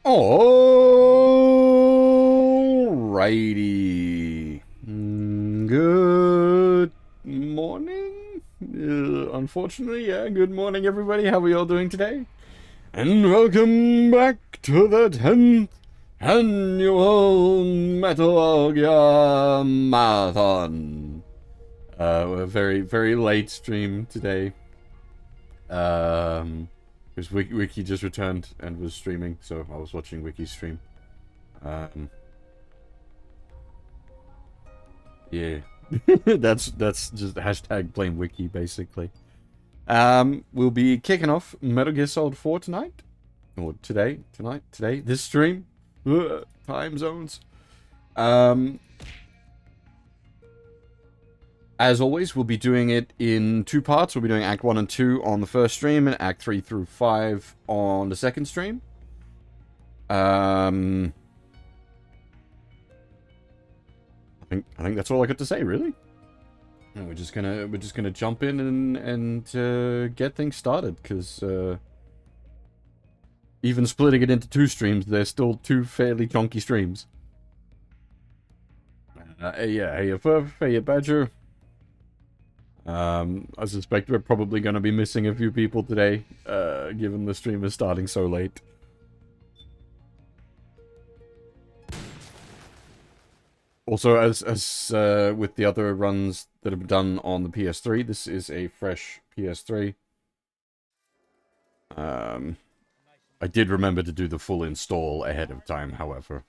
Alrighty. Good morning. Unfortunately, yeah, good morning, everybody. How are you all doing today? And welcome back to the 10th annual Metal Gear Marathon. A very, very late stream today. Because Wiki just returned and was streaming, so I was watching Wiki's stream. Yeah. that's just hashtag blame Wiki, basically. We'll be kicking off Metal Gear Solid 4 tonight. Or today. This stream. Ugh, time zones. As always, we'll be doing it in two parts. We'll be doing Act 1 and 2 on the first stream, and Act 3 through 5 on the second stream. I think that's all I got to say, really. And we're just gonna jump in and get things started, because even splitting it into two streams, they're still two fairly chunky streams. Hey, Badger. I suspect we're probably gonna be missing a few people today, given the stream is starting so late. Also, as with the other runs that have been done on the PS3, this is a fresh PS3. I did remember to do the full install ahead of time, however.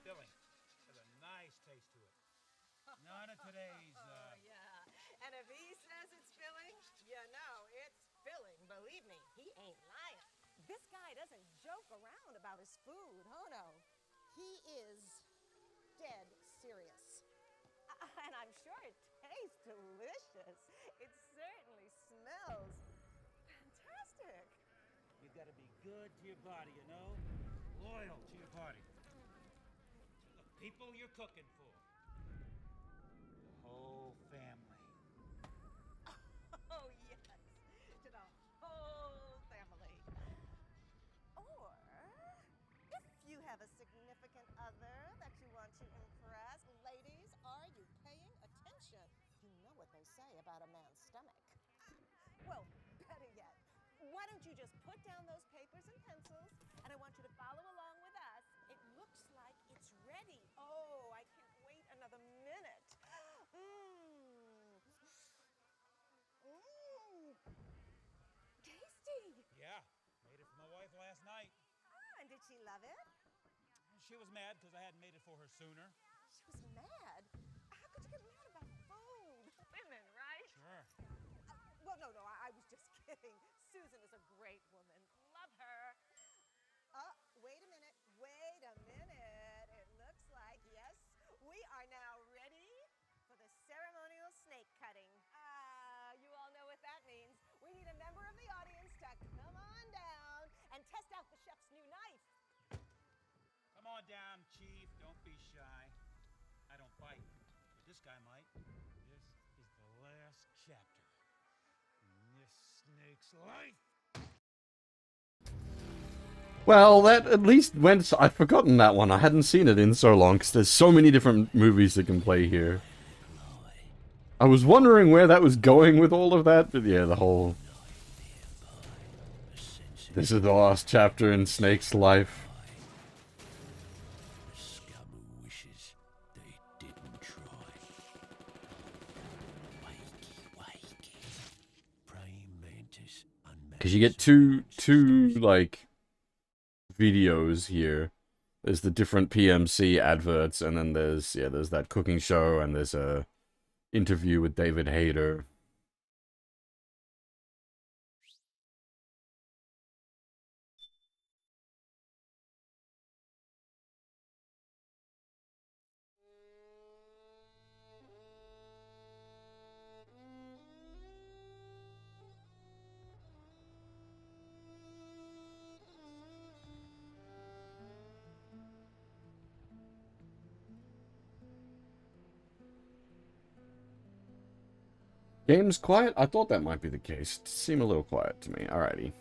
Good to your body, you know? Loyal to your party. To the people you're cooking for. The whole family. Oh, yes. To the whole family. Or, if you have a significant other that you want to impress, ladies, are you paying attention? You know what they say about a man's stomach. Well, better yet, why don't you just put down those papers and pencils, and I want you to follow along with us. It looks like it's ready. Oh, I can't wait another minute. Tasty. Yeah, made it for my wife last night. And did she love it? She was mad because I hadn't made it for her sooner. She was mad? How could you get mad about food? Women, right? Sure. Well, no, I was just kidding. Susan is a great woman. Love her. Wait a minute. It looks like, yes, we are now ready for the ceremonial snake cutting. You all know what that means. We need a member of the audience to come on down and test out the chef's new knife. Come on down, Chief. Don't be shy. I don't bite, but this guy might. This is the last chapter in this snake's life. Well, that at least went... I'd forgotten that one. I hadn't seen it in so long, because there's so many different movies that can play here. I was wondering where that was going with all of that, but yeah, the whole... This is the last chapter in Snake's life. Because you get two, like... videos here. There's the different PMC adverts, and then there's that cooking show, and there's a interview with David Hayter. Game's quiet? I thought that might be the case. It seemed a little quiet to me. Alrighty.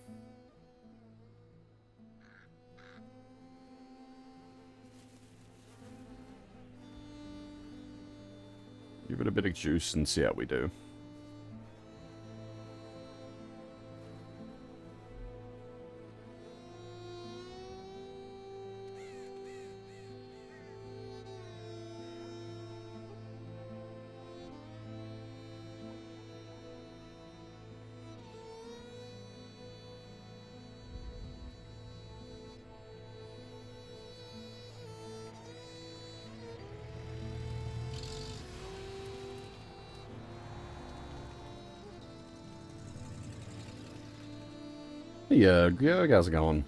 Give it a bit of juice and see how we do. Yeah, how's it going?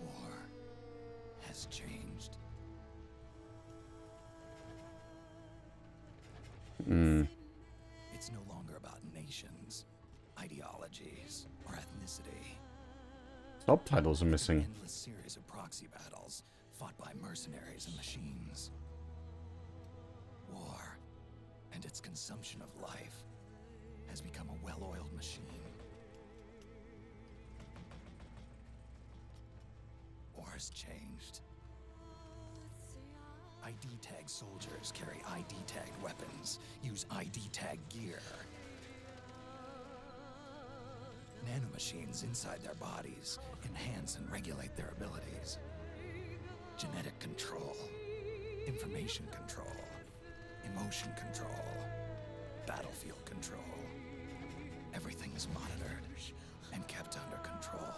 War has changed. It's no longer about nations, ideologies, or ethnicity. Subtitles are missing. Endless series of proxy battles fought by mercenaries and machines. War and its consumption of life has become a well-oiled machine. War has changed. ID tag soldiers carry ID tagged weapons, use ID tag gear. Nanomachines inside their bodies enhance and regulate their abilities. Genetic control, information control, emotion control, battlefield control. Everything is monitored and kept under control.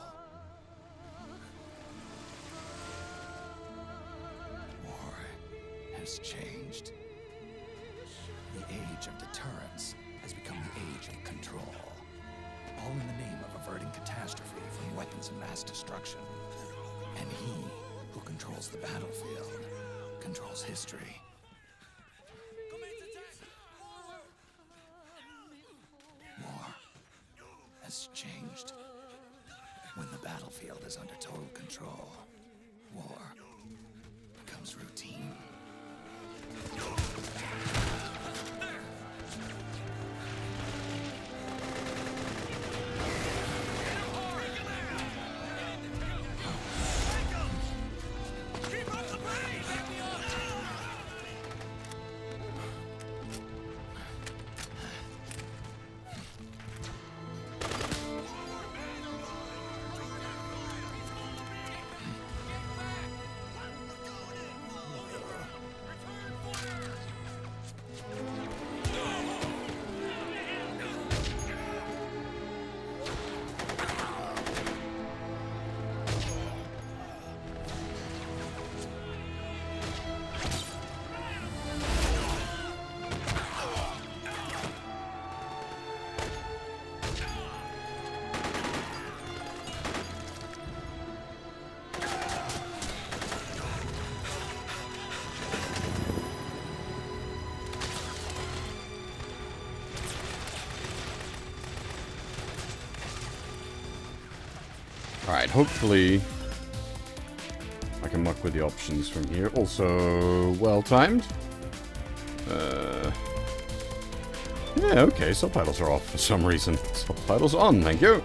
War has changed. The age of deterrence has become the age of control. All in the name of averting catastrophe from weapons of mass destruction. And he who controls the battlefield controls history. War has changed. When the battlefield is under total control, war becomes routine. Alright, hopefully I can muck with the options from here. Also, well-timed. Yeah, okay, subtitles are off for some reason. Subtitles on, thank you.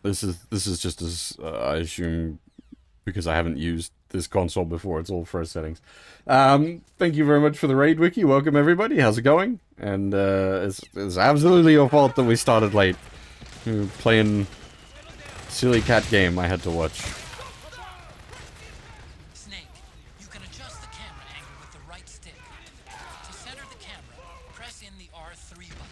This is just as I assume, because I haven't used this console before. It's all first settings. Thank you very much for the raid, Wiki. Welcome everybody. How's it going? And it's absolutely your fault that we started late. We were playing silly cat game I had to watch. Snake, you can adjust the camera angle with the right stick. To center the camera, press in the R3 button.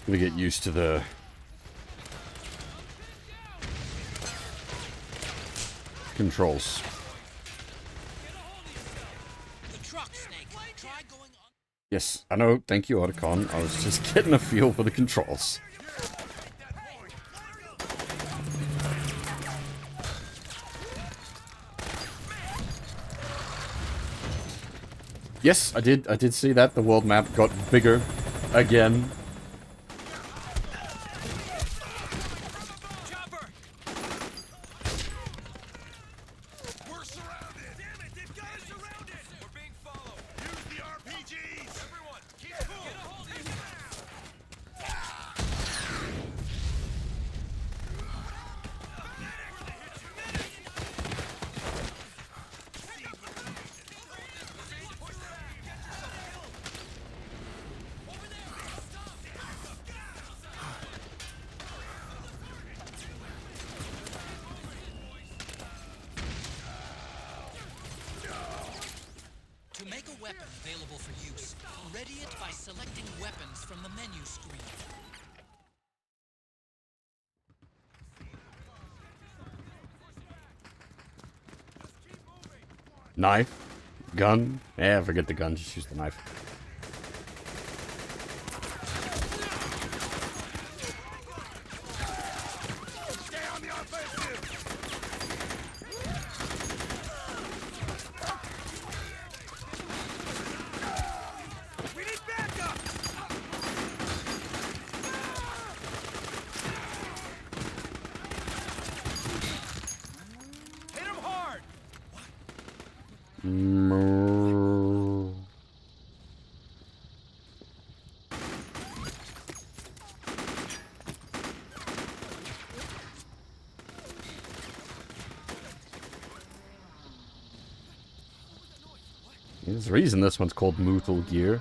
Gonna get used to the controls. The truck, Snake. Try going on. Yes, I know. Thank you, Otacon. I was just getting a feel for the controls. Yes, I did see that. The world map got bigger again. Chopper! We're surrounded! Damn it, they've got us surrounded! We're being followed! Use the RPGs! Everyone, keep cool! Get a hold of yourself! To make a weapon available for use, ready it by selecting weapons from the menu screen. Knife. Gun. Yeah, forget the gun. Just use the knife. Stay on the offensive! We need backup! Hit him hard! There's a reason this one's called Metal Gear.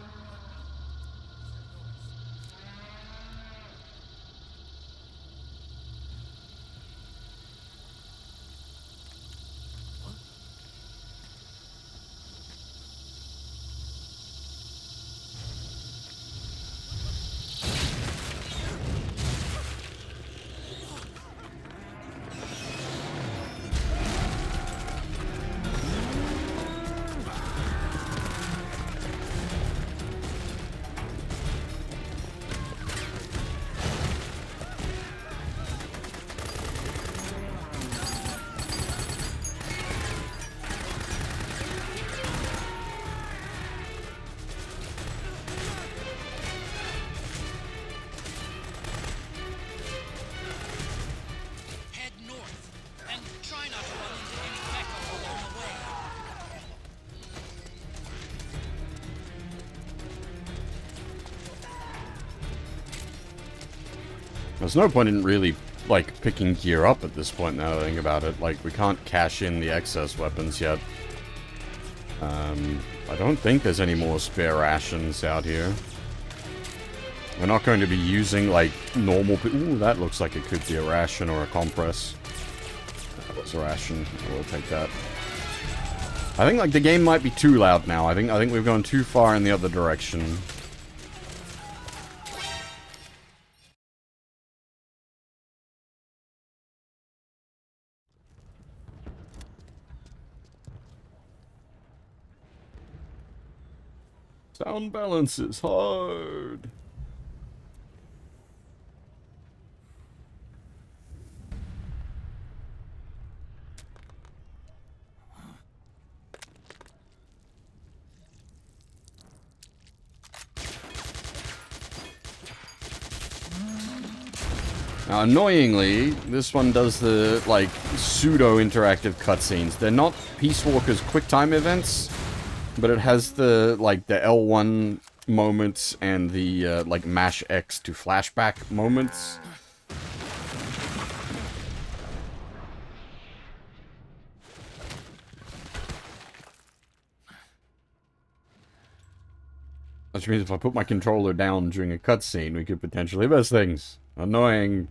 Head north, and try not to run into any echo along the way. There's no point in really, like, picking gear up at this point now that I think about it. Like, we can't cash in the excess weapons yet. I don't think there's any more spare rations out here. We're not going to be using, like, normal... Ooh, that looks like it could be a ration or a compress. That was a ration. I will take that. I think, like, the game might be too loud now. I think we've gone too far in the other direction. Sound balance is hard. Now, annoyingly, this one does the, like, pseudo-interactive cutscenes. They're not Peace Walker's QuickTime events, but it has the, like, the L1 moments and the, like, mash X to flashback moments. Which means if I put my controller down during a cutscene, we could potentially miss things. Annoying.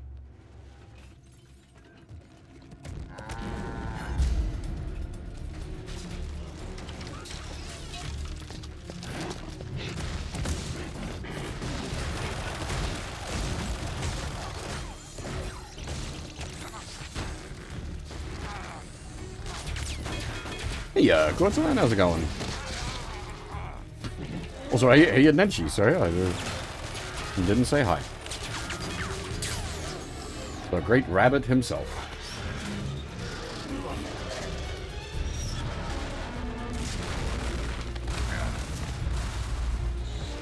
Hey, what's on? How's it going? Also, hey, Nenchi, sorry, I didn't say hi. The great rabbit himself.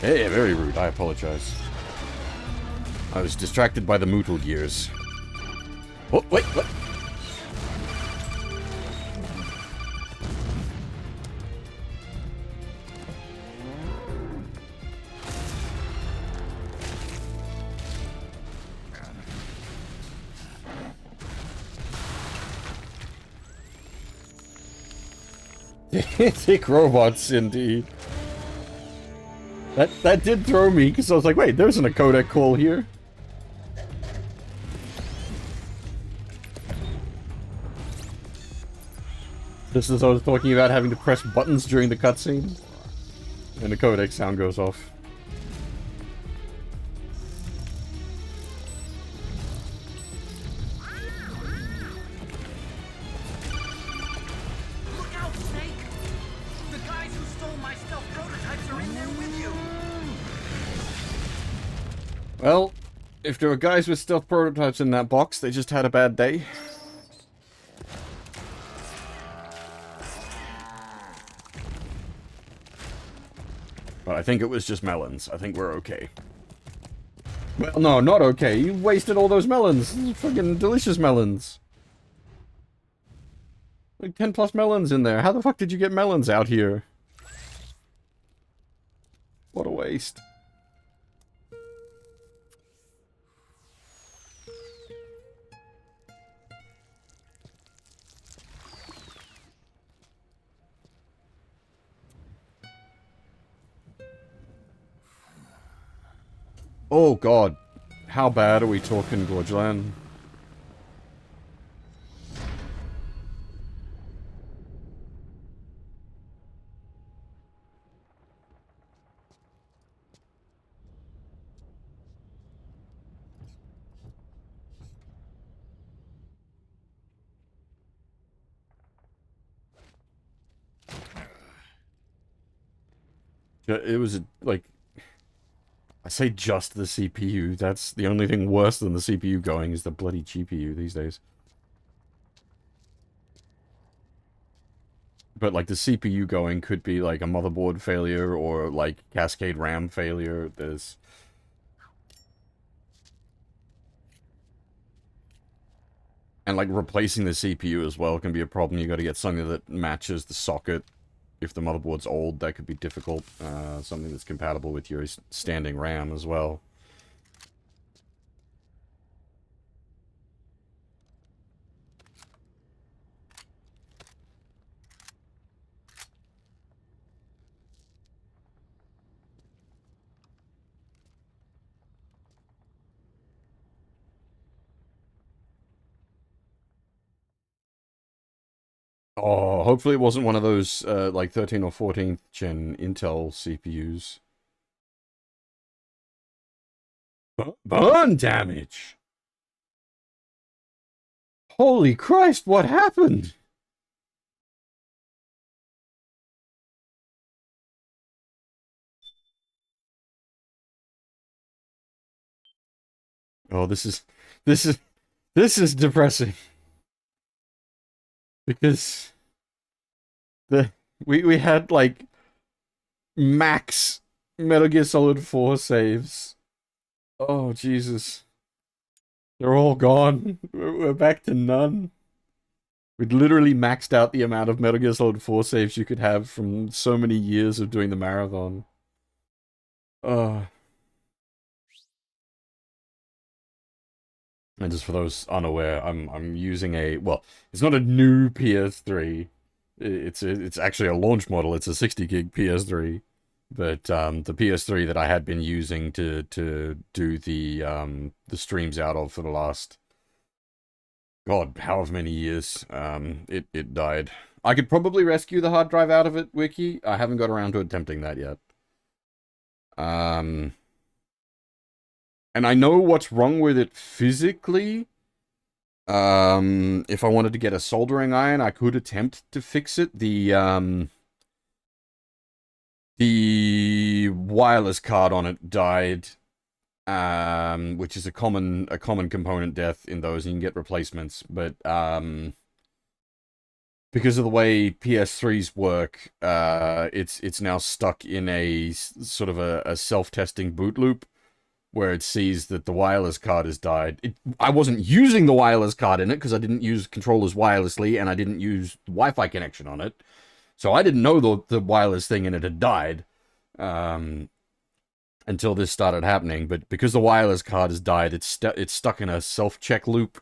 Hey, very rude. I apologize. I was distracted by the mootled years. Oh, wait, what? Thick robots, indeed. That did throw me, because I was like, wait, there isn't a codec call here. Just as I was talking about having to press buttons during the cutscene, and the codec sound goes off. Look out, Snake! The guys who stole my stealth prototypes are in there with you! Well, if there were guys with stealth prototypes in that box, they just had a bad day. But I think it was just melons. I think we're okay. Well, no, not okay. You wasted all those melons. Those are fucking delicious melons. Like 10 plus melons in there. How the fuck did you get melons out here? What a waste. Oh god. How bad are we talking, Gorgeland? It was, like... I say just the CPU. That's the only thing worse than the CPU going is the bloody GPU these days. But, like, the CPU going could be, like, a motherboard failure or, like, cascade RAM failure. There's... And, like, replacing the CPU as well can be a problem. You gotta get something that matches the socket. If the motherboard's old, that could be difficult. Something that's compatible with your standing RAM as well. Oh, hopefully it wasn't one of those, like, 13th or 14th gen Intel CPUs. Burn damage! Holy Christ, what happened? Oh, this is depressing. Because we had, like, max Metal Gear Solid 4 saves. Oh, Jesus. They're all gone. We're back to none. We'd literally maxed out the amount of Metal Gear Solid 4 saves you could have from so many years of doing the marathon. And just for those unaware, I'm using a, well, it's not a new PS3. It's actually a launch model. It's a 60 gig PS3. But the PS3 that I had been using to do the streams out of for the last, God, however many years, it died. I could probably rescue the hard drive out of it, Wiki. I haven't got around to attempting that yet. And I know what's wrong with it physically. If I wanted to get a soldering iron, I could attempt to fix it. The wireless card on it died, which is a common component death in those, and you can get replacements. But because of the way PS3s work, it's now stuck in a sort of a self-testing boot loop where it sees that the wireless card has died. I wasn't using the wireless card in it because I didn't use controllers wirelessly and I didn't use Wi-Fi connection on it. So I didn't know the wireless thing in it had died until this started happening. But because the wireless card has died, it's stuck in a self-check loop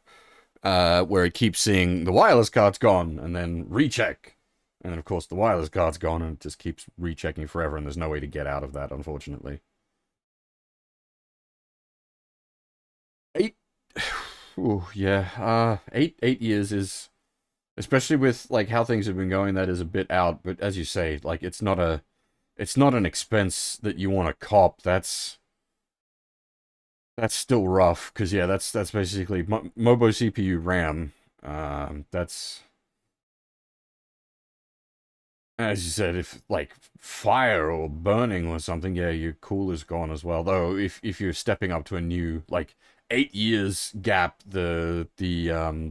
where it keeps seeing the wireless card's gone and then recheck. And then, of course, the wireless card's gone and it just keeps rechecking forever and there's no way to get out of that, unfortunately. Ooh, yeah. 8 years is, especially with like how things have been going, that is a bit out. But as you say, like it's not an expense that you want to cop. That's still rough because yeah, that's basically Mobo CPU RAM. That's, as you said, if like fire or burning or something, yeah, your cooler's gone as well. Though if you're stepping up to a new like 8 years gap, the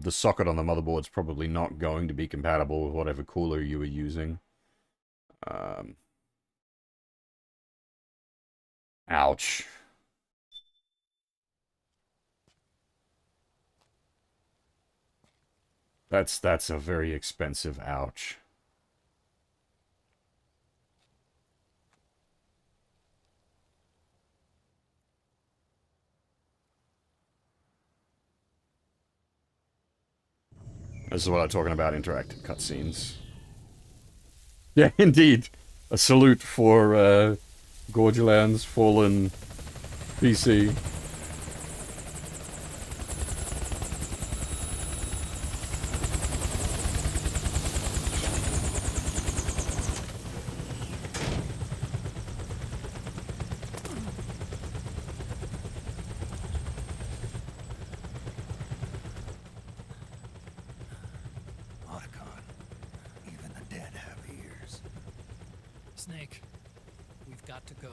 socket on the motherboard's probably not going to be compatible with whatever cooler you were using. Ouch. That's a very expensive ouch. This is what I'm talking about, interactive cutscenes. Yeah, indeed. A salute for Gorgeland's fallen PC. Even the dead have ears. Snake, we've got to go.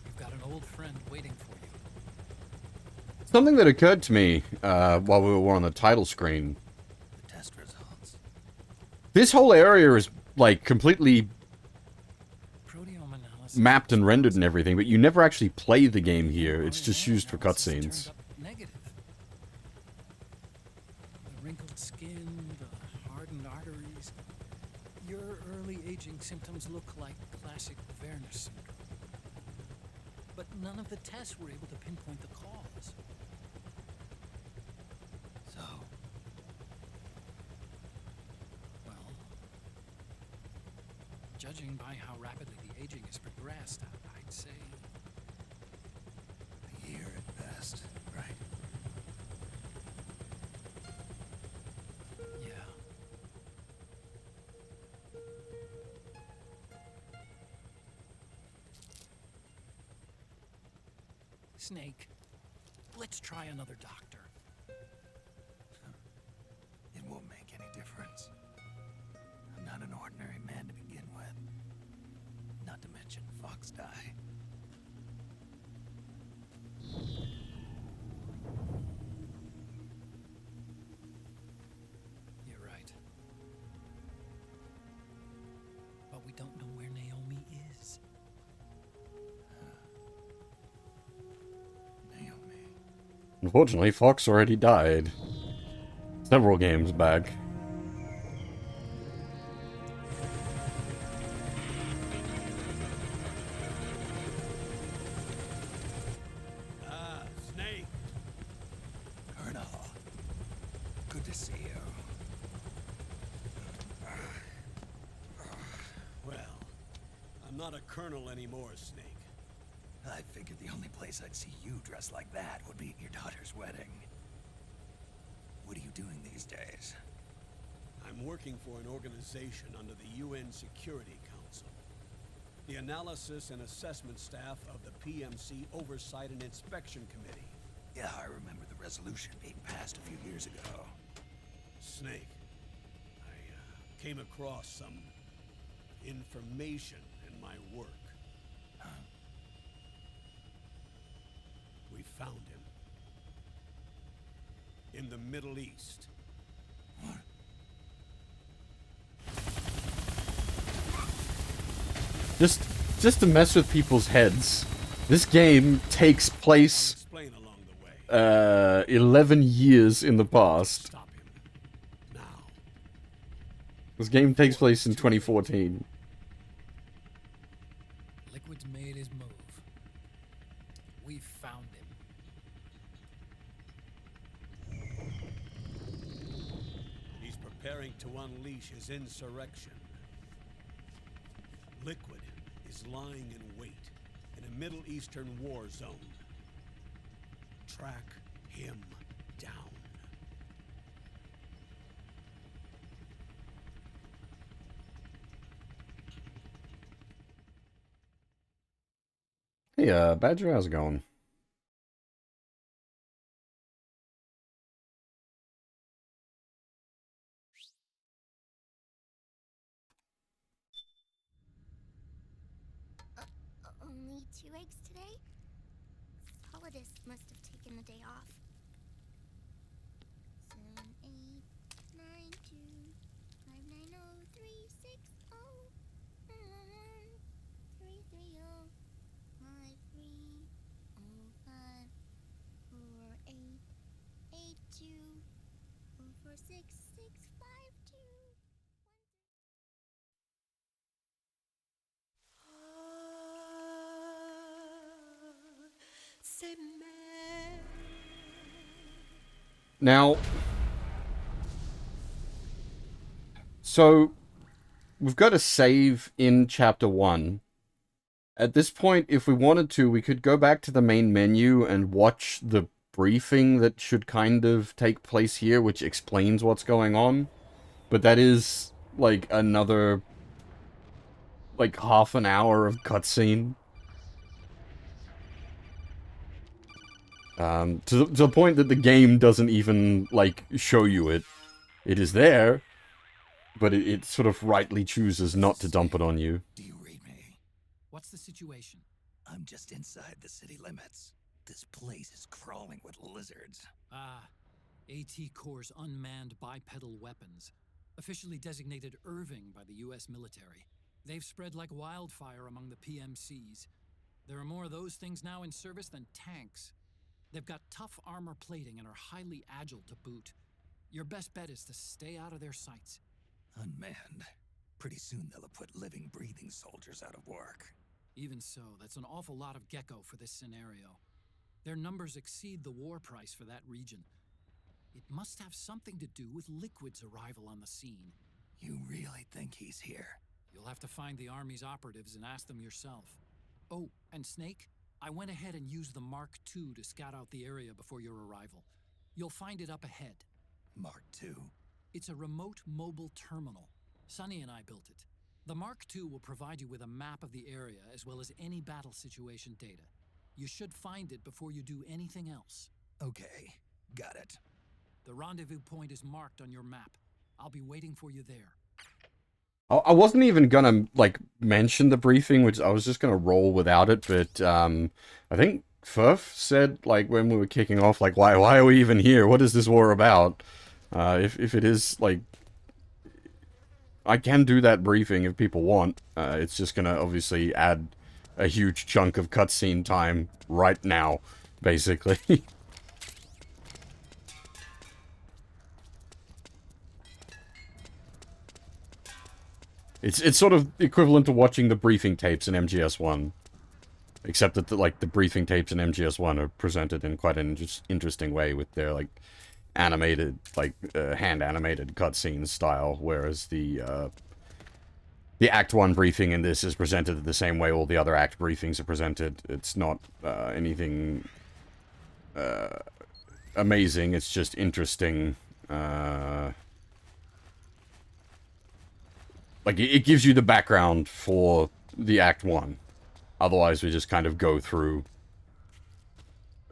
You've got an old friend waiting for you. Something that occurred to me while we were on the title screen. The test results. This whole area is like completely Proteome analysis mapped and rendered and everything, but you never actually play the game here. It's just used for cutscenes. turned up negative. The wrinkled skin, the hardened arteries. Your early aging symptoms look like classic Werner syndrome. But none of the tests were able to pinpoint the cause. So, Well, judging by how rapidly the aging has progressed, I'd say a year at best, right? yeah. Snake, let's try another doctor. It won't make any difference. I'm not an ordinary man to begin with. Not to mention Fox die. You're right. But we don't know where Naomi is. Naomi. Unfortunately, Fox already died. Several games back. Ah, Snake. Colonel. Good to see you. Well, I'm not a colonel anymore, Snake. I figured the only place I'd see you dressed like that would be at your daughter's wedding. What are you doing these days? I'm working for an organization under the UN Security Council. The Analysis and Assessment Staff of the PMC Oversight and Inspection Committee. Yeah, I remember the resolution being passed a few years ago. Snake, I came across some information in my work. Huh? We found him. in the Middle East. Just to mess with people's heads. This game takes I'll place explain along the way. 11 years in the past. Stop him. Now. This game takes place in 2014. Liquid's made his move. We found him. He's preparing to unleash his insurrection. Liquid is lying in wait in a Middle Eastern war zone. Track him down. Hey, Badger, how's it going? Only 2 eggs today? Solidus must have taken the day off. 7, 8, 9, 2, 5, 9, 0, 3, 6, 0, 3, 3, 0, 5, 3, 0, 5, 4, 8, 8, 2, 0, 4, 6, 6, 5, 2. Now, so we've got a save in chapter 1. At this point, if we wanted to, we could go back to the main menu and watch the briefing that should kind of take place here, which explains what's going on. But that is, like, another, like, half an hour of cutscene. To the point that the game doesn't even, like, show you it. It is there, but it sort of rightly chooses not to dump it on you. Do you read me? What's the situation? I'm just inside the city limits. This place is crawling with lizards. Ah, AT Corps' unmanned bipedal weapons, officially designated Irving by the US military. They've spread like wildfire among the PMCs. There are more of those things now in service than tanks. They've got tough armor plating and are highly agile to boot. Your best bet is to stay out of their sights. Unmanned. Pretty soon they'll have put living, breathing soldiers out of work. Even so, that's an awful lot of gecko for this scenario. Their numbers exceed the war price for that region. It must have something to do with Liquid's arrival on the scene. You really think he's here? You'll have to find the Army's operatives and ask them yourself. Oh, and Snake, I went ahead and used the Mark II to scout out the area before your arrival. You'll find it up ahead. Mark II? It's a remote mobile terminal. Sonny and I built it. The Mark II will provide you with a map of the area as well as any battle situation data. You should find it before you do anything else. Okay, got it. The rendezvous point is marked on your map. I'll be waiting for you there. I wasn't even gonna, like, mention the briefing, which I was just gonna roll without it, but, I think Furf said, like, when we were kicking off, like, why are we even here? What is this war about? If it is, like, I can do that briefing if people want. It's just gonna obviously add a huge chunk of cutscene time right now, basically. It's sort of equivalent to watching the briefing tapes in MGS1. Except that, the briefing tapes in MGS1 are presented in quite an interesting way with their, like, animated, hand-animated cutscenes style, whereas the Act 1 briefing in this is presented the same way all the other Act briefings are presented. It's not anything amazing, it's just interesting. Like, it gives you the background for the Act 1. Otherwise, we just kind of go through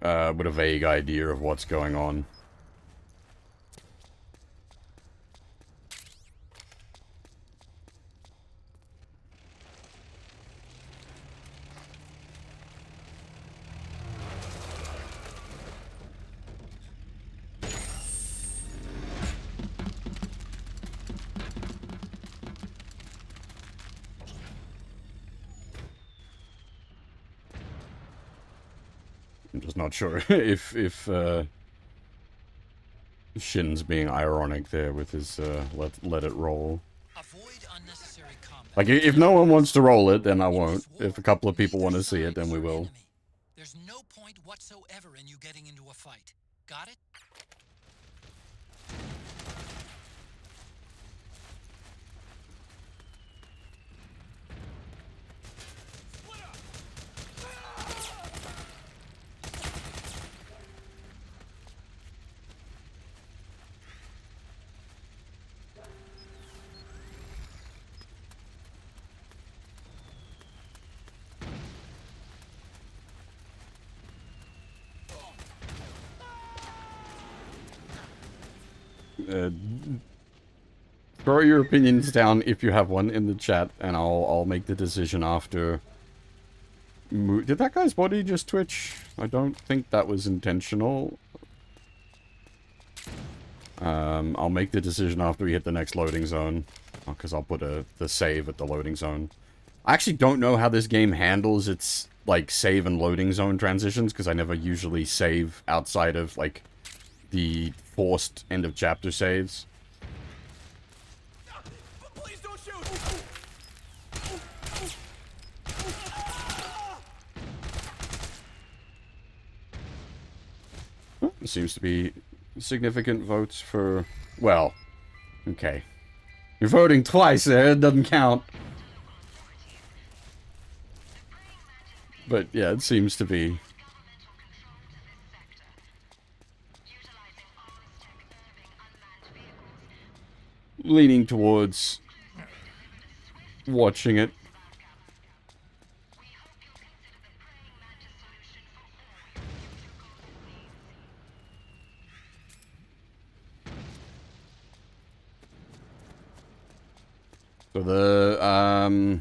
with a vague idea of what's going on. I'm just not sure if Shin's being ironic there with his let it roll. Avoid unnecessary combat. Like, if no one wants to roll it, then I won't. If a couple of people want to see it, then we will. There's no point whatsoever in you getting into a fight. Got it? Throw your opinions down if you have one in the chat, and I'll make the decision after. Did that guy's body just twitch? I don't think that was intentional. I'll make the decision after we hit the next loading zone, because I'll put the save at the loading zone. I actually don't know how this game handles its like save and loading zone transitions, because I never usually save outside of like the forced end of chapter saves. Please don't shoot! There seems to be significant votes for... Well, okay. You're voting twice there, it doesn't count. But yeah, it seems to be... leaning towards watching it. So the,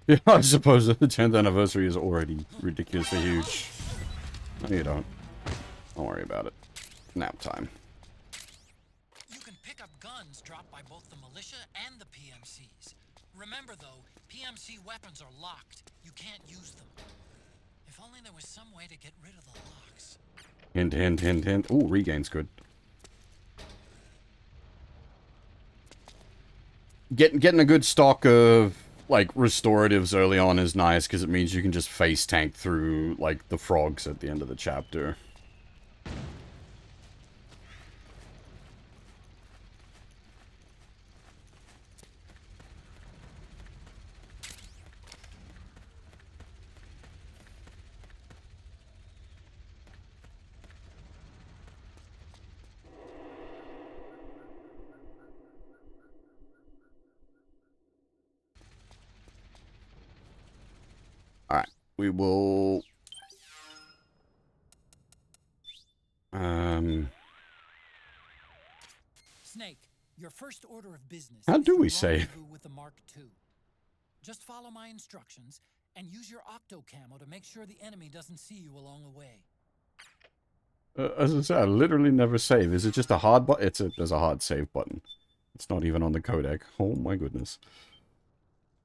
yeah, I suppose the 10th anniversary is already ridiculously huge. No, you don't. Don't worry about it. Nap time. You can pick up guns dropped by both the militia and the PMCs. Remember though, PMC weapons are locked. You can't use them. If only there was some way to get rid of the locks. Hint, hint, hint, hint. Ooh, regain's good. Getting a good stock of, like, restoratives early on is nice, because it means you can just face tank through, like, the frogs at the end of the chapter. Alright, we will... Snake, your first order of business. How is do to we save? rendezvous with the Mark II. Just follow my instructions and use your octo camo to make sure the enemy doesn't see you along the way. As I said, I literally never save. Is it just a hard button? There's a hard save button. It's not even on the codec. Oh my goodness.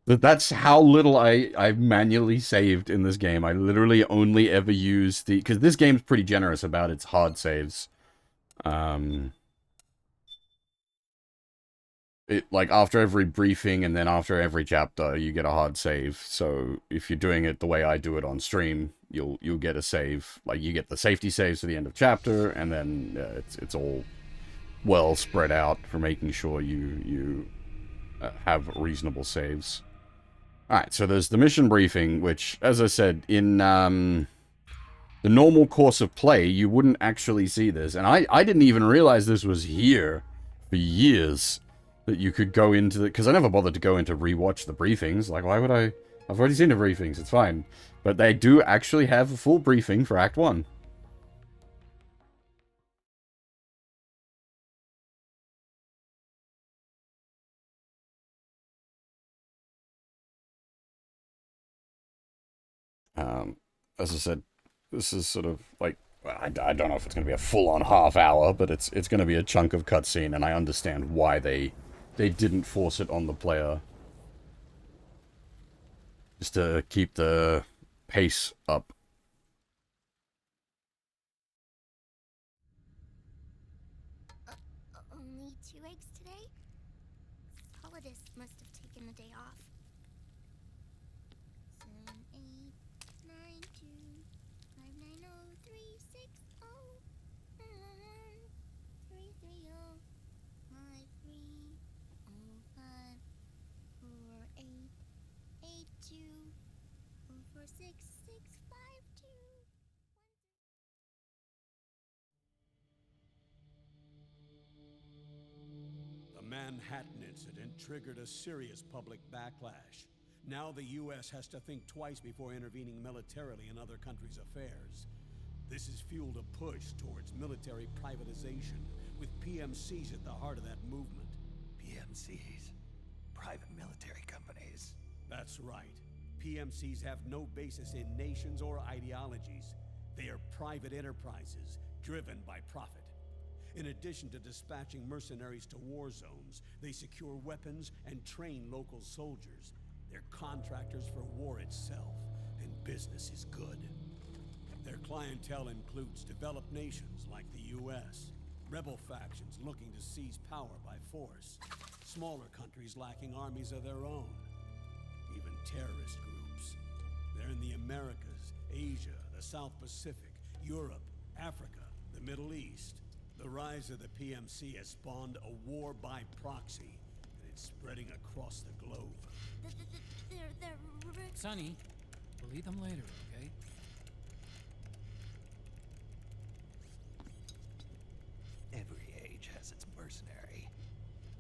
That's how little I've manually saved in this game. I literally only ever use the... Because this game's pretty generous about its hard saves. Like, after every briefing and then after every chapter, you get a hard save. So, if you're doing it the way I do it on stream, you'll get a save. Like, you get the safety saves to the end of chapter, and then it's all well spread out for making sure you have reasonable saves. Alright, so there's the mission briefing, which, as I said, in the normal course of play, you wouldn't actually see this. And I didn't even realize this was here for years. That you could go into the... Because I never bothered to go into rewatch the briefings. Like, why would I... I've already seen the briefings, it's fine. But they do actually have a full briefing for Act 1. As I said, this is sort of like... I don't know if it's going to be a full-on half hour, but it's going to be a chunk of cutscene, and I understand why they didn't force it on the player. Just to keep the pace up. the day off. 7892360 330 5305 488 2 46652. The Manhattan incident triggered a serious public backlash. Now the U.S. has to think twice before intervening militarily in other countries' affairs. This has fueled a push towards military privatization, with PMCs at the heart of that movement. PMCs? Private military companies? That's right. PMCs have no basis in nations or ideologies. They are private enterprises, driven by profit. In addition to dispatching mercenaries to war zones, they secure weapons and train local soldiers. They're contractors for war itself, and business is good. Their clientele includes developed nations like the U.S., rebel factions looking to seize power by force, smaller countries lacking armies of their own, even terrorist groups. They're in the Americas, Asia, the South Pacific, Europe, Africa, the Middle East. The rise of the PMC has spawned a war by proxy, and it's spreading across the globe. Sonny, we'll eat them later, okay? Every age has its mercenary.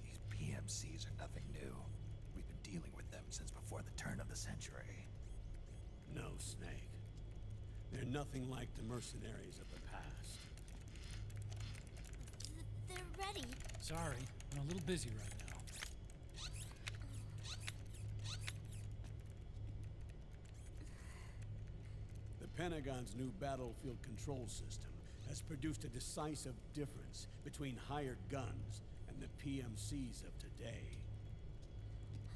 These PMCs are nothing new. We've been dealing with them since before the turn of the century. No, Snake. They're nothing like the mercenaries of the past. They're ready. Sorry, I'm a little busy right now. The Pentagon's new battlefield control system has produced a decisive difference between hired guns and the PMCs of today.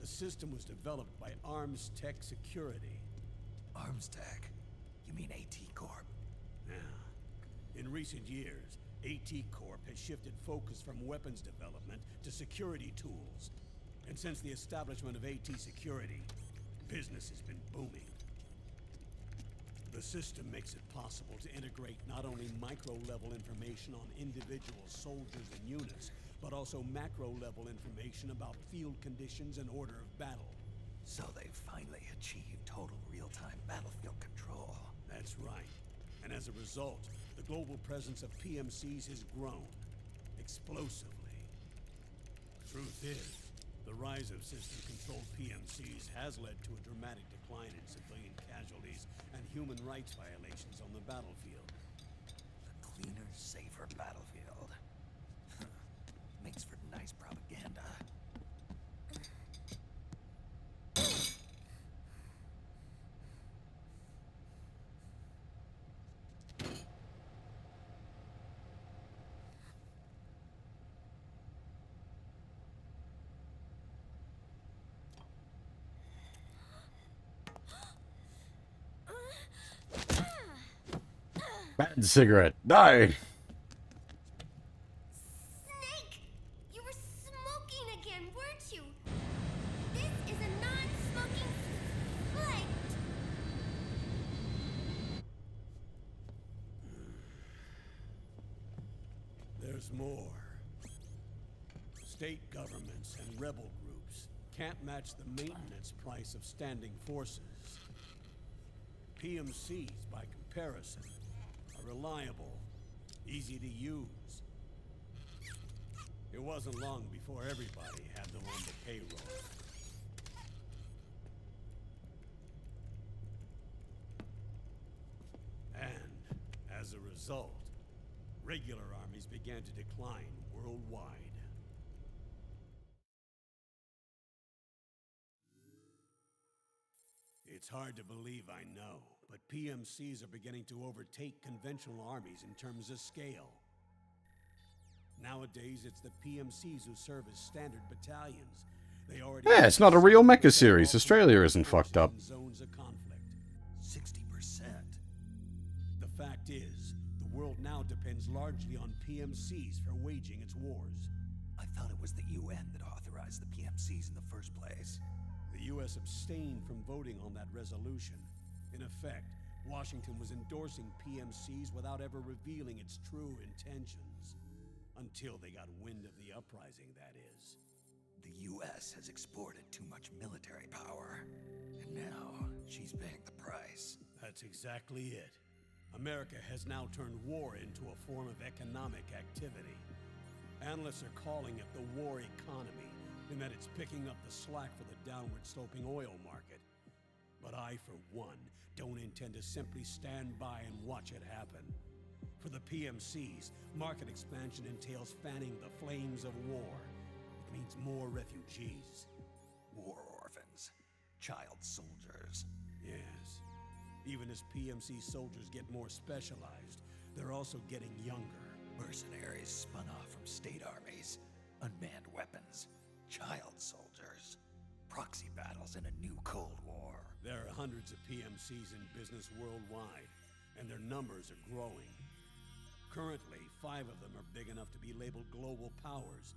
The system was developed by Arms Tech Security. Arms Tech? You mean AT Corp? Yeah. In recent years, AT Corp has shifted focus from weapons development to security tools. And since the establishment of AT Security, business has been booming. The system makes it possible to integrate not only micro-level information on individual soldiers and units, but also macro-level information about field conditions and order of battle. So they've finally achieved total real-time battlefield control. That's right. And as a result, the global presence of PMCs has grown explosively. Truth is, the rise of system-controlled PMCs has led to a dramatic decline in civilian casualties and human rights violations on the battlefield. A cleaner, safer battlefield. Makes for nice propaganda. Bad cigarette. Die! Snake! You were smoking again, weren't you? This is a non-smoking flight. There's more. State governments and rebel groups can't match the maintenance price of standing forces. PMCs, by comparison, are reliable, easy to use. It wasn't long before everybody had them on the payroll. And, as a result, regular armies began to decline worldwide. It's hard to believe, I know, but PMCs are beginning to overtake conventional armies in terms of scale. Nowadays, it's the PMCs who serve as standard battalions. They already Yeah, it's not a real mecha series. Australia isn't fucked up. Zones of conflict. 60%. The fact is, the world now depends largely on PMCs for waging its wars. I thought it was the UN that authorized the PMCs in the first place. U.S. abstained from voting on that resolution. In effect, Washington was endorsing PMCs without ever revealing its true intentions. Until they got wind of the uprising, that is. The U.S. has exported too much military power, and now she's paying the price. That's exactly it. America has now turned war into a form of economic activity. Analysts are calling it the war economy, in that it's picking up the slack for the downward-sloping oil market. But I, for one, don't intend to simply stand by and watch it happen. For the PMCs, market expansion entails fanning the flames of war. It means more refugees. War orphans. Child soldiers. Yes. Even as PMC soldiers get more specialized, they're also getting younger. Mercenaries spun off from state armies. Unmanned weapons. Child soldiers. Proxy battles in a new Cold War. There are hundreds of PMCs in business worldwide, and their numbers are growing. Currently, 5 of them are big enough to be labeled global powers,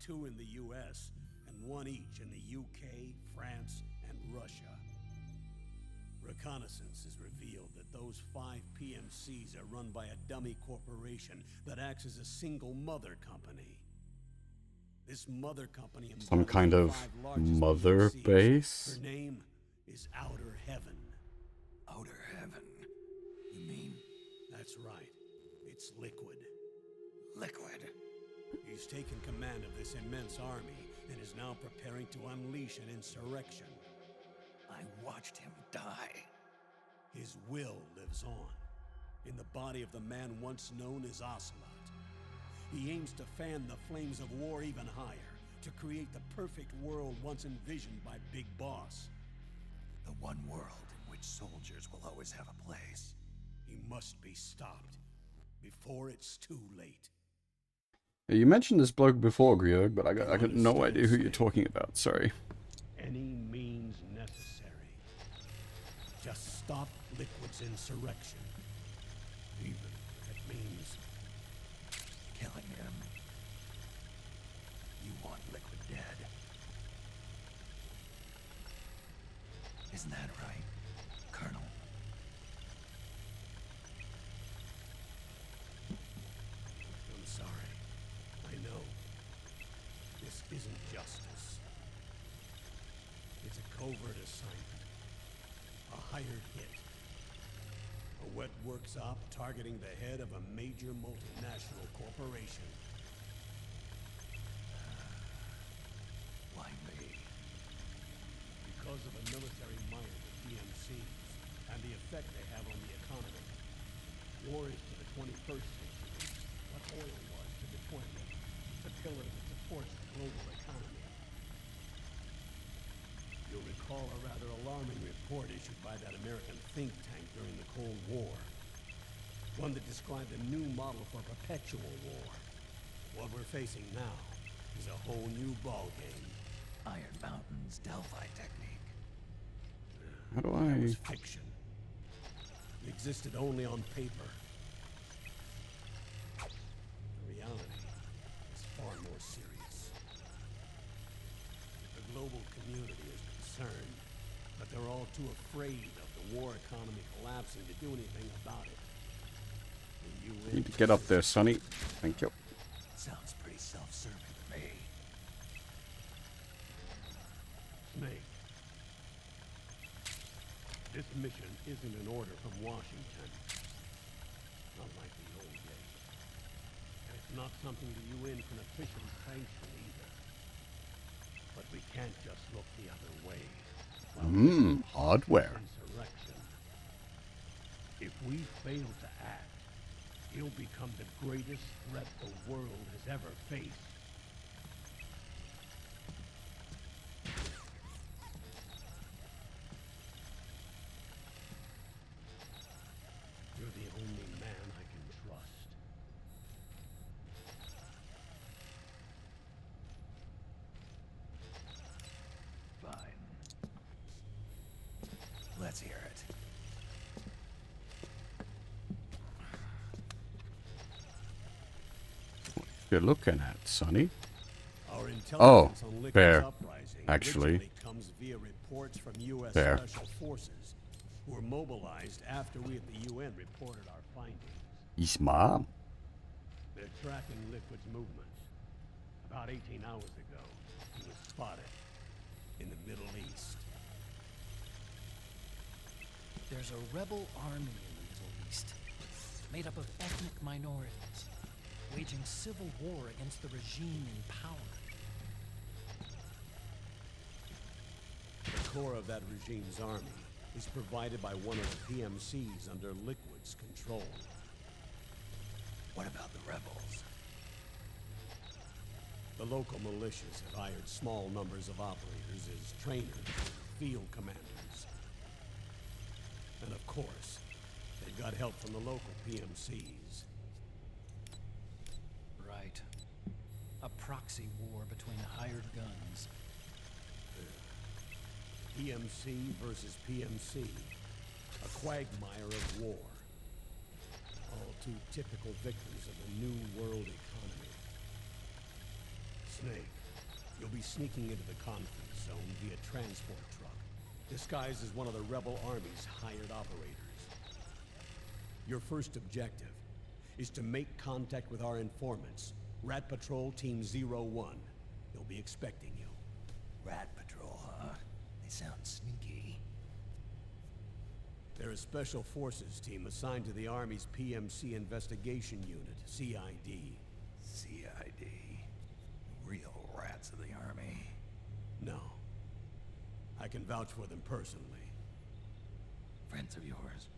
2 in the US, and 1 each in the UK, France, and Russia. Reconnaissance has revealed that those 5 PMCs are run by a dummy corporation that acts as a single mother company. This mother company Some kind of 5 largest mother PMCs. base? Her name is Outer Heaven. Outer heaven. You mean That's right. It's Liquid. liquid? He's taken command of this immense army and is now preparing to unleash an insurrection. I watched him die. His will lives on, in the body of the man once known as Ocelot. He aims to fan the flames of war even higher, to create the perfect world once envisioned by Big Boss. The one world in which soldiers will always have a place. He must be stopped, before it's too late. You mentioned this bloke before, Griog, but I got no idea who you're talking about. Sorry. Any means necessary. Just stop Liquid's insurrection. Even if it means Killing him. You want Liquid dead. Isn't that right, Colonel? I'm sorry. I know. This isn't justice. It's a covert assignment. A hired hit. A wet works op targeting the head of a major multinational corporation. Why me? Because of the military might of the PMCs and the effect they have on the economy. War is to the 21st century what oil was to the 20th, the pillar that supports the global economy. You'll recall a rather alarming report issued by that American think tank during the Cold War. One that described a new model for perpetual war. What we're facing now is a whole new ballgame. Iron Mountain's Delphi technique. How do That was I... fiction. It existed only on paper. The reality is far more serious. The global community is concerned, but they're all too afraid of the war economy collapsing to do anything about it. The UN Need to get up there, Sonny. Thank you. Sounds pretty self-serving to me. Snake. This mission isn't an order from Washington. Not like the old days. And it's not something the UN can officially sanction either. But we can't just look the other way. Hardware. Insurrection. If we fail to act, he'll become the greatest threat the world has ever faced. You're the only man I can trust. Fine. Let's hear it. You're looking at, Sonny. Our Oh, intelligence on Liquid's fair, uprising actually. originally comes comes via reports from U.S. Fair. Special Forces, who were mobilized after we at the UN reported our findings. His mom. They're tracking Liquid's movements. About 18 hours ago, he was spotted in the Middle East. There's a rebel army in the Middle East, made up of ethnic minorities, waging civil war against the regime in power. The core of that regime's army is provided by one of the PMCs under Liquid's control. What about the rebels? The local militias have hired small numbers of operators as trainers, field commanders. And of course, they've got help from the local PMCs. Right. A proxy war between hired guns. PMC versus PMC. A quagmire of war. All too typical victims of the new world economy. Snake, you'll be sneaking into the conflict zone via transport truck, disguised as one of the rebel army's hired operators. Your first objective is to make contact with our informants, Rat Patrol Team 01. They'll be expecting you. Rat Patrol, huh? They sound sneaky. They're a special forces team assigned to the Army's PMC Investigation Unit, CID. CID. Real rats of the Army. No. I can vouch for them personally. Friends of yours.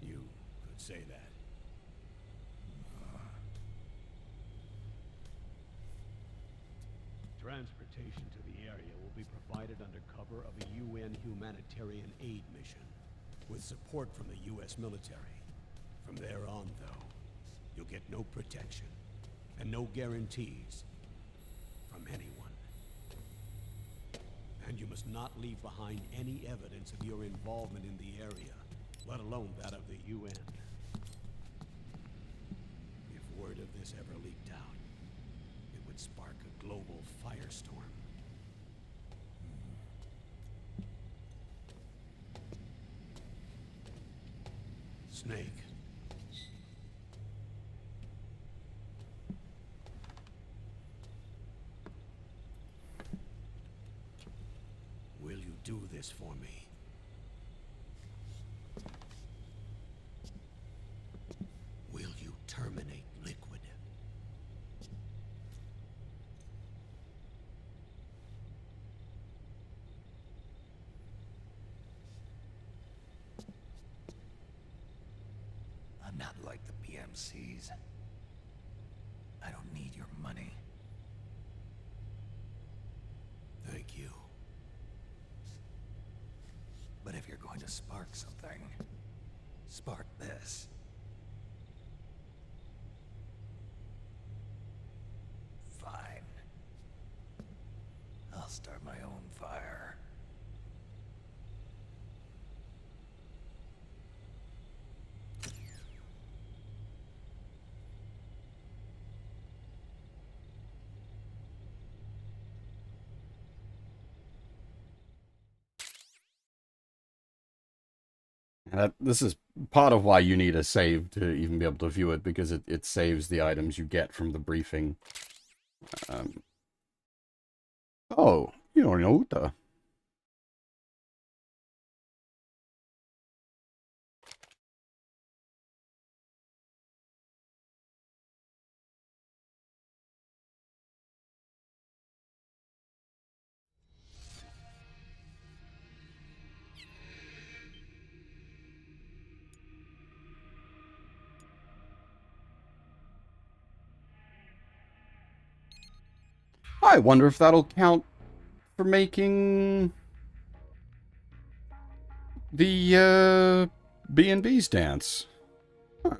You could say that. Transportation to the area will be provided under cover of a UN humanitarian aid mission, with support from the U.S. military. From there on, though, you'll get no protection, and no guarantees from anyone. And you must not leave behind any evidence of your involvement in the area, let alone that of the UN. If word of this ever leaked out, it would spark a global firestorm. Snake. Will you do this for me? Will you terminate Liquid? I'm not like the PMCs. I don't need your money. Thank you. But if you're going to spark something, spark this. Fine. I'll start my own fire. This is part of why you need a save to even be able to view it, because it saves the items you get from the briefing. Oh, you don't know the. I wonder if that'll count for making the B&B's dance. Huh.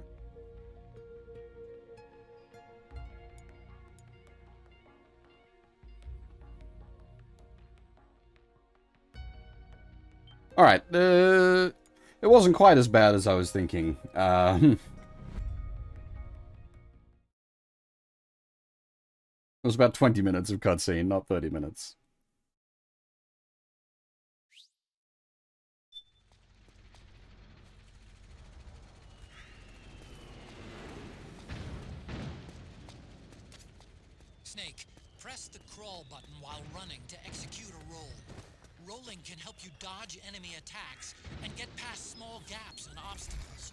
All right, it wasn't quite as bad as I was thinking. It was about 20 minutes of cutscene, not 30 minutes. Snake, press the crawl button while running to execute a roll. Rolling can help you dodge enemy attacks and get past small gaps and obstacles.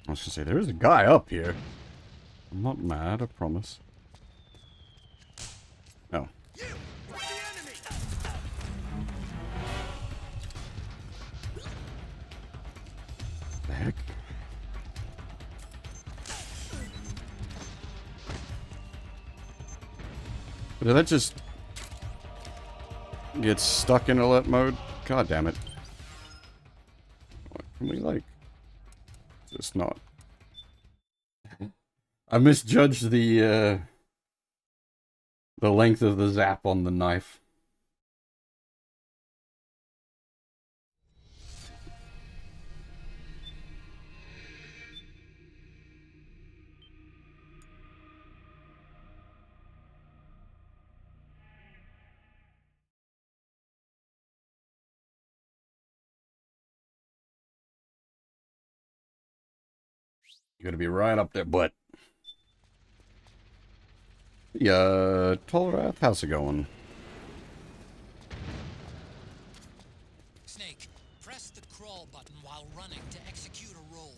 I was gonna say, there is a guy up here. I'm not mad, I promise. Oh. The heck? Did that just get stuck in alert mode? God damn it. What can we, like, just not? I misjudged the length of the zap on the knife. You gotta be right up there, but yeah, Tolrath, how's it going? Snake, press the crawl button while running to execute a roll.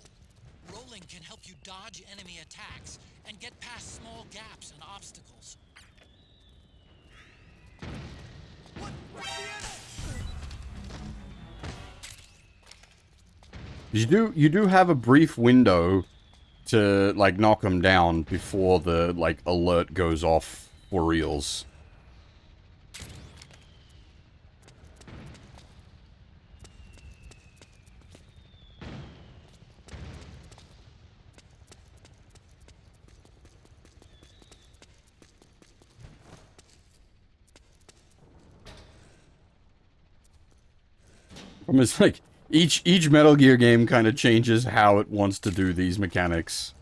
Rolling can help you dodge enemy attacks and get past small gaps and obstacles. You do have a brief window to, like, knock them down before the, like, alert goes off for reals. It's like each Metal Gear game kind of changes how it wants to do these mechanics.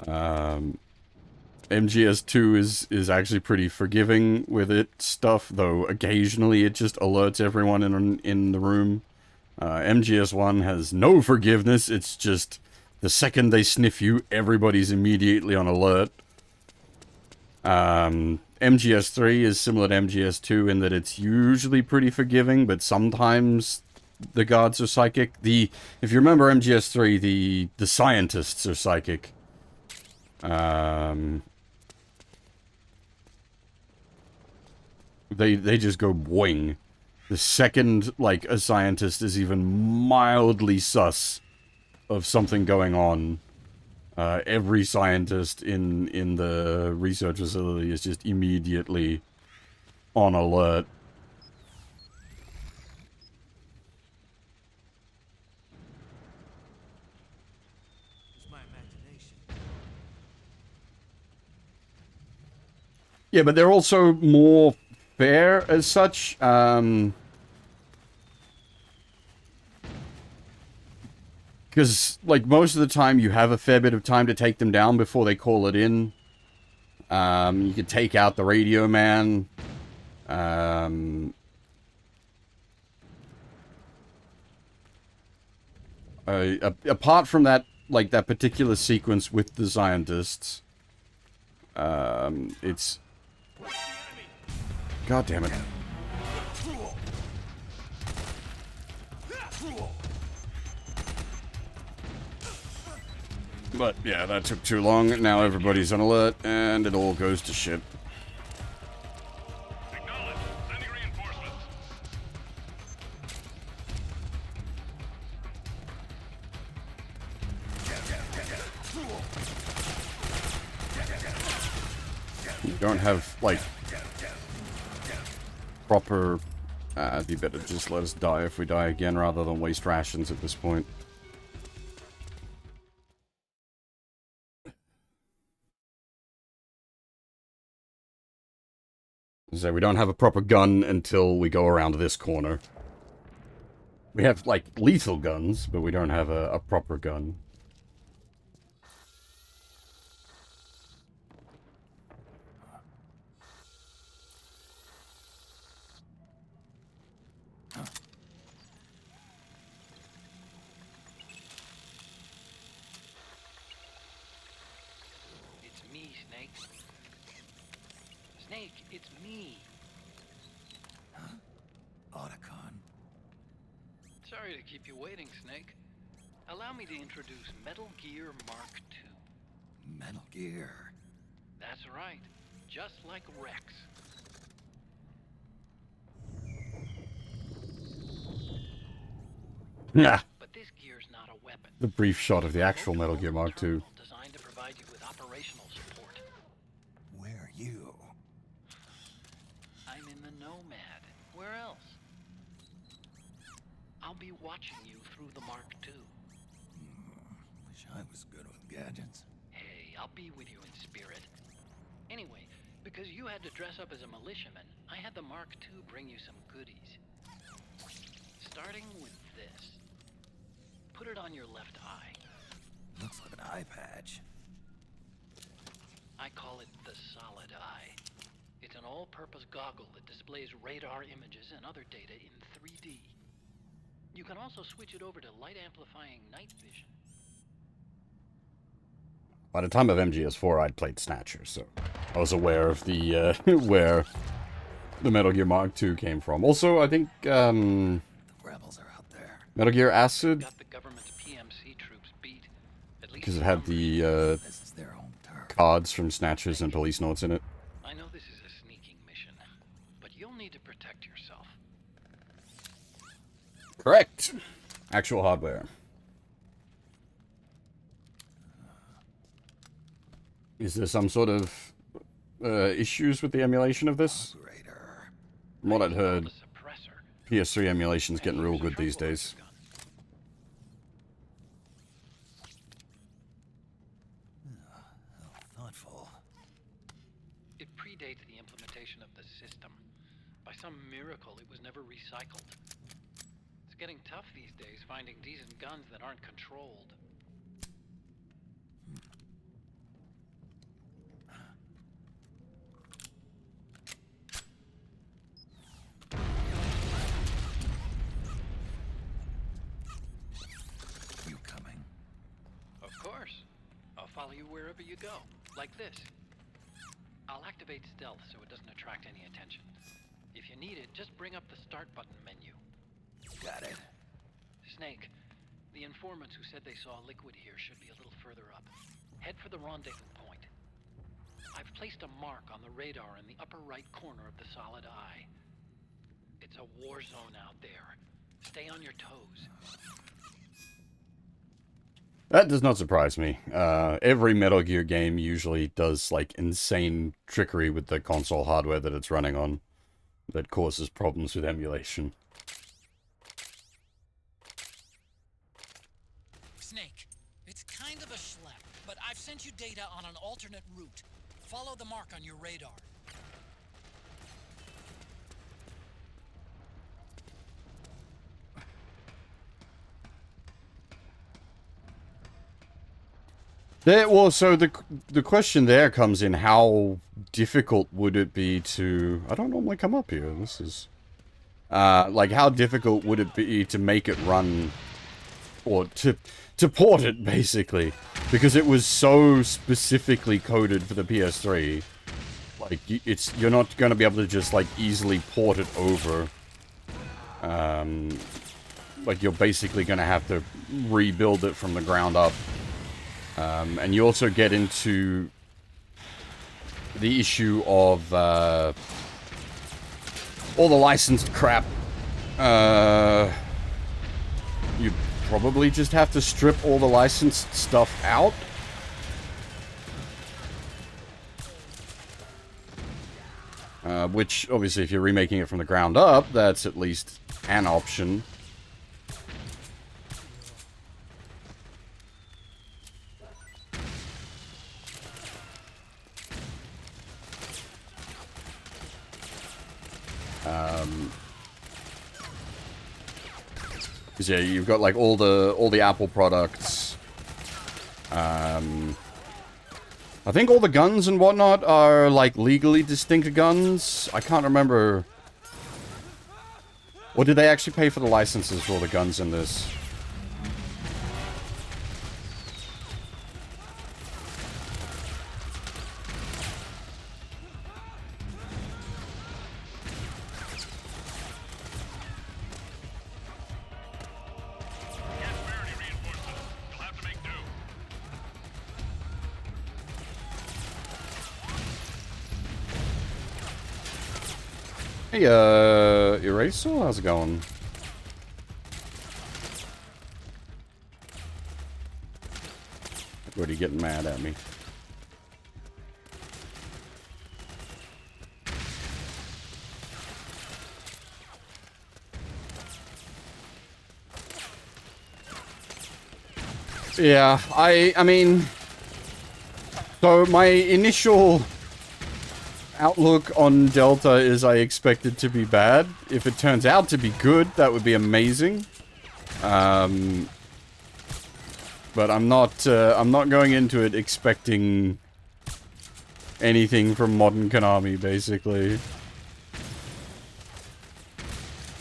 MGS2 is actually pretty forgiving with its stuff, though occasionally it just alerts everyone in the room. MGS1 has no forgiveness. It's just the second they sniff you, everybody's immediately on alert. MGS3 is similar to MGS2 in that it's usually pretty forgiving, but sometimes the guards are psychic. If you remember MGS3, the scientists are psychic. They just go boing. The second, like, a scientist is even mildly sus of something going on, every scientist in the research facility is just immediately on alert. It's my imagination. Yeah, but they're also more fair as such. Because, like, most of the time you have a fair bit of time to take them down before they call it in. You can take out the radio man. Apart from that, like, that particular sequence with the scientists, it's... God damn it. But, yeah, that took too long. Now everybody's on alert, and it all goes to shit. Acknowledge. Sending reinforcements. You don't have, like, proper... you better just let us die if we die again, rather than waste rations at this point. So we don't have a proper gun until we go around this corner. We have, like, lethal guns, but we don't have a proper gun. Snake, it's me. Otacon. Sorry to keep you waiting, Snake. Allow me to introduce Metal Gear Mark II. Metal Gear. That's right. Just like Rex. Yeah. But this gear's not a weapon. The brief shot of the actual Metal Gear Mark II. Terminal designed to provide you with operational support. Where are you? I'm in the Nomad. Where else? I'll be watching you through the Mark II. Wish I was good with gadgets. Hey, I'll be with you in spirit. Anyway, because you had to dress up as a militiaman, I had the Mark II bring you some goodies. Starting with this. Put it on your left eye. Looks like an eye patch. I call it the Solid Eye. It's an all-purpose goggle that displays radar images and other data in 3D. You can also switch it over to light-amplifying night vision. By the time of MGS4, I'd played Snatcher, so I was aware of the where the Metal Gear Mark II came from. Also, I think The rebels are out there. Metal Gear Acid, Got the government's PMC troops beat. At least because it had the This is their home turf. cards from Snatchers and police notes in it. I know this is a sneaking mission, but you'll need to protect yourself. Correct. Actual hardware. Is there some sort of issues with the emulation of this? Operator. From what I'd The heard, suppressor. PS3 emulation's getting And real use a good these tranquilizer days. gun. Thoughtful. It predates the implementation of the system. By some miracle, it was never recycled. It's getting tough these days finding decent guns that aren't controlled. You coming? Of course. I'll follow you wherever you go. Like this. I'll activate stealth so it doesn't attract any attention. If you need it, just bring up the start button menu. Got it. Snake, the informants who said they saw liquid here should be a little further up. Head for the rendezvous point. I've placed a mark on the radar in the upper right corner of the Solid Eye. It's a war zone out there. Stay on your toes. That does not surprise me. Every Metal Gear game usually does, like, insane trickery with the console hardware that it's running on that causes problems with emulation. Snake, it's kind of a schlep, but I've sent you data on an alternate route. Follow the mark on your radar. So the question there comes in, how difficult would it be to... I don't normally come up here, this is... like, how difficult would it be to make it run... or to port it, basically? Because it was so specifically coded for the PS3. Like, you're not going to be able to just, like, easily port it over. Like, you're basically going to have to rebuild it from the ground up. And you also get into the issue of all the licensed crap. You probably just have to strip all the licensed stuff out. Which, obviously, if you're remaking it from the ground up, that's at least an option. Because yeah, you've got like all the Apple products. I think all the guns and whatnot are like legally distinct guns. I can't remember. Or did they actually pay for the licenses for all the guns in this? Hey, Eraser, how's it going? Everybody getting mad at me. Yeah, I mean, so my initial outlook on Delta is I expect it to be bad. If it turns out to be good, that would be amazing. But I'm not going into it expecting anything from modern Konami, basically.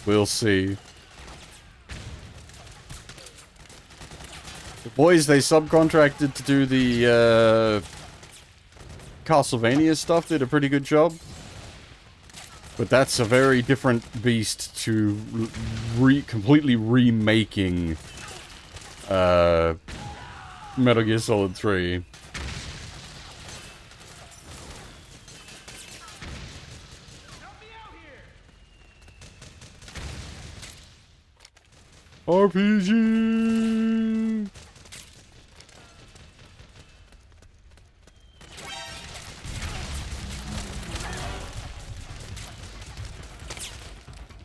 We'll see. The boys they subcontracted to do the Castlevania stuff did a pretty good job. But that's a very different beast to completely remaking Metal Gear Solid 3. RPG.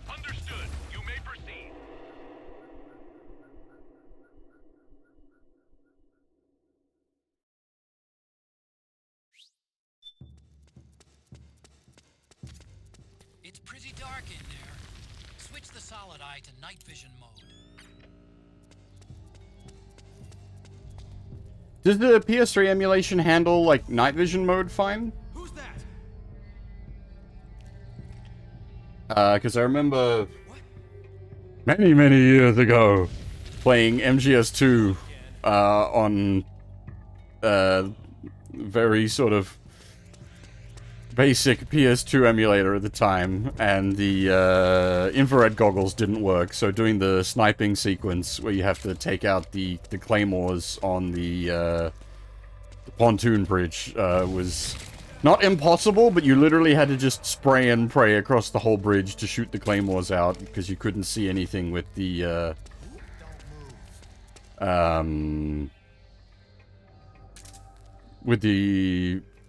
Understood. You may proceed. It's pretty dark in there. Switch the solid eye to night vision mode. Does the PS3 emulation handle, like, night vision mode fine? Who's that? Because I remember many, many years ago playing MGS2 on very sort of basic PS2 emulator at the time, and the infrared goggles didn't work, so doing the sniping sequence where you have to take out the claymores on the pontoon bridge was not impossible, but you literally had to just spray and pray across the whole bridge to shoot the claymores out, because you couldn't see anything with the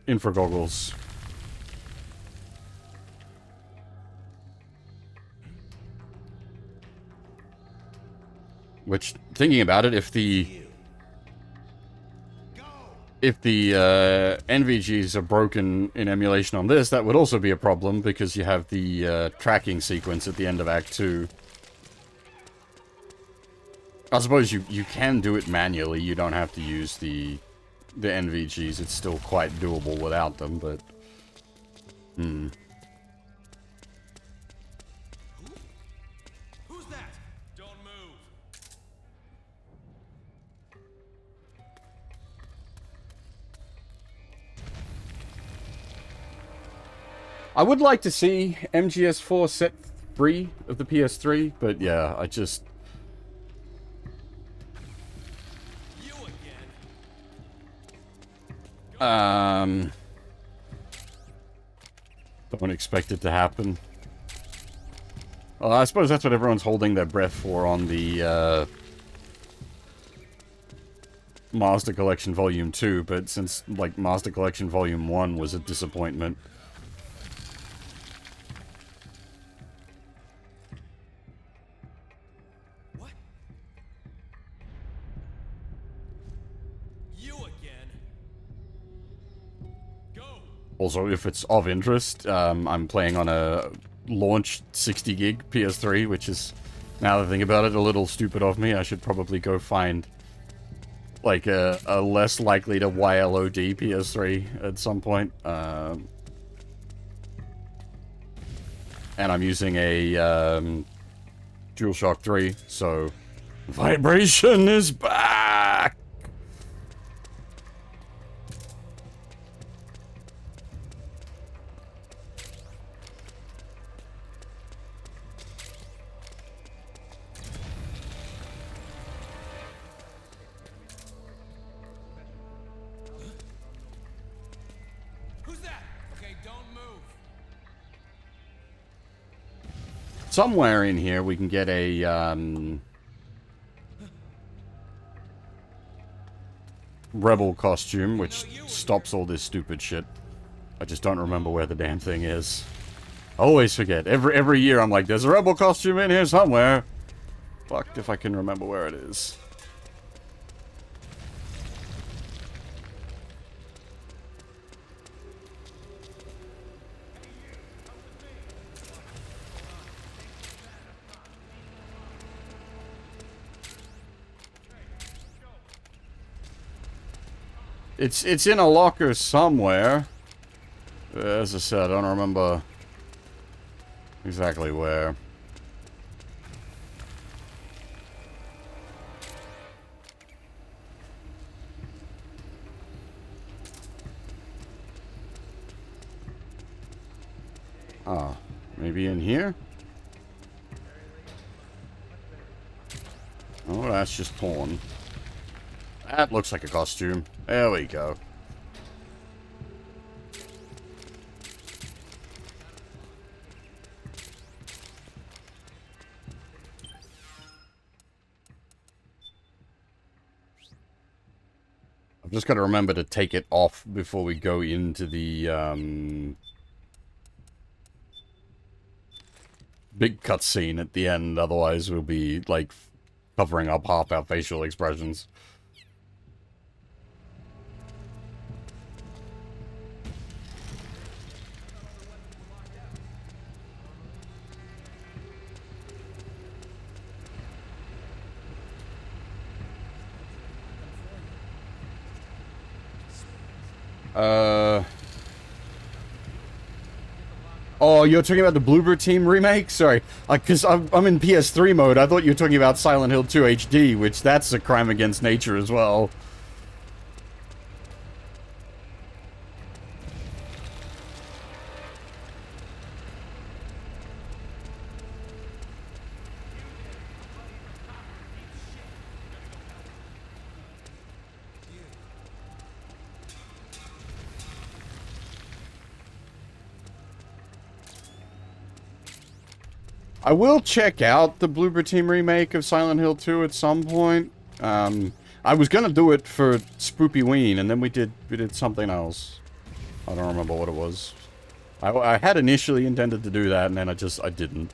infra goggles. Which, thinking about it, if the NVGs are broken in emulation on this, that would also be a problem, because you have the tracking sequence at the end of Act 2. I suppose you can do it manually, you don't have to use the NVGs, it's still quite doable without them, but... Who's that? Don't move. I would like to see MGS4 set free of the PS3, but yeah, I just... You again. Don't expect it to happen. Well, I suppose that's what everyone's holding their breath for on the Master Collection Volume 2, but since, like, Master Collection Volume 1 was a disappointment... What? You again. Go. Also, if it's of interest, I'm playing on a launched 60 gig PS3, which is, now that I think about it, a little stupid of me. I should probably go find, like, a less likely to YLOD PS3 at some point. And I'm using a DualShock 3, so vibration is back! Who's that? Okay, don't move. somewhere in here we can get a, rebel costume, which stops all this stupid shit. I just don't remember where the damn thing is. I always forget. Every year I'm like, there's a rebel costume in here somewhere. Fucked if I can remember where it is. It's in a locker somewhere. As I said, I don't remember exactly where. Ah, maybe in here? Oh, that's just torn. That looks like a costume. There we go. I've just got to remember to take it off before we go into the, big cutscene at the end. Otherwise, we'll be, like, covering up half our facial expressions. Oh, you're talking about the Bloober Team remake? Sorry, because I'm in PS3 mode. I thought you were talking about Silent Hill 2 HD, which that's a crime against nature as well. I will check out the Bloober Team remake of Silent Hill 2 at some point. I was gonna do it for Spoopyween, and then we did something else. I don't remember what it was. I had initially intended to do that, and then I didn't.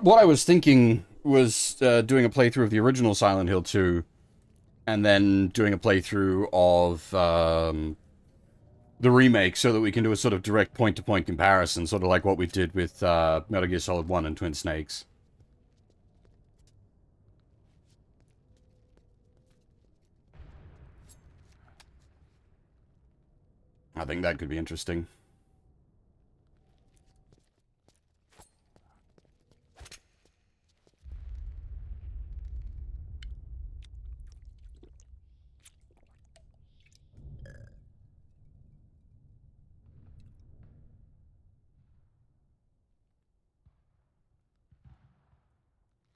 What I was thinking was doing a playthrough of the original Silent Hill 2, and then doing a playthrough of the remake, so that we can do a sort of direct point-to-point comparison, sort of like what we did with Metal Gear Solid 1 and Twin Snakes. I think that could be interesting.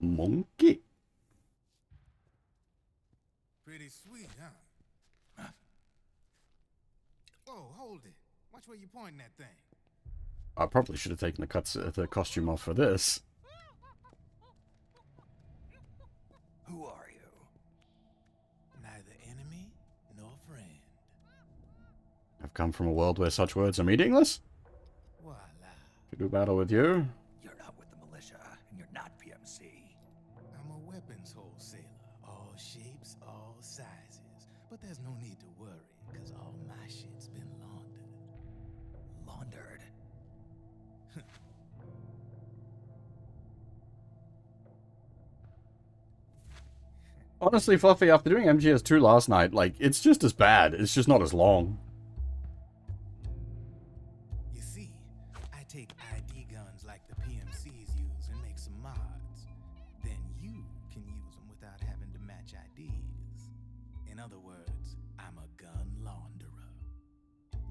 Monkey. Pretty sweet, huh? Whoa, hold it. Watch where you pointing that thing. I probably should have taken the costume off for this. Who are you? Neither enemy nor friend. I've come from a world where such words are meaningless. Voila. To do battle with you. You're not with the militia, and you're not PMC. I'm a weapons wholesaler. All shapes, all sizes. But there's no need to worry, because all my shit's been laundered. Laundered. Honestly, Fluffy, after doing MGS2 last night, like, it's just as bad. It's just not as long. You see, I take ID guns like the PMCs use and make some mods. Then you can use them without having to match IDs. In other words, I'm a gun launderer.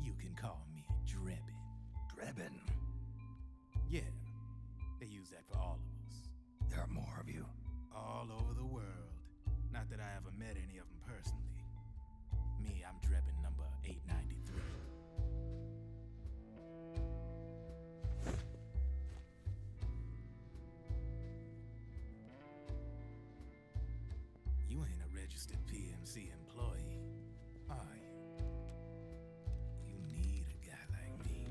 You can call me Drebin. Drebin. Yeah, they use use that for all of us. There are more of you. All over the world. Not that I ever met any of them personally. Me, I'm Drebin number 893. You ain't a registered PMC employee, are you? You need a guy like me.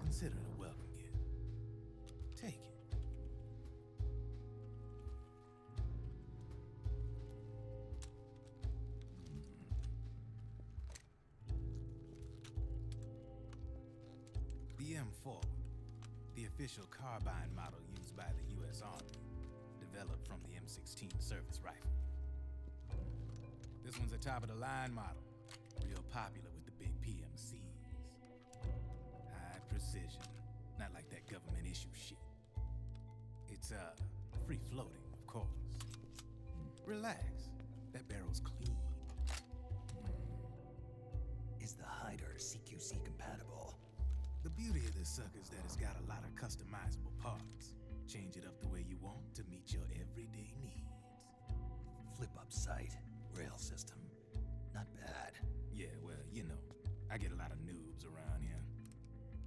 Consider it a welcome gift. Take it. The M4, the official carbine model used by the U.S. Army, developed from the M16 service rifle. This one's a top-of-the-line model, real popular with the big PMCs. High precision, not like that government issue shit. It's, free-floating, of course. Relax, that barrel's clean. Is the hider CQC compatible? The beauty of this sucker is that it's got a lot of customizable parts. Change it up the way you want to meet your everyday needs. Flip-up sight, rail system. Not bad. Yeah, well, you know, I get a lot of noobs around here.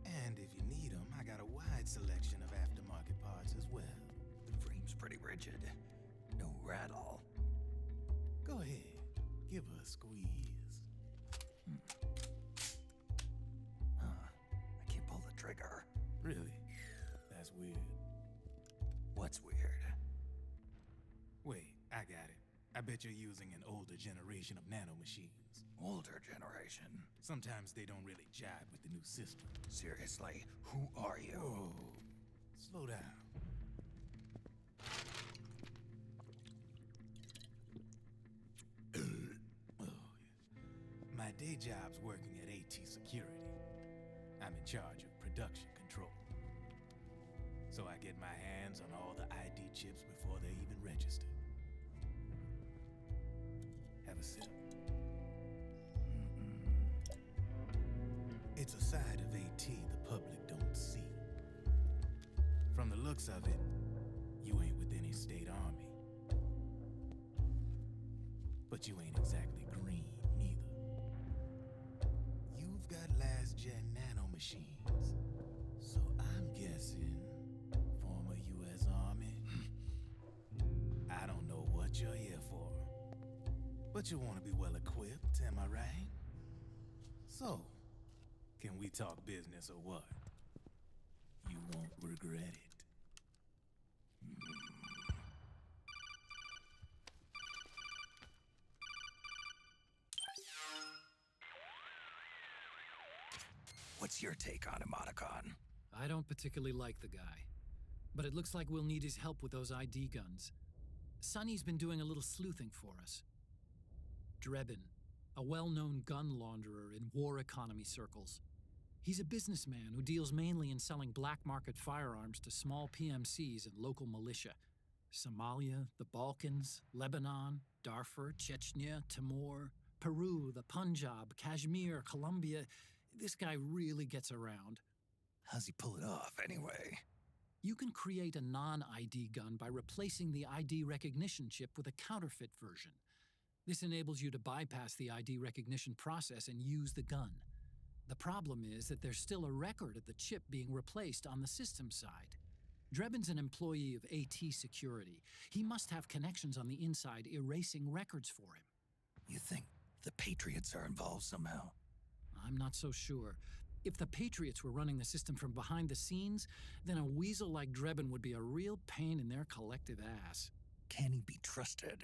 And if you need them, I got a wide selection of aftermarket parts as well. The frame's pretty rigid. No rattle. Go ahead, give her a squeeze. I can't pull the trigger. Really? That's weird. What's weird? Wait, I got it. I bet you're using an older generation of nanomachines. Older generation? Sometimes they don't really jibe with the new system. Seriously, who are you? Whoa, slow down. Oh, yeah. My day job's working at AT Security. I'm in charge of production control. So I get my hands on all the ID chips before they're even registered. Have a sip. It's a side of AT the public don't see. From the looks of it, you ain't with any state army. But you ain't exactly green, neither. You've got last-gen nanomachines. So I'm guessing former U.S. Army. I don't know what you're here for. But you want to be well equipped, am I right? So, can we talk business or what? You won't regret it. What's your take on him, Otacon? I don't particularly like the guy, but it looks like we'll need his help with those ID guns. Sonny's been doing a little sleuthing for us. Drebin, a well-known gun launderer in war economy circles. He's a businessman who deals mainly in selling black market firearms to small PMCs and local militia. Somalia, the Balkans, Lebanon, Darfur, Chechnya, Timor, Peru, the Punjab, Kashmir, Colombia. This guy really gets around. How's he pull it off, anyway? You can create a non-ID gun by replacing the ID recognition chip with a counterfeit version. This enables you to bypass the ID recognition process and use the gun. The problem is that there's still a record of the chip being replaced on the system side. Drebin's an employee of AT Security. He must have connections on the inside erasing records for him. You think the Patriots are involved somehow? I'm not so sure. If the Patriots were running the system from behind the scenes, then a weasel like Drebin would be a real pain in their collective ass. Can he be trusted?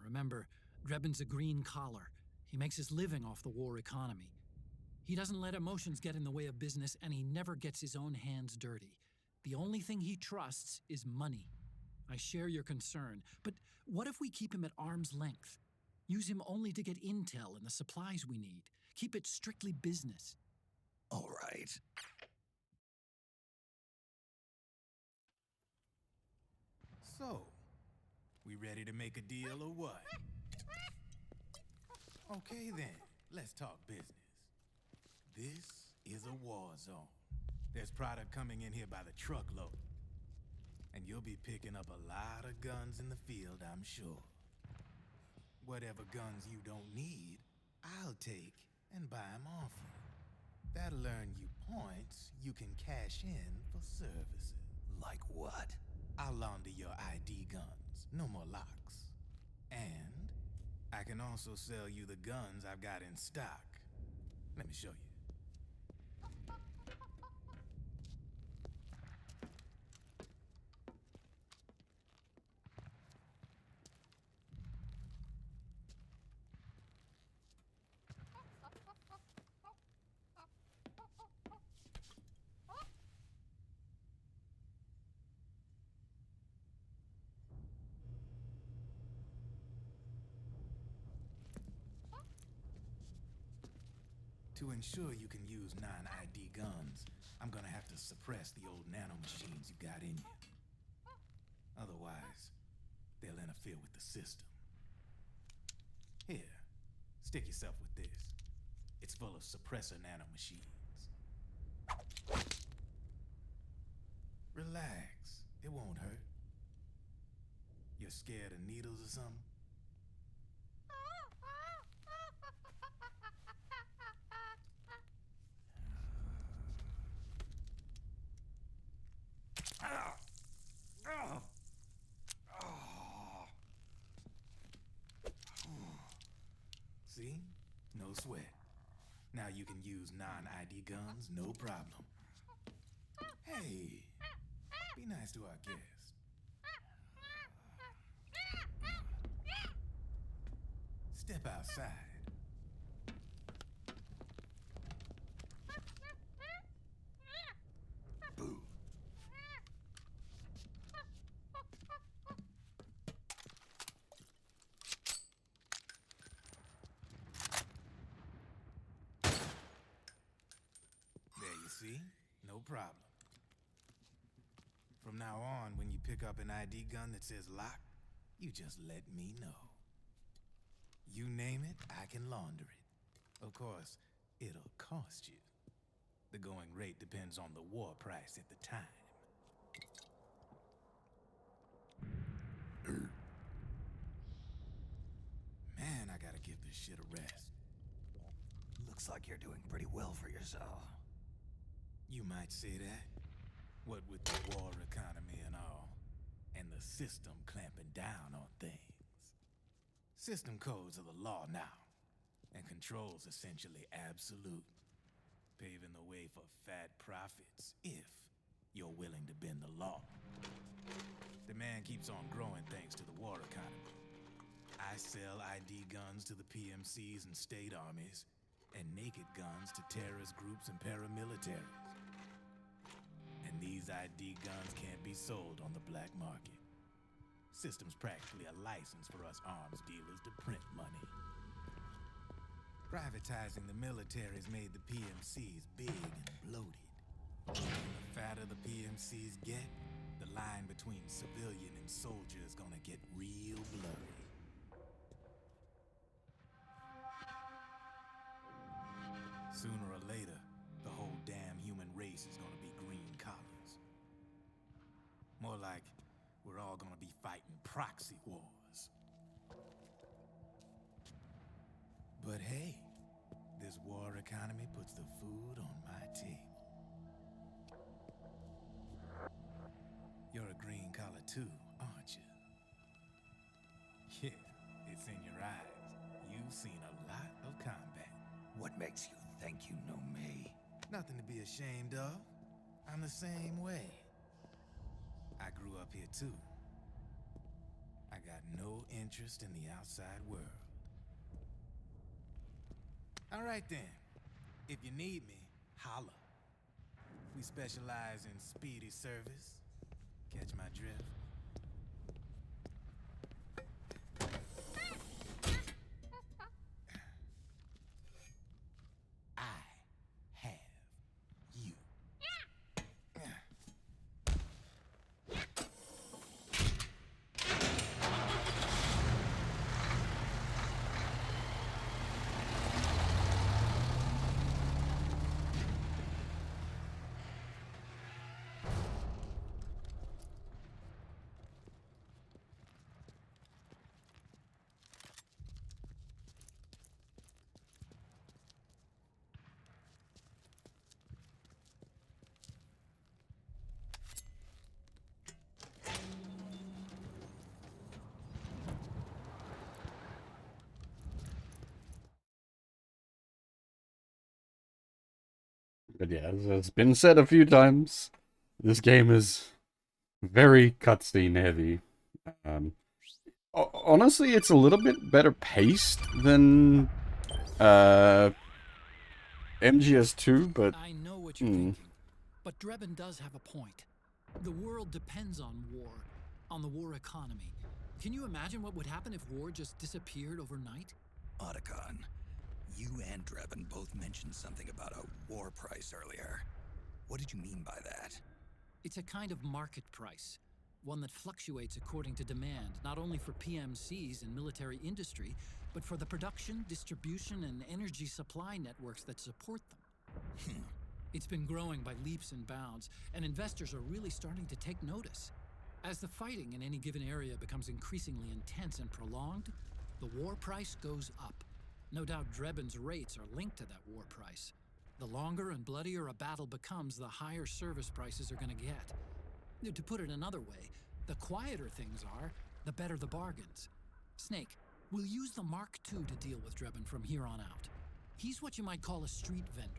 Remember, Drebin's a green collar. He makes his living off the war economy. He doesn't let emotions get in the way of business, and he never gets his own hands dirty. The only thing he trusts is money. I share your concern, but what if we keep him at arm's length? Use him only to get intel and the supplies we need. Keep it strictly business. All right. So, we ready to make a deal or what? Okay then, let's talk business. This is a war zone. There's product coming in here by the truckload. And you'll be picking up a lot of guns in the field, I'm sure. Whatever guns you don't need, I'll take and buy them off you. That'll earn you points you can cash in for services. Like what? I'll launder your ID guns, no more locks. And I can also sell you the guns I've got in stock. Let me show you. To ensure you can use non-ID guns, I'm gonna have to suppress the old nanomachines you got in you. Otherwise, they'll interfere with the system. Here, stick yourself with this. It's full of suppressor nanomachines. Relax, it won't hurt. You're scared of needles or something? See? No sweat. Now you can use non-ID guns, no problem. Hey, be nice to our guest. Step outside. Boo. There you see? No problem. From now on, when you pick up an ID gun that says lock, you just let me know. You name it, I can launder it. Of course, it'll cost you. The going rate depends on the war price at the time. Man, I gotta give this shit a rest. Looks like you're doing pretty well for yourself. You might say that. What with the war economy and all, and the system clamping down on things. System codes are the law now, and control's essentially absolute, paving the way for fat profits if you're willing to bend the law. Demand keeps on growing thanks to the war economy. I sell ID guns to the PMCs and state armies, and naked guns to terrorist groups and paramilitaries. And these ID guns can't be sold on the black market. System's practically a license for us arms dealers to print money. Privatizing the military's made the PMCs big and bloated. And the fatter the PMCs get, the line between civilian and soldier is gonna get real blurry. Sooner or later, the whole damn human race is gonna be green collars. More like we're all gonna be fighting proxy wars. But hey, this war economy puts the food on my table. You're a green collar too, aren't you? Yeah, it's in your eyes. You've seen a lot of combat. What makes you think you know me? Nothing to be ashamed of. I'm the same way. I grew up here too. I got no interest in the outside world. All right then. If you need me, holla. We specialize in speedy service. Catch my drift? I have you. But yeah, as has been said a few times, this game is very cutscene heavy. Honestly, it's a little bit better paced than MGS2, but I know what you're thinking, but Drebin does have a point. The world depends on war, on the war economy. Can you imagine what would happen if war just disappeared overnight? Otacon, you and Drebin both mentioned something about a war price earlier. What did you mean by that? It's a kind of market price, one that fluctuates according to demand, not only for PMCs and military industry, but for the production, distribution, and energy supply networks that support them. It's been growing by leaps and bounds, and investors are really starting to take notice. As the fighting in any given area becomes increasingly intense and prolonged, the war price goes up. No doubt Drebin's rates are linked to that war price. The longer and bloodier a battle becomes, the higher service prices are going to get. To put it another way, the quieter things are, the better the bargains. Snake, we'll use the Mark II to deal with Drebin from here on out. He's what you might call a street vendor.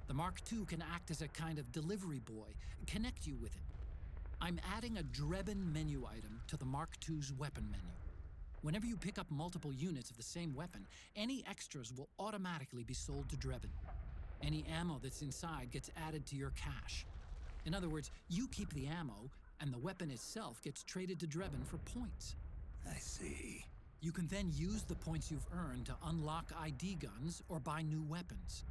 The Mark II can act as a kind of delivery boy, connect you with it. I'm adding a Drebin menu item to the Mark II's weapon menu. Whenever you pick up multiple units of the same weapon, any extras will automatically be sold to Drebin. Any ammo that's inside gets added to your cache. In other words, you keep the ammo, and the weapon itself gets traded to Drebin for points. I see. You can then use the points you've earned to unlock ID guns or buy new weapons.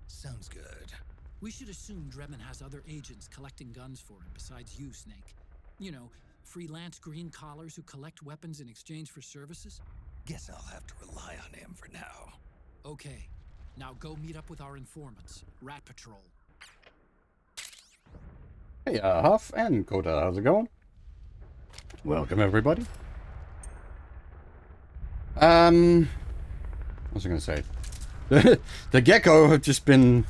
Sounds good. We should assume Drebin has other agents collecting guns for him besides you, Snake. You know, freelance green collars who collect weapons in exchange for services? Guess I'll have to rely on him for now. Okay. Now go meet up with our informants, Rat Patrol. Hey, Huff and Kota, how's it going? Welcome, everybody. What was I gonna say? The Gecko have just been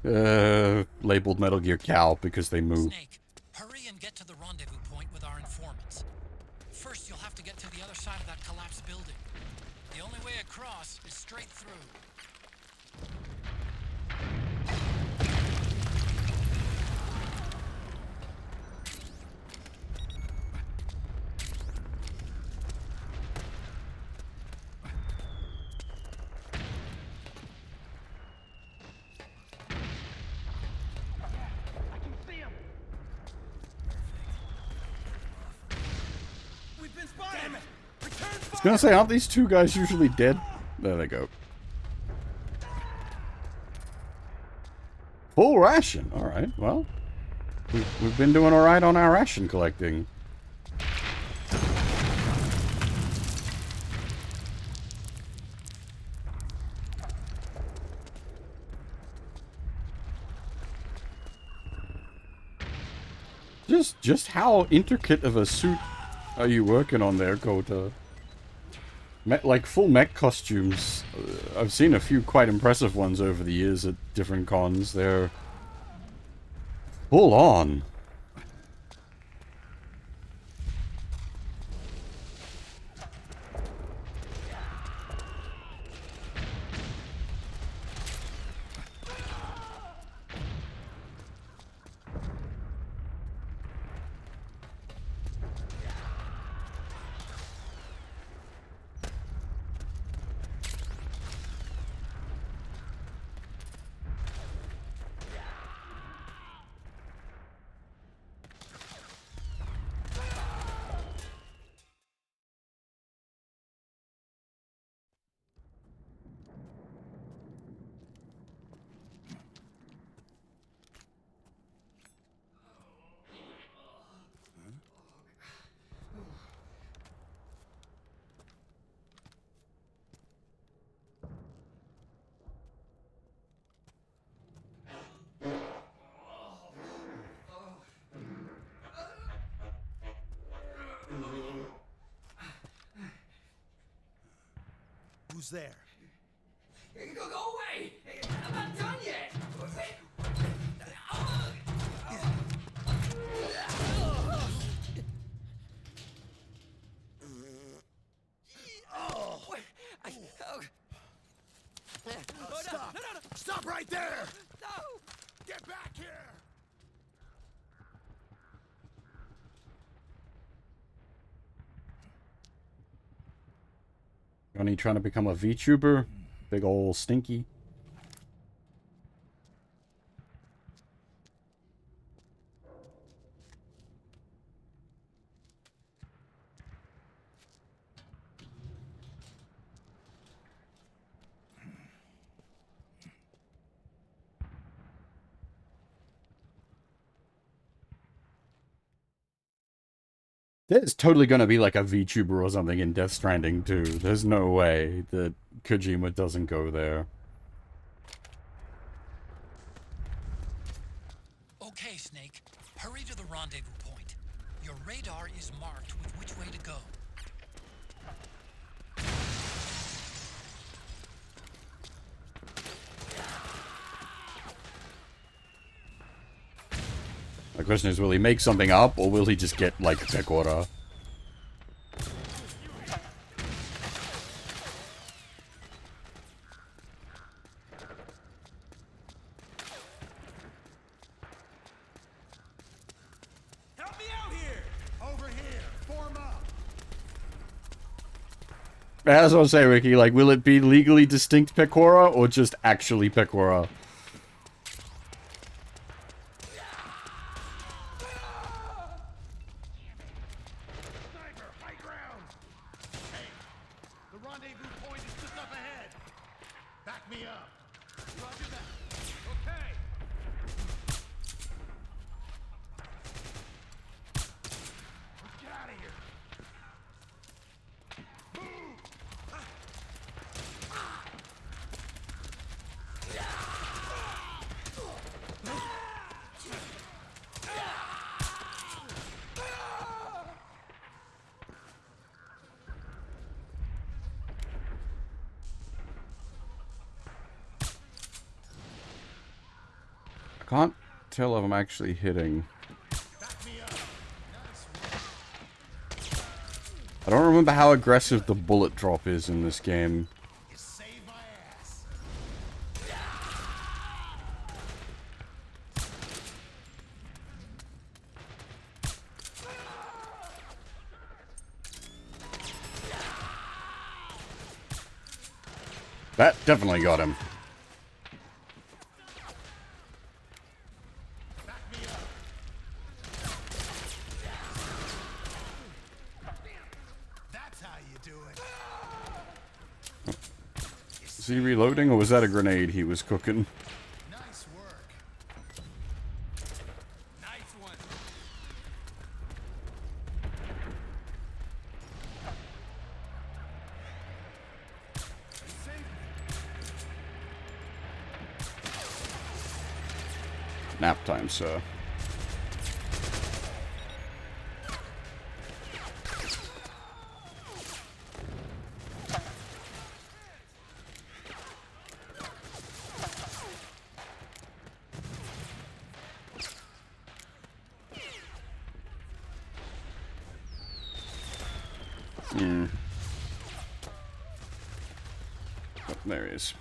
labeled Metal Gear Cow because they move. Snake, hurry and get to the rendezvous point with our informants. First, you'll have to get to the other side of that collapsed building. The only way across is straight through. I was gonna say, aren't these two guys usually dead? There they go. Full ration. Alright, well. We've been doing alright on our ration collecting. Just how intricate of a suit are you working on there, Kota? Like full mech costumes. I've seen a few quite impressive ones over the years at different cons. They're full on. Who's there? Go away! I'm not done yet! Stop! Stop right there! No! Get Only trying to become a VTuber? Big ol' stinky. There's totally gonna be like a VTuber or something in Death Stranding too. There's no way that Kojima doesn't go there. Okay, Snake. Hurry to the rendezvous point. Your radar is marked with which way to go. The question is, will he make something up, or will he just get, like, Pecora? Help me out here! Over here! Form up! That's what I say, Ricky. Like, will it be legally distinct Pecora, or just actually Pecora? Can't tell if I'm actually hitting. I don't remember how aggressive the bullet drop is in this game. That definitely got him. Is he reloading, or was that a grenade he was cooking? Nice work. Nice one. Nap time, sir. Oh, there he is.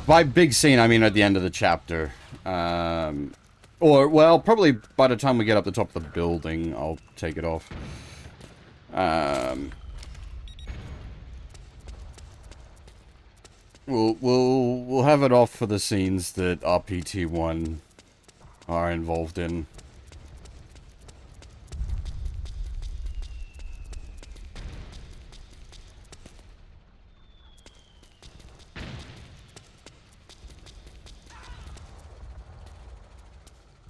By big scene, I mean at the end of the chapter. Or, well, probably by the time we get up the top of the building, I'll take it off. We'll have it off for the scenes that RPT1 are involved in.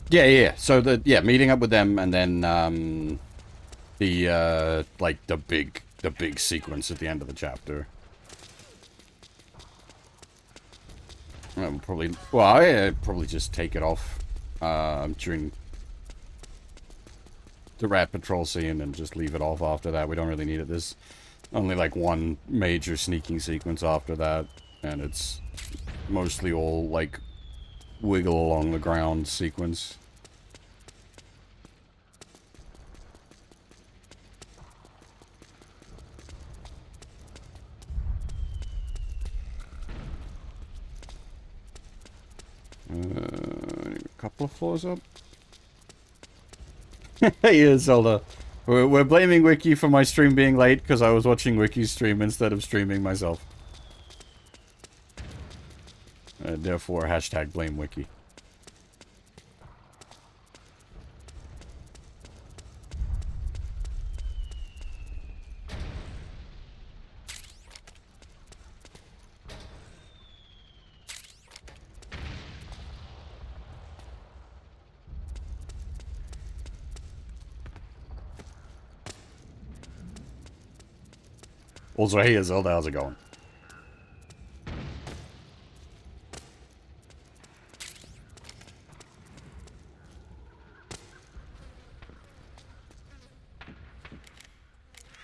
Yeah. So meeting up with them, and then like the big sequence at the end of the chapter. I'd probably just take it off during the Rat Patrol scene and just leave it off after that. We don't really need it. There's only like one major sneaking sequence after that, and it's mostly all like wiggle along the ground sequence. couple of floors up. Hey, Zelda. We're blaming Wiki for my stream being late because I was watching Wiki's stream instead of streaming myself. Therefore, hashtag blame Wiki. Also, hey, Zelda, how's it going?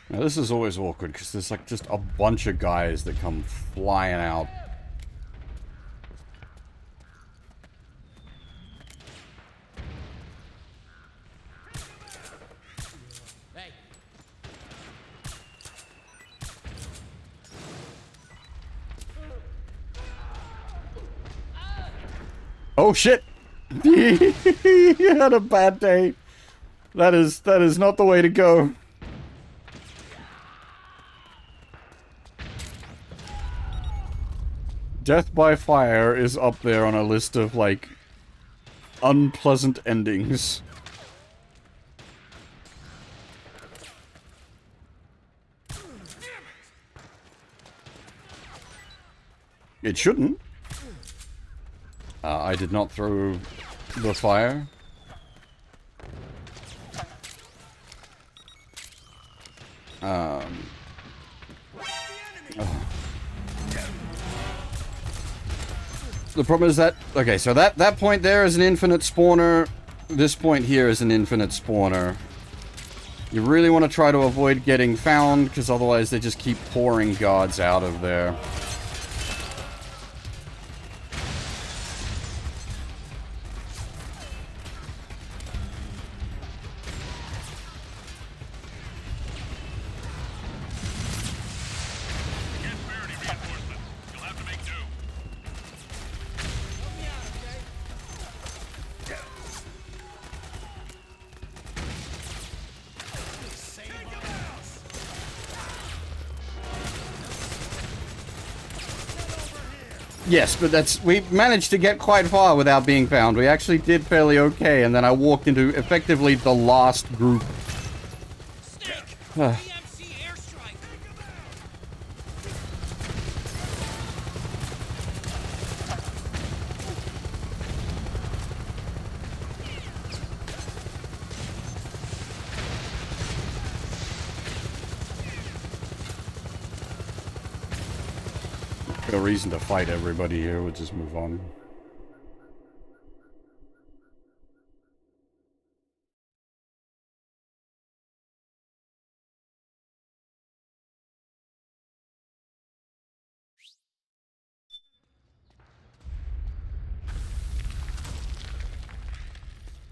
Now, this is always awkward, because there's, like, just a bunch of guys that come flying out. Hey. Oh, shit! He had a bad day. That is not the way to go. Death by fire is up there on a list of, like, unpleasant endings. It shouldn't. I did not throw the fire. Oh. The problem is that... Okay, so that point there is an infinite spawner. This point here is an infinite spawner. You really want to try to avoid getting found, because otherwise they just keep pouring guards out of there. Yes, but we managed to get quite far without being found. We actually did fairly okay, and then I walked into effectively the last group. No reason to fight everybody here, we'll just move on.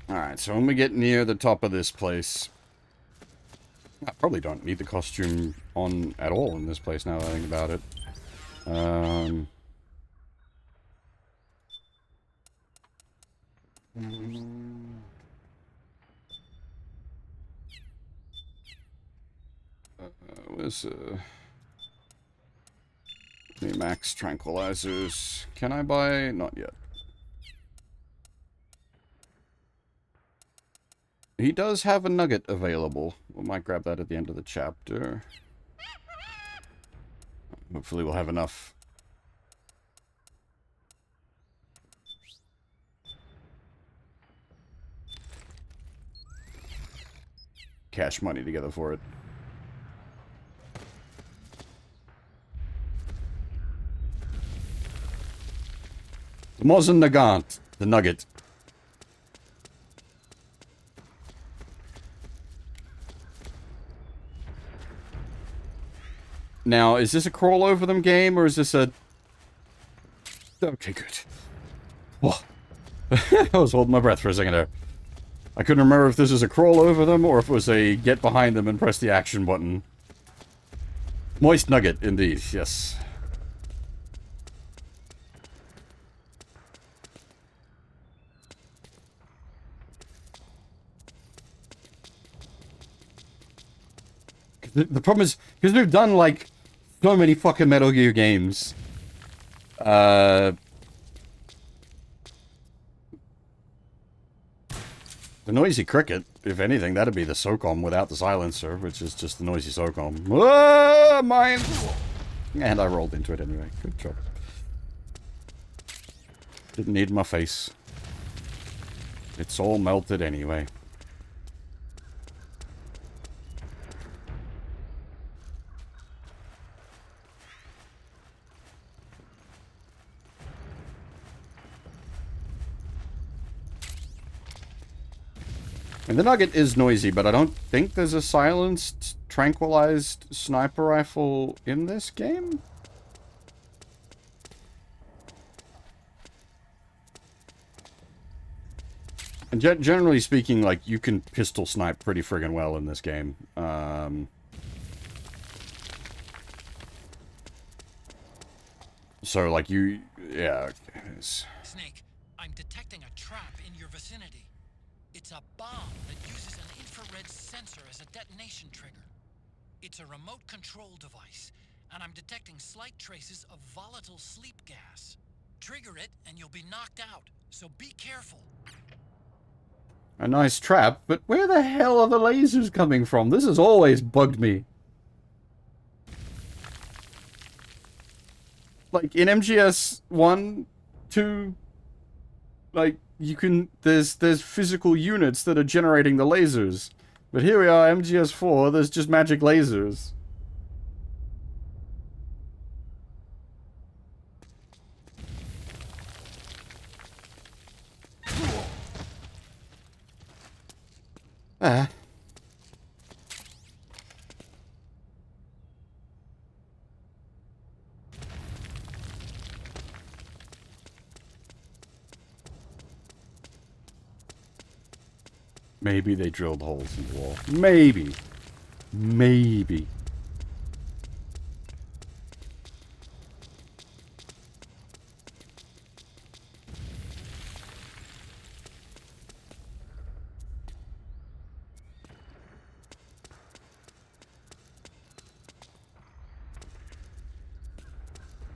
Alright, so when we get near the top of this place... I probably don't need the costume on at all in this place now that I think about it. Where's the max tranquilizers? Can I buy? Not yet. He does have a nugget available. We might grab that at the end of the chapter. Hopefully we'll have enough. Cash money together for it. The Mosin Nagant, the nugget. Now, is this a crawl over them game, or is this a... Okay, good. Whoa. I was holding my breath for a second there. I couldn't remember if this is a crawl over them, or if it was a get behind them and press the action button. Moist nugget, indeed, yes. The problem is, because we've done, like, so many fucking Metal Gear games, the noisy cricket, if anything, that'd be the SOCOM without the silencer, which is just the noisy SOCOM. Whoa, mine! And I rolled into it anyway. Good job. Didn't need my face. It's all melted anyway. And the Nugget is noisy, but I don't think there's a silenced, tranquilized sniper rifle in this game? And generally speaking, like, you can pistol snipe pretty friggin' well in this game. So, like, you... yeah. Snake, I'm detecting a trap in your vicinity. It's a bomb that uses an infrared sensor as a detonation trigger. It's a remote control device, and I'm detecting slight traces of volatile sleep gas. Trigger it, and you'll be knocked out, so be careful. A nice trap, but where the hell are the lasers coming from? This has always bugged me. Like, in MGS 1, 2, like, you can... There's physical units that are generating the lasers. But here we are, MGS 4, there's just magic lasers. Ah. Maybe they drilled holes in the wall. Maybe. Maybe.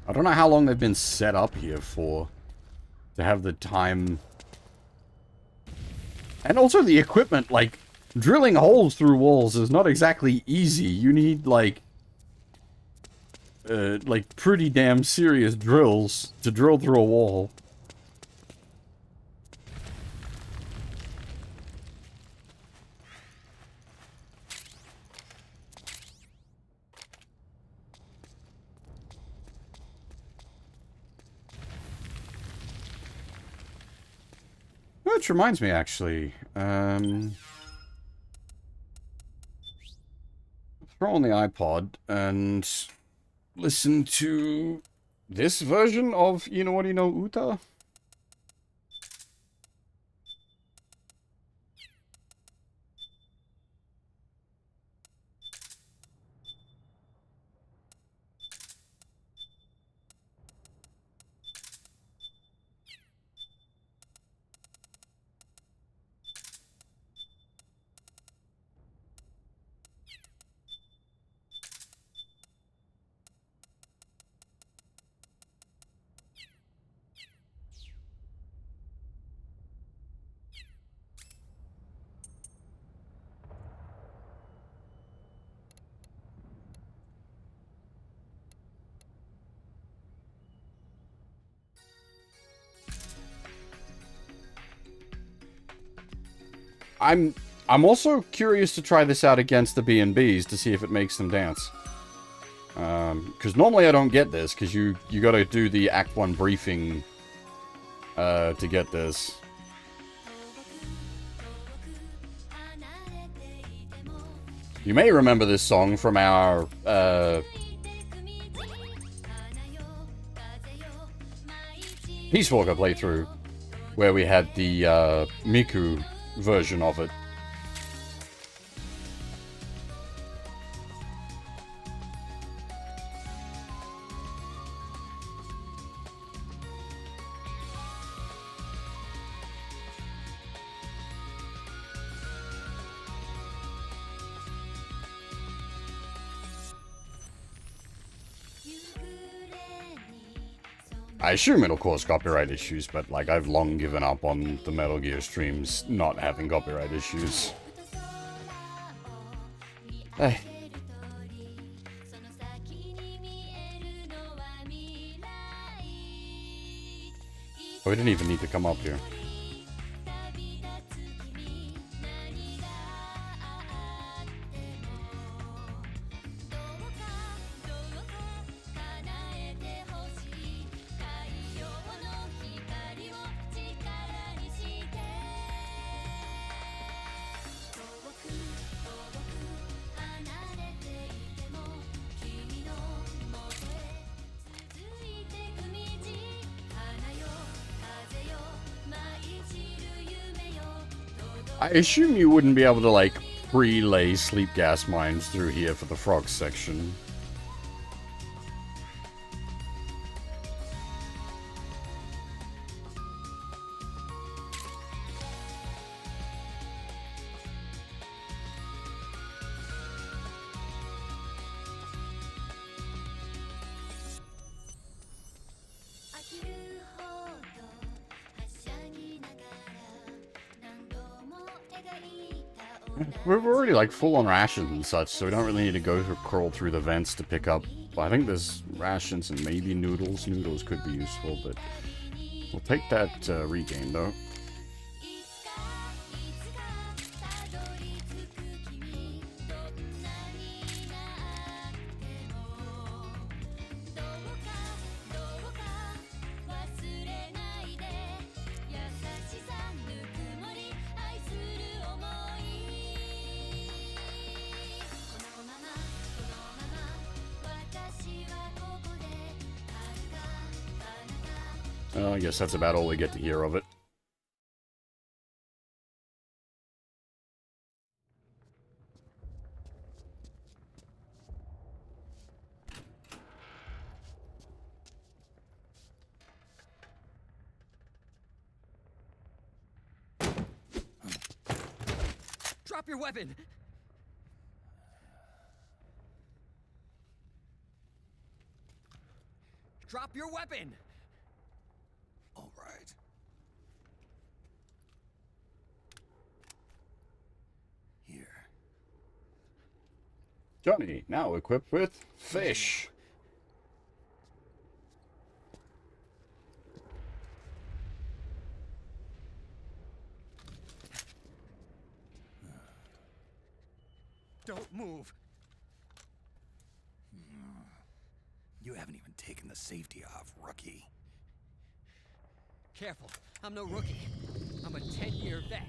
I don't know how long they've been set up here for. To have the time... And also the equipment, like, drilling holes through walls is not exactly easy. You need, like, pretty damn serious drills to drill through a wall. Which reminds me, actually, throw on the iPod and listen to this version of Inori no Uta. I'm also curious to try this out against the B&Bs to see if it makes them dance. Because normally I don't get this, because you gotta do the Act 1 briefing to get this. You may remember this song from our Peace Walker playthrough, where we had the Miku version of it. I assume it'll cause copyright issues, but like I've long given up on the Metal Gear streams not having copyright issues. Hey. Oh, we didn't even need to come up here. I assume you wouldn't be able to, like, pre-lay sleep gas mines through here for the frog section. We're already like full on rations and such, so we don't really need to go crawl through the vents to pick up. Well, I think there's rations and maybe noodles. Noodles could be useful, but we'll take that regain though. I guess that's about all we get to hear of it. Drop your weapon! Drop your weapon! All right. Here. Johnny, now equipped with fish. Don't move! You haven't even taken the safety off, rookie. Careful, I'm no rookie. I'm a 10-year vet.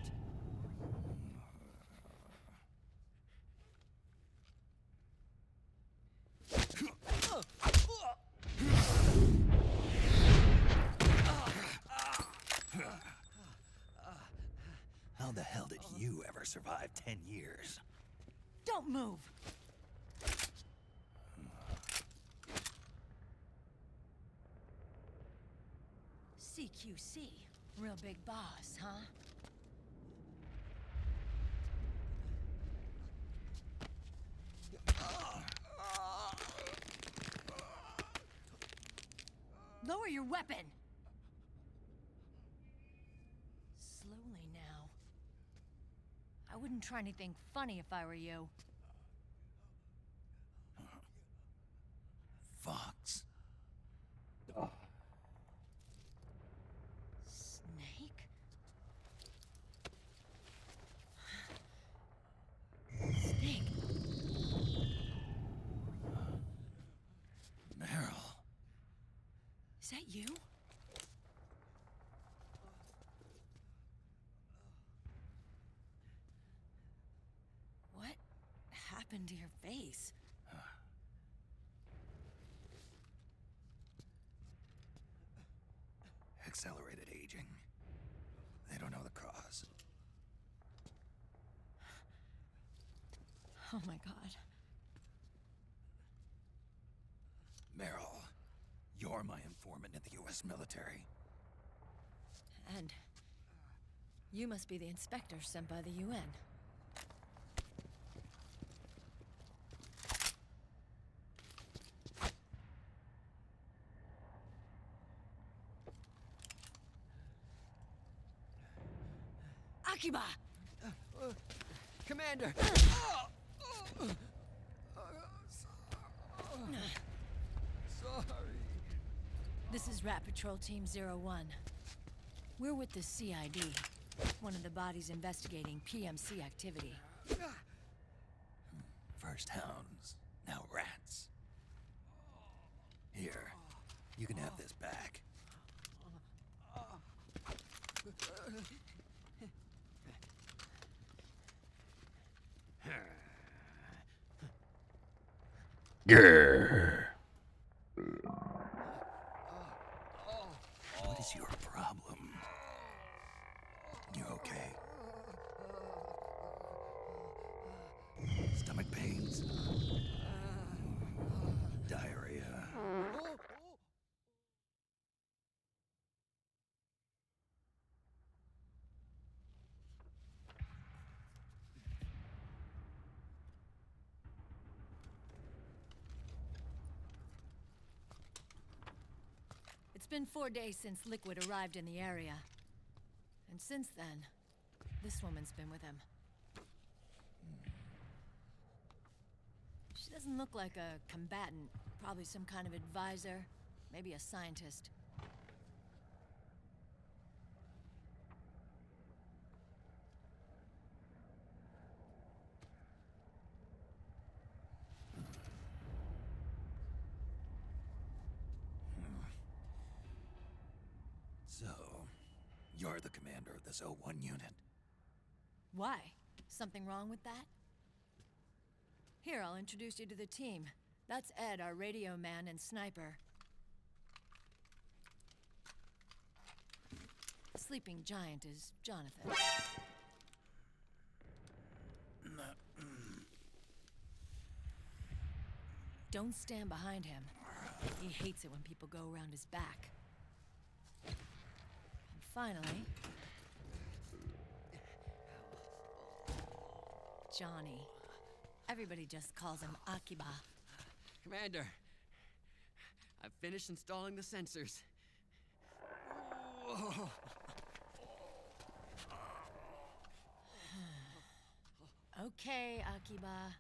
How the hell did you ever survive 10 years? Don't move. CQC, real big boss, huh? Lower your weapon! Slowly now. I wouldn't try anything funny if I were you. Fox. Snake? Snake? Meryl. Is that you? What happened to your face? Accelerated aging. They don't know the cause. Oh my god. Meryl, you're my informant in the U.S. military. And you must be the inspector sent by the UN. Akiba! Commander! Sorry. This is Rat Patrol Team 01. We're with the CID, one of the bodies investigating PMC activity. First hounds, now rats. Here, you can have this back. Grr. What is your problem? You okay? Stomach pains? Diarrhea? It's been 4 days since Liquid arrived in the area. And since then, this woman's been with him. She doesn't look like a combatant. Probably some kind of advisor, maybe a scientist. So, you're the commander of this O1 unit? Why? Something wrong with that? Here, I'll introduce you to the team. That's Ed, our radio man and sniper. The sleeping giant is Jonathan. Don't stand behind him. He hates it when people go around his back. And finally, Johnny. Everybody just calls him Akiba. Commander, I've finished installing the sensors. Whoa. Okay, Akiba.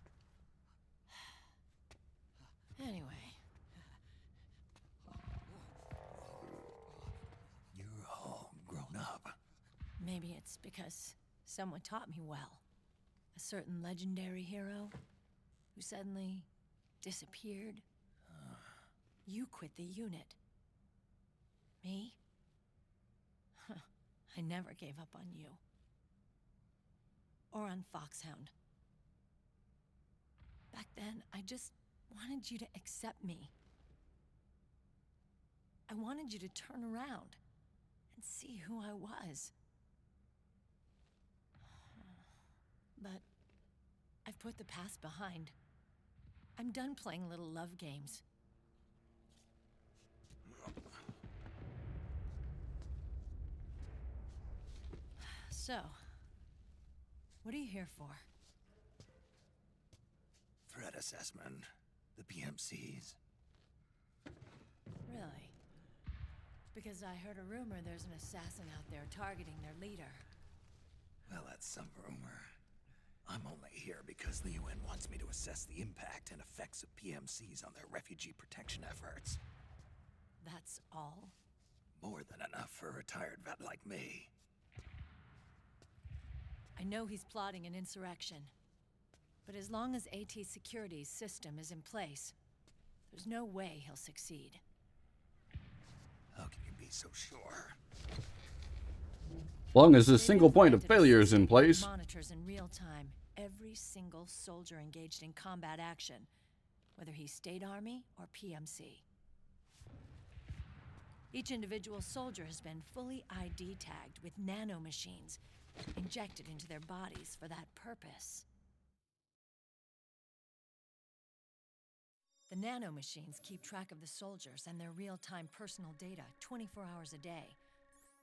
Anyway. You're all grown up. Maybe it's because someone taught me well. A certain legendary hero who suddenly disappeared. You quit the unit. Me? I never gave up on you. Or on Foxhound. Back then, I just wanted you to accept me. I wanted you to turn around and see who I was. But I've put the past behind. I'm done playing little love games. So, what are you here for? Threat assessment. The PMCs. Really? Because I heard a rumor there's an assassin out there targeting their leader. Well, that's some rumor. I'm only here because the UN wants me to assess the impact and effects of PMCs on their refugee protection efforts. That's all? More than enough for a retired vet like me. I know he's plotting an insurrection. But as long as AT Security's system is in place, there's no way he'll succeed. How can you be so sure? Long as a single point of failure is in place. Monitors in real time every single soldier engaged in combat action, whether he's State Army or PMC. Each individual soldier has been fully ID tagged with nanomachines injected into their bodies for that purpose. The nanomachines keep track of the soldiers and their real-time personal data 24 hours a day.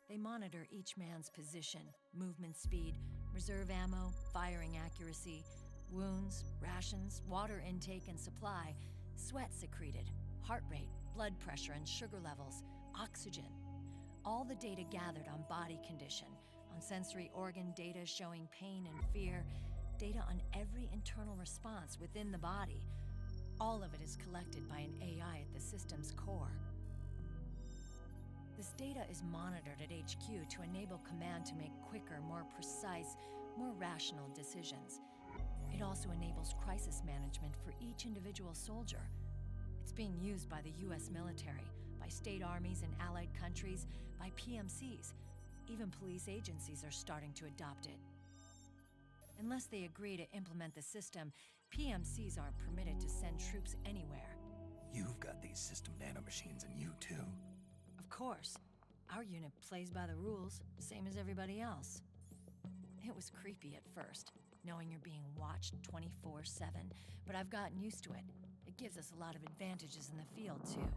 They monitor each man's position, movement speed, reserve ammo, firing accuracy, wounds, rations, water intake and supply, sweat secreted, heart rate, blood pressure and sugar levels, oxygen. All the data gathered on body condition, on sensory organ data showing pain and fear, data on every internal response within the body. All of it is collected by an AI at the system's core. This data is monitored at HQ to enable command to make quicker, more precise, more rational decisions. It also enables crisis management for each individual soldier. It's being used by the US military, by state armies in allied countries, by PMCs. Even police agencies are starting to adopt it. Unless they agree to implement the system, PMCs aren't permitted to send troops anywhere. You've got these system nanomachines in you, too. Of course. Our unit plays by the rules, same as everybody else. It was creepy at first, knowing you're being watched 24/7, but I've gotten used to it. It gives us a lot of advantages in the field, too.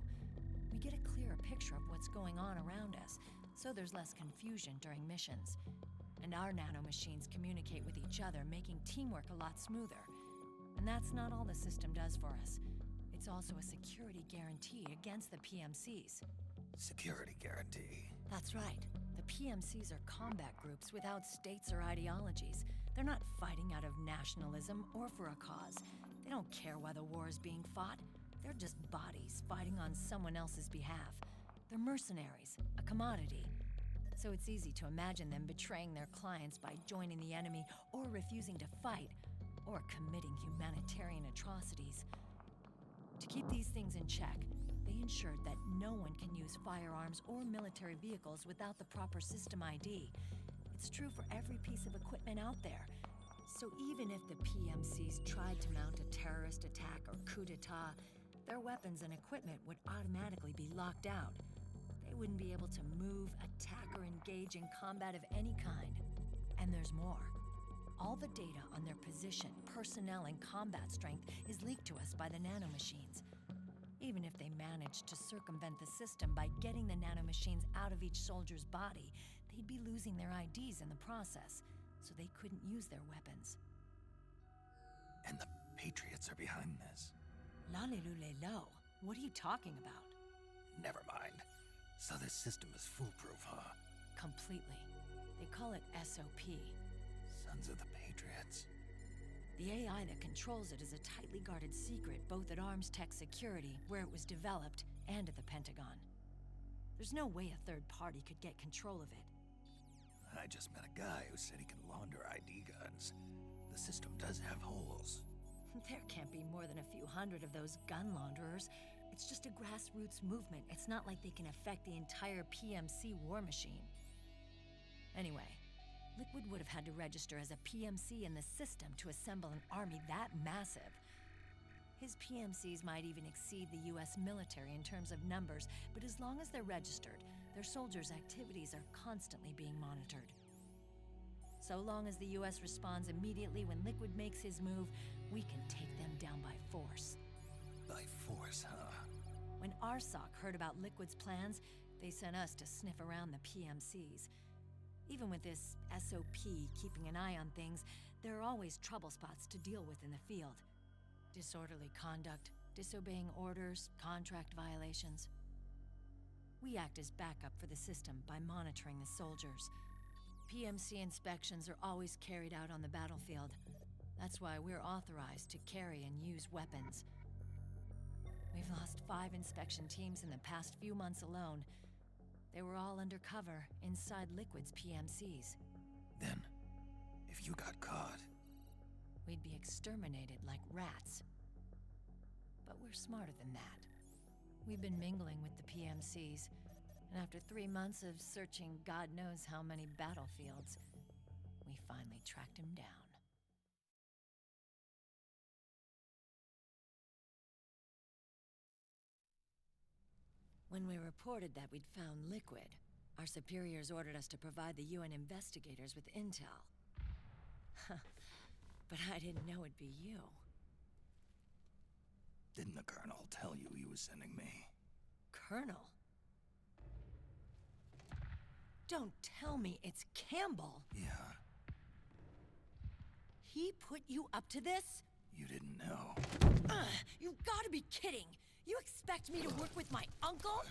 We get a clearer picture of what's going on around us, so there's less confusion during missions. And our nanomachines communicate with each other, making teamwork a lot smoother. And that's not all the system does for us. It's also a security guarantee against the PMCs. Security guarantee. That's right. The PMCs are combat groups without states or ideologies. They're not fighting out of nationalism or for a cause. They don't care why the war is being fought. They're just bodies fighting on someone else's behalf. They're mercenaries, a commodity. So it's easy to imagine them betraying their clients by joining the enemy or refusing to fight, or committing humanitarian atrocities. To keep these things in check, they ensured that no one can use firearms or military vehicles without the proper system ID. It's true for every piece of equipment out there. So even if the PMCs tried to mount a terrorist attack or coup d'etat, their weapons and equipment would automatically be locked out. They wouldn't be able to move, attack, or engage in combat of any kind. And there's more. All the data on their position, personnel, and combat strength is leaked to us by the nanomachines. Even if they managed to circumvent the system by getting the nanomachines out of each soldier's body, they'd be losing their IDs in the process, so they couldn't use their weapons. And the Patriots are behind this. Lalilulelo, what are you talking about? Never mind. So this system is foolproof, huh? Completely. They call it SOP. Sons of the Patriots. The AI that controls it is a tightly guarded secret, both at Arms Tech Security, where it was developed, and at the Pentagon. There's no way a third party could get control of it. I just met a guy who said he can launder ID guns. The system does have holes. There can't be more than a few hundred of those gun launderers. It's just a grassroots movement. It's not like they can affect the entire PMC war machine. Anyway, Liquid would have had to register as a PMC in the system to assemble an army that massive. His PMCs might even exceed the US military in terms of numbers, but as long as they're registered, their soldiers' activities are constantly being monitored. So long as the US responds immediately when Liquid makes his move, we can take them down by force. By force, huh? When RSOC heard about Liquid's plans, they sent us to sniff around the PMCs. Even with this SOP keeping an eye on things, there are always trouble spots to deal with in the field. Disorderly conduct, disobeying orders, contract violations. We act as backup for the system by monitoring the soldiers. PMC inspections are always carried out on the battlefield. That's why we're authorized to carry and use weapons. We've lost 5 inspection teams in the past few months alone. They were all undercover inside Liquid's PMCs. Then, if you got caught... we'd be exterminated like rats. But we're smarter than that. We've been mingling with the PMCs, and after 3 months of searching God knows how many battlefields, we finally tracked him down. When we reported that we'd found Liquid, our superiors ordered us to provide the UN investigators with intel. But I didn't know it'd be you. Didn't the Colonel tell you he was sending me? Colonel? Don't tell me it's Campbell! Yeah. He put you up to this? You didn't know. You've gotta be kidding! You expect me to work with my uncle?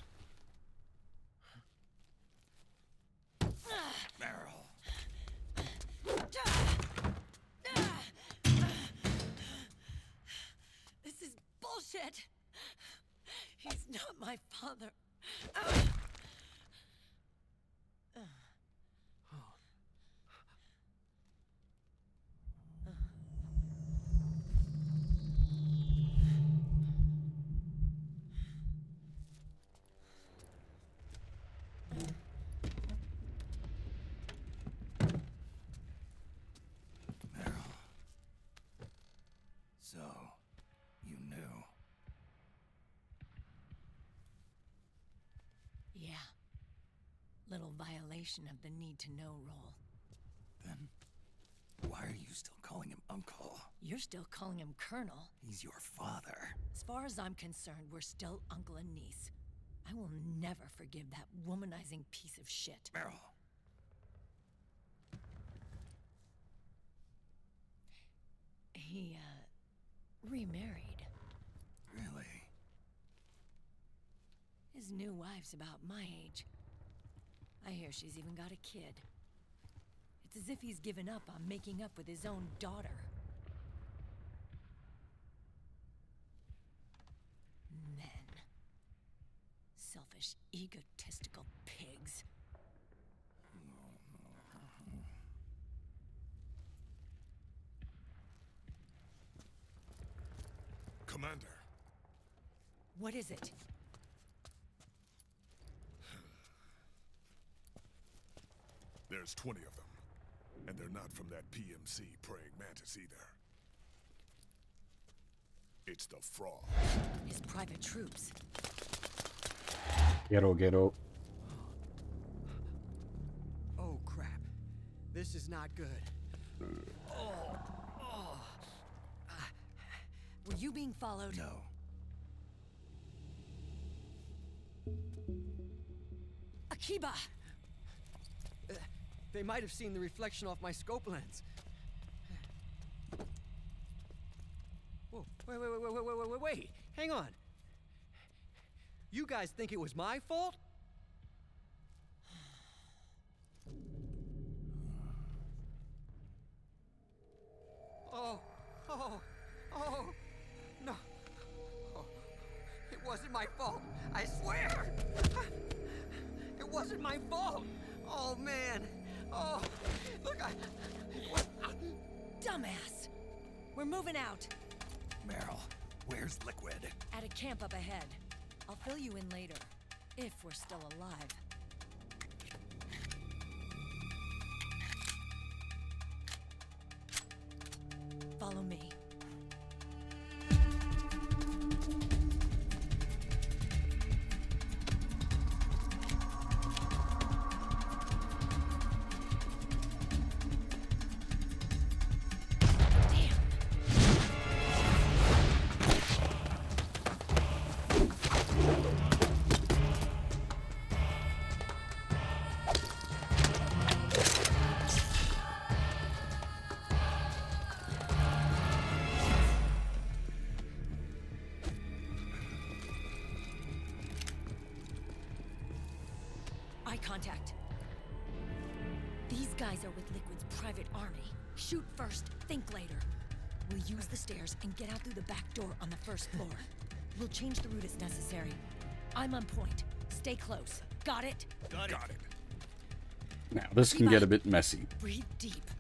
Meryl, my father. So, you knew. Yeah. Little violation of the need-to-know rule. Then, why are you still calling him Uncle? You're still calling him Colonel. He's your father. As far as I'm concerned, we're still uncle and niece. I will never forgive that womanizing piece of shit. Meryl. He, remarried. Really? His new wife's about my age. I hear she's even got a kid. It's as if he's given up on making up with his own daughter. Men. Selfish, egotistical pigs. Commander. What is it? There's 20 of them. And they're not from that PMC praying mantis either. It's the Frog. His private troops. Get up. Oh, crap. This is not good. Were you being followed? No. Akiba! They might have seen the reflection off my scope lens. Whoa, wait. Hang on. You guys think it was my fault? Oh, no. Oh, it wasn't my fault. I swear. It wasn't my fault. Oh, man. Oh, look, Dumbass! We're moving out. Meryl, where's Liquid? At a camp up ahead. I'll fill you in later. If we're still alive. Follow me. Eye contact. These guys are with Liquid's private army. Shoot first, think later. We'll use the stairs and get out through the back door on the first floor. We'll change the route as necessary. I'm on point. Stay close. Got it? Got it. Now, this can get a bit messy. Breathe deep.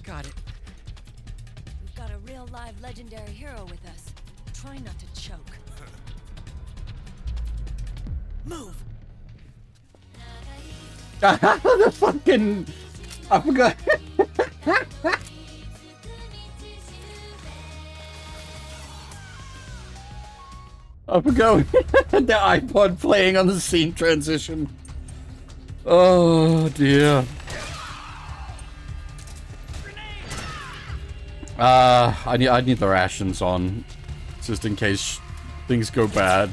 got it. We've got a real live legendary hero with us. Try not to choke. Move! The fucking... I forgot. I forgot the iPod playing on the scene transition. Oh dear. I need the rations on, just in case things go bad.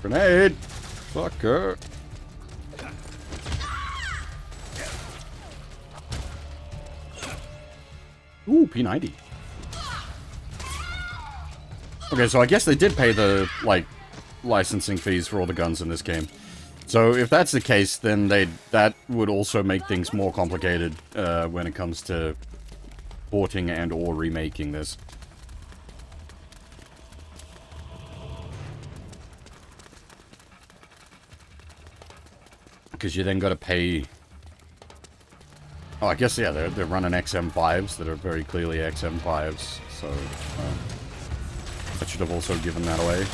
Grenade! Fuck her. Ooh, P90. Okay, so I guess they did pay the, like, licensing fees for all the guns in this game. So if that's the case, then that would also make things more complicated when it comes to porting and or remaking this. Because you then got to pay... Oh, I guess, yeah, they're running XM5s that are very clearly XM5s, so I should have also given that away.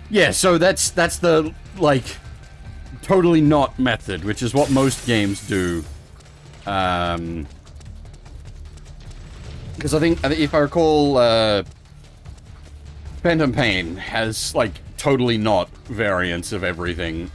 Yeah, so that's the, like, totally not method, which is what most games do. Because I think, if I recall, Phantom Pain has, like, totally not variants of everything.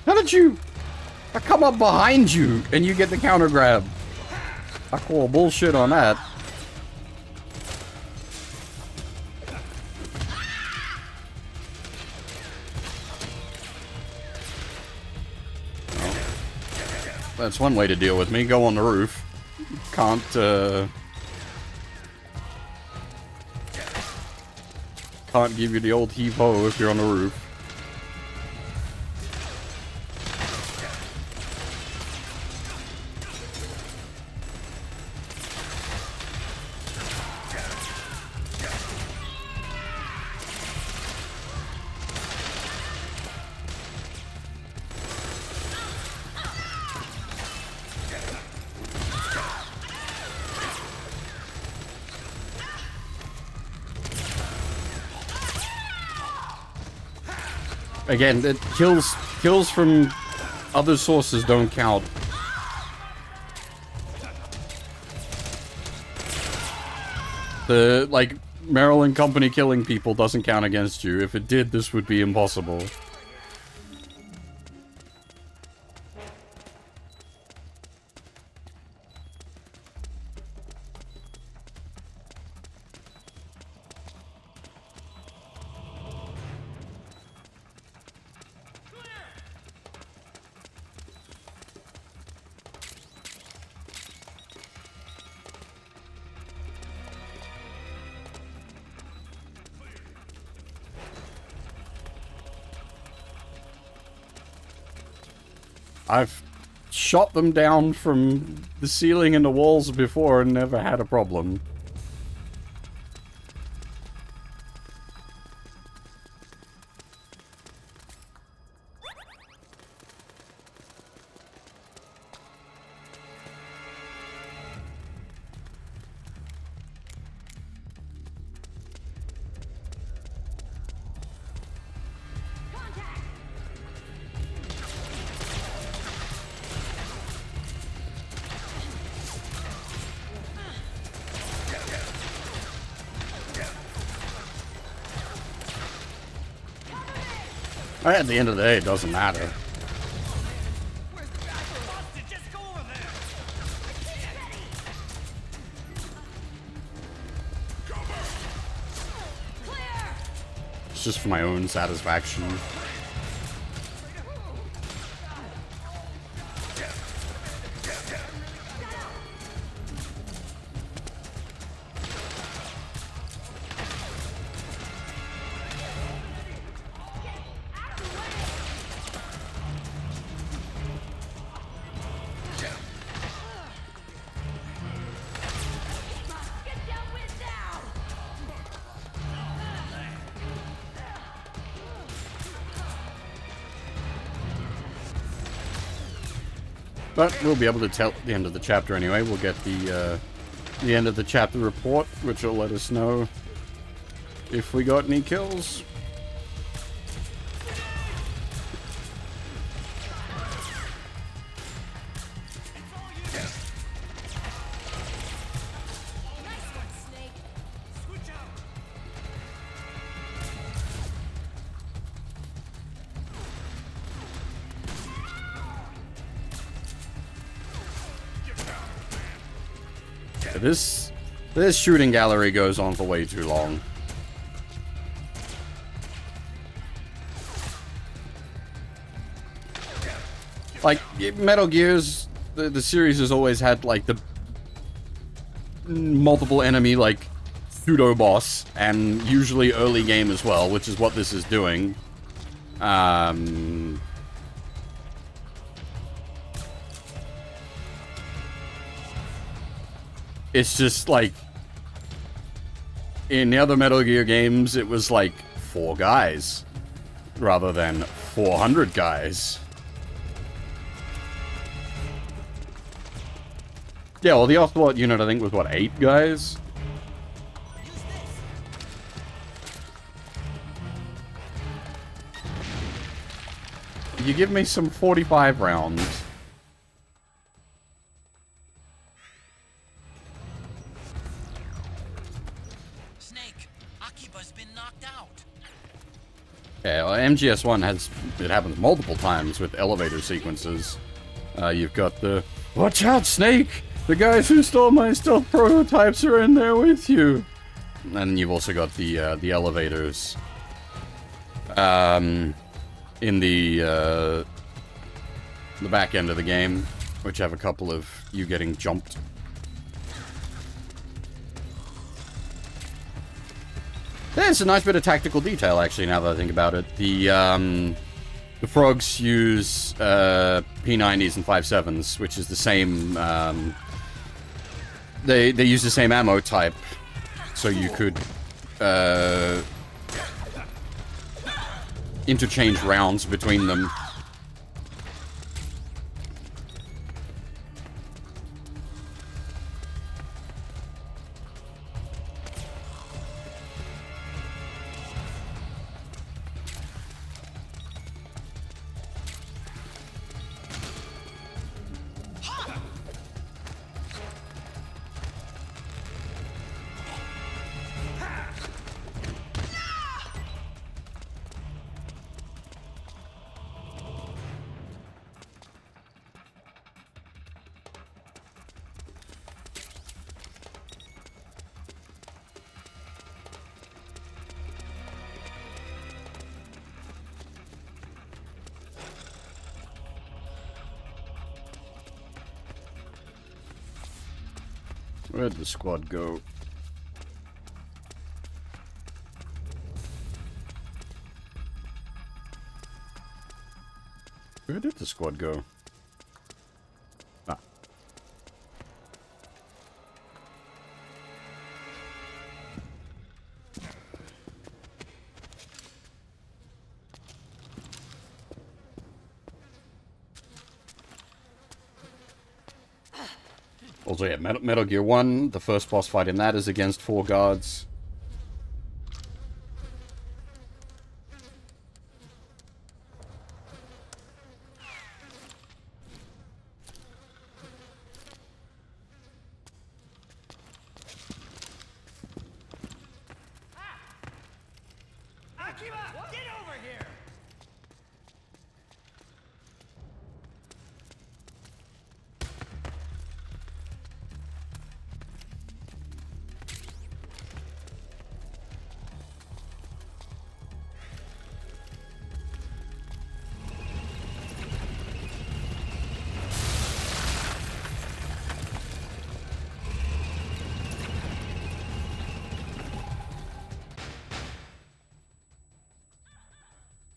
How did you... I come up behind you and you get the counter grab. I call bullshit on that. Well, that's one way to deal with me. Go on the roof. Can't give you the old heave-ho if you're on the roof. Again, it kills from other sources don't count. The, like, Maryland company killing people doesn't count against you. If it did, this would be impossible. I've shot them down from the ceiling and the walls before and never had a problem. At the end of the day, it doesn't matter. It's just for my own satisfaction. But we'll be able to tell the end of the chapter anyway. We'll get the end of the chapter report, which will let us know if we got any kills. This shooting gallery goes on for way too long. Like, Metal Gears, the series has always had, like, the multiple enemy, like, pseudo-boss, and usually early game as well, which is what this is doing. It's just, like, in the other Metal Gear games, it was, like, 4 guys, rather than 400 guys. Yeah, well, the Ocelot unit, I think, was, what, 8 guys? You give me some 45 rounds. Yeah, well, MGS1 it happens multiple times with elevator sequences. You've got the, watch out, Snake! The guys who stole my stealth prototypes are in there with you! And you've also got the elevators. In the back end of the game, which have a couple of you getting jumped. There's a nice bit of tactical detail, actually, now that I think about it. The frogs use P90s and 5.7s, which is the same. They use the same ammo type, so you could interchange rounds between them. Where'd the squad go? Where did the squad go? Ah. Also, yeah, Metal Gear 1, the first boss fight in that is against 4 guards.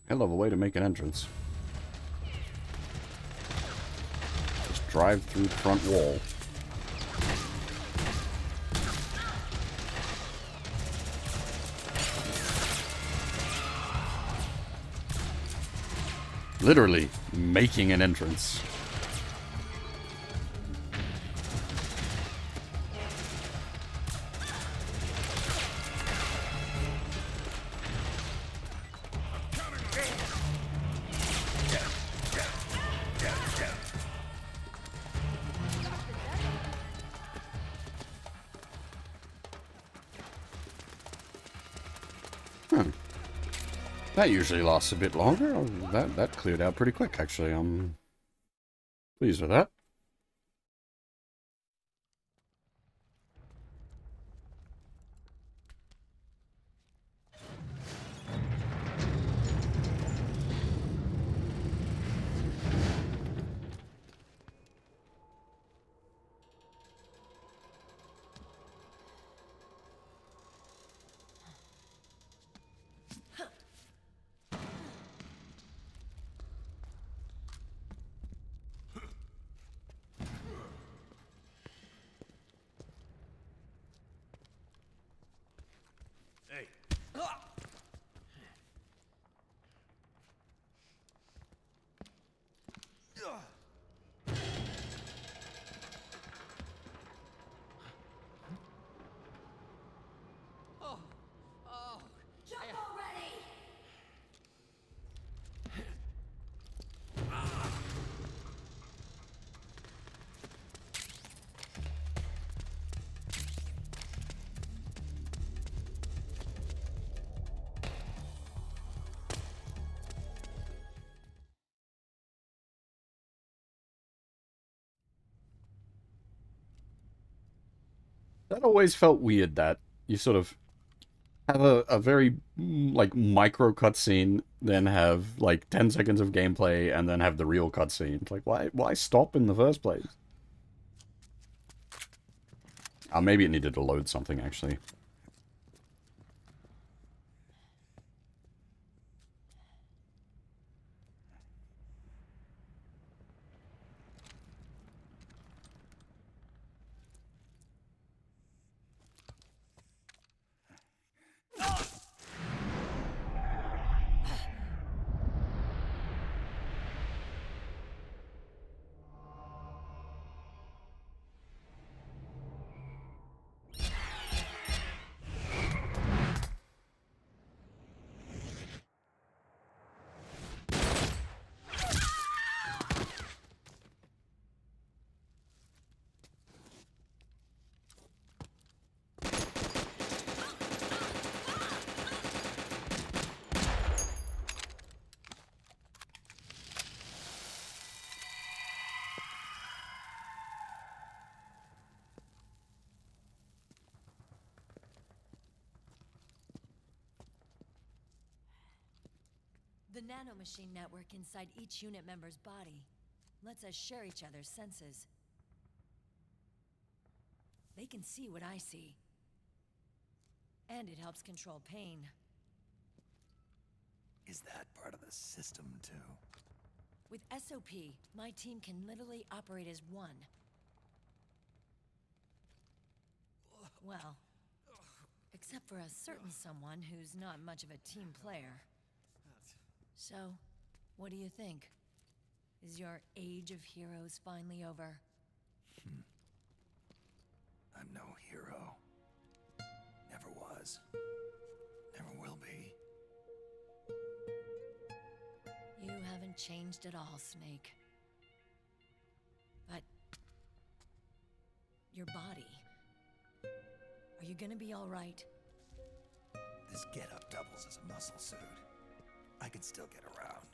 Hell of a way to make an entrance. Just drive through the front wall. Literally making an entrance. That usually lasts a bit longer. Oh, that cleared out pretty quick, actually. I'm pleased with that. Hey. Jump already! That always felt weird, that you sort of have a very, like, micro cutscene, then have, like, 10 seconds of gameplay, and then have the real cutscene. It's like, why stop in the first place? Maybe it needed to load something, actually. The nanomachine network inside each unit member's body lets us share each other's senses. They can see what I see. And it helps control pain. Is that part of the system, too? With SOP, my team can literally operate as one. Well, except for a certain someone who's not much of a team player. So, what do you think? Is your age of heroes finally over? I'm no hero. Never was. Never will be. You haven't changed at all, Snake. But... your body... are you gonna be alright? This getup doubles as a muscle suit. I can still get around.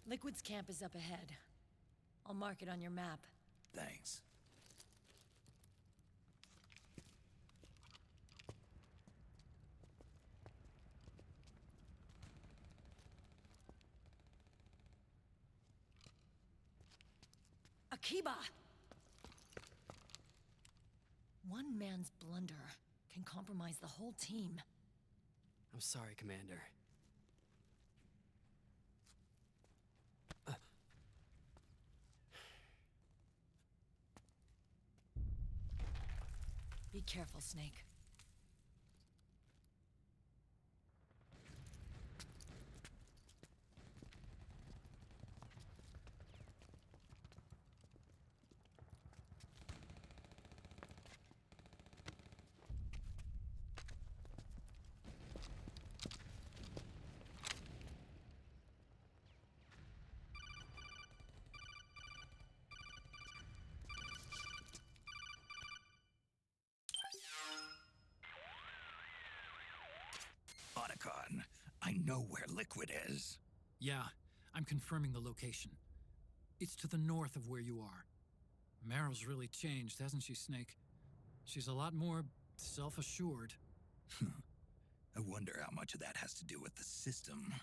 Liquid's camp is up ahead. I'll mark it on your map. Thanks. Akiba! One man's blunder can compromise the whole team. I'm sorry, Commander. Be careful, Snake. recon. I know where Liquid is. Yeah, I'm confirming the location. It's to the north of where you are. Meryl's really changed, hasn't she, Snake? She's a lot more self-assured. I wonder how much of that has to do with the system.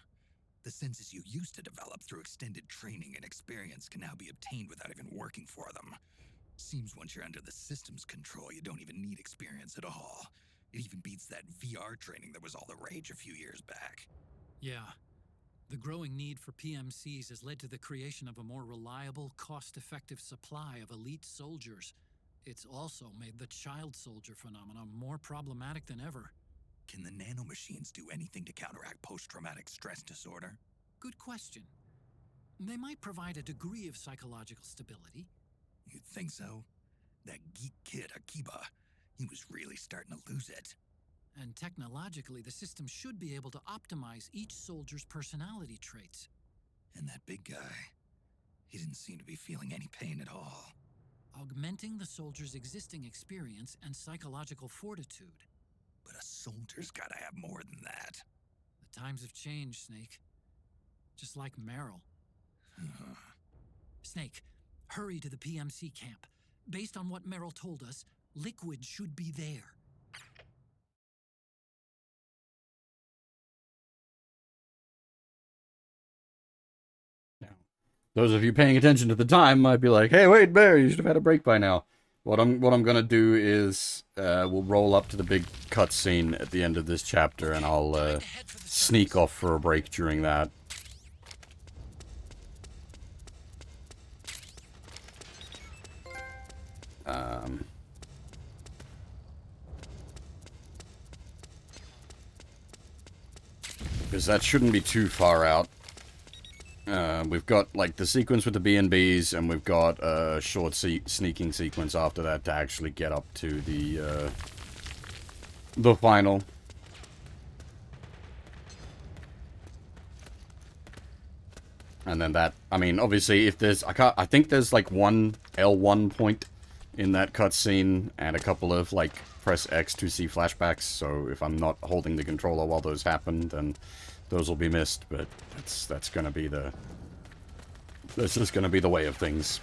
The senses you used to develop through extended training and experience can now be obtained without even working for them. Seems once you're under the system's control, you don't even need experience at all. It even beats that VR training that was all the rage a few years back. Yeah. The growing need for PMCs has led to the creation of a more reliable, cost-effective supply of elite soldiers. It's also made the child soldier phenomenon more problematic than ever. Can the nanomachines do anything to counteract post-traumatic stress disorder? Good question. They might provide a degree of psychological stability. You'd think so? That geek kid, Akiba, he was really starting to lose it. And technologically, the system should be able to optimize each soldier's personality traits. And that big guy, he didn't seem to be feeling any pain at all. Augmenting the soldier's existing experience and psychological fortitude. But a soldier's gotta have more than that. The times have changed, Snake. Just like Meryl. Snake, hurry to the PMC camp. Based on what Meryl told us, Liquid should be there. Those of you paying attention to the time might be like, "Hey, wait, Bear, you should have had a break by now." What I'm gonna do is we'll roll up to the big cutscene at the end of this chapter, and I'll sneak off for a break during that. Because that shouldn't be too far out. We've got, like, the sequence with the B&Bs, and we've got a short sneaking sequence after that to actually get up to the final. And then that, I mean, obviously, if there's, I think there's, like, one L1 point in that cutscene, and a couple of, like, press X to see flashbacks, so if I'm not holding the controller while those happen, then those will be missed, but that's gonna be the... This is gonna be the way of things.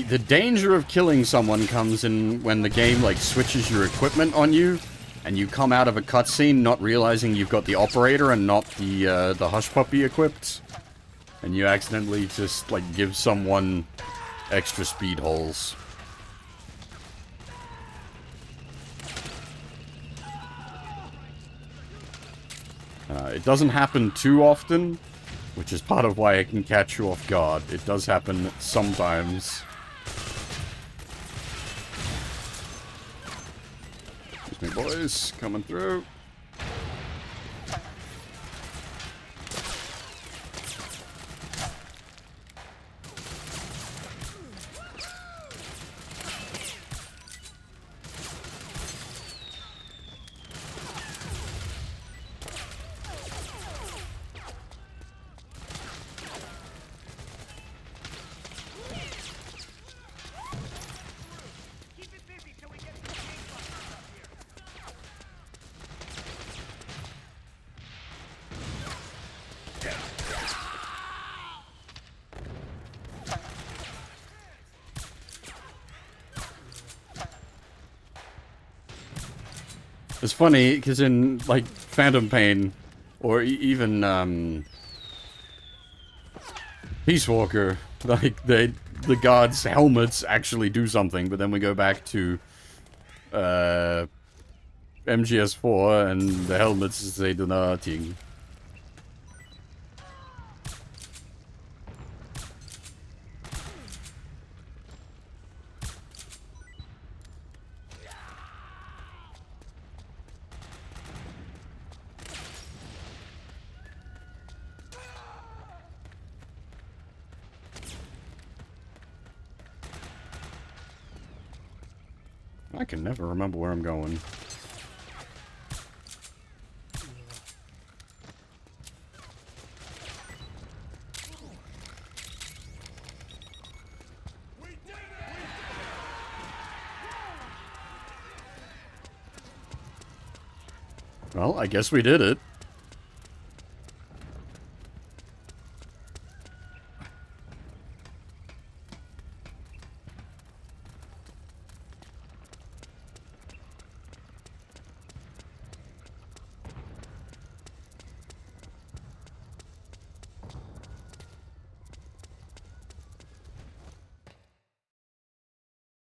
The danger of killing someone comes in when the game, like, switches your equipment on you, and you come out of a cutscene not realizing you've got the operator and not the hush puppy equipped, and you accidentally just, like, give someone extra speed holes. It doesn't happen too often, which is part of why it can catch you off guard. It does happen sometimes. Excuse me, boys. Coming through. It's funny, because in, like, Phantom Pain, or even, Peace Walker, like, the guards' helmets actually do something, but then we go back to MGS4 and the helmets say do nothing. I can never remember where I'm going. Well, I guess we did it.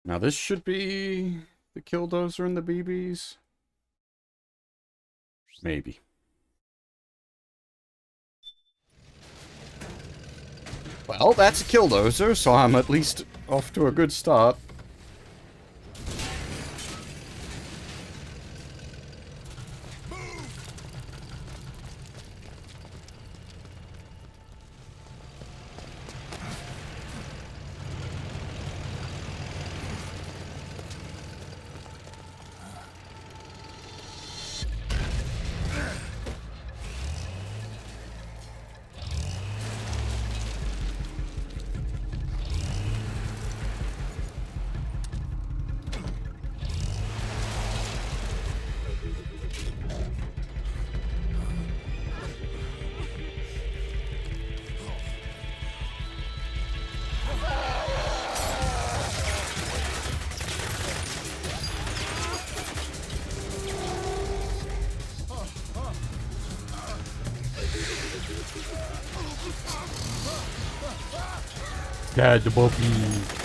Now this should be the Killdozer and the BBs. Maybe. Well, that's a Killdozer, so I'm at least off to a good start. Dad, the puppy.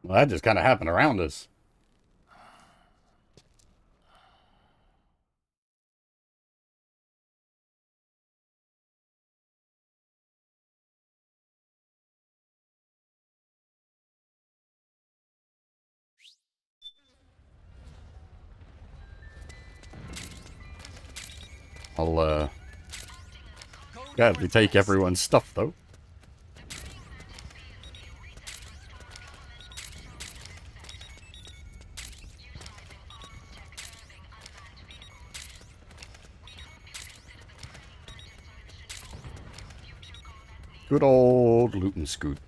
Well, that just kind of happened around us. I'll, gladly take everyone's stuff, though. Good old loot and scoot.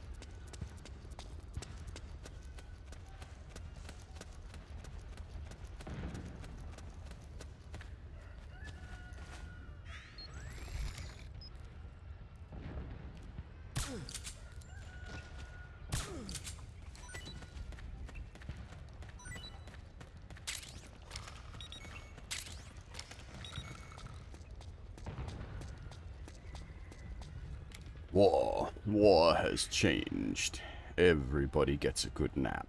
War has changed. Everybody gets a good nap.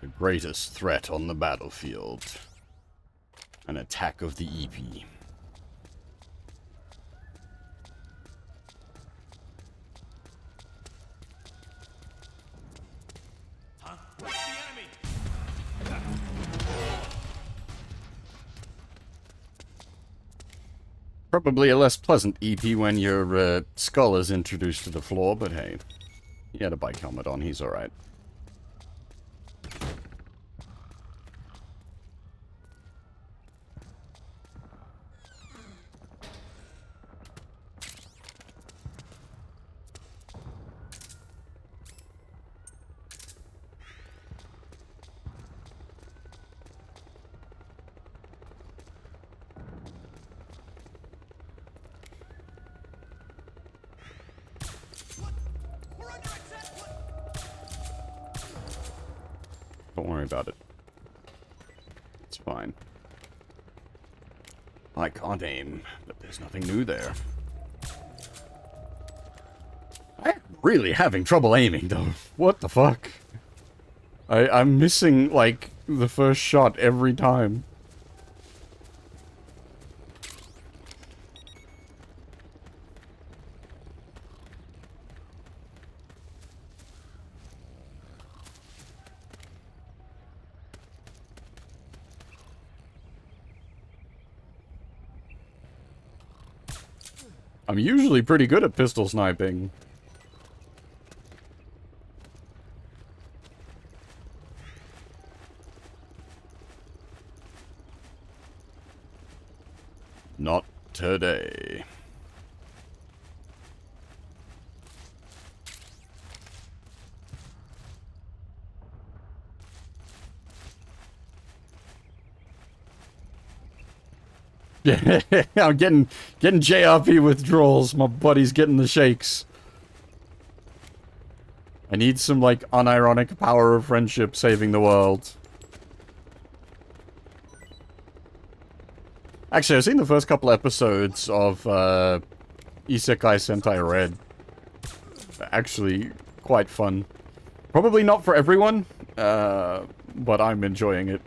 The greatest threat on the battlefield. An attack of the EP. Huh? Where's the enemy? Probably a less pleasant EP when your skull is introduced to the floor, but hey. He had a bike helmet on, he's alright. Don't worry about it. It's fine. I can't aim, but there's nothing new there. I'm really having trouble aiming, though. What the fuck? I'm missing, like, the first shot every time. I'm usually pretty good at pistol sniping. Not today. Yeah, I'm getting JRP withdrawals. My body's getting the shakes. I need some, like, unironic power of friendship saving the world. Actually, I've seen the first couple episodes of Isekai Sentai Red. Actually, quite fun. Probably not for everyone, but I'm enjoying it.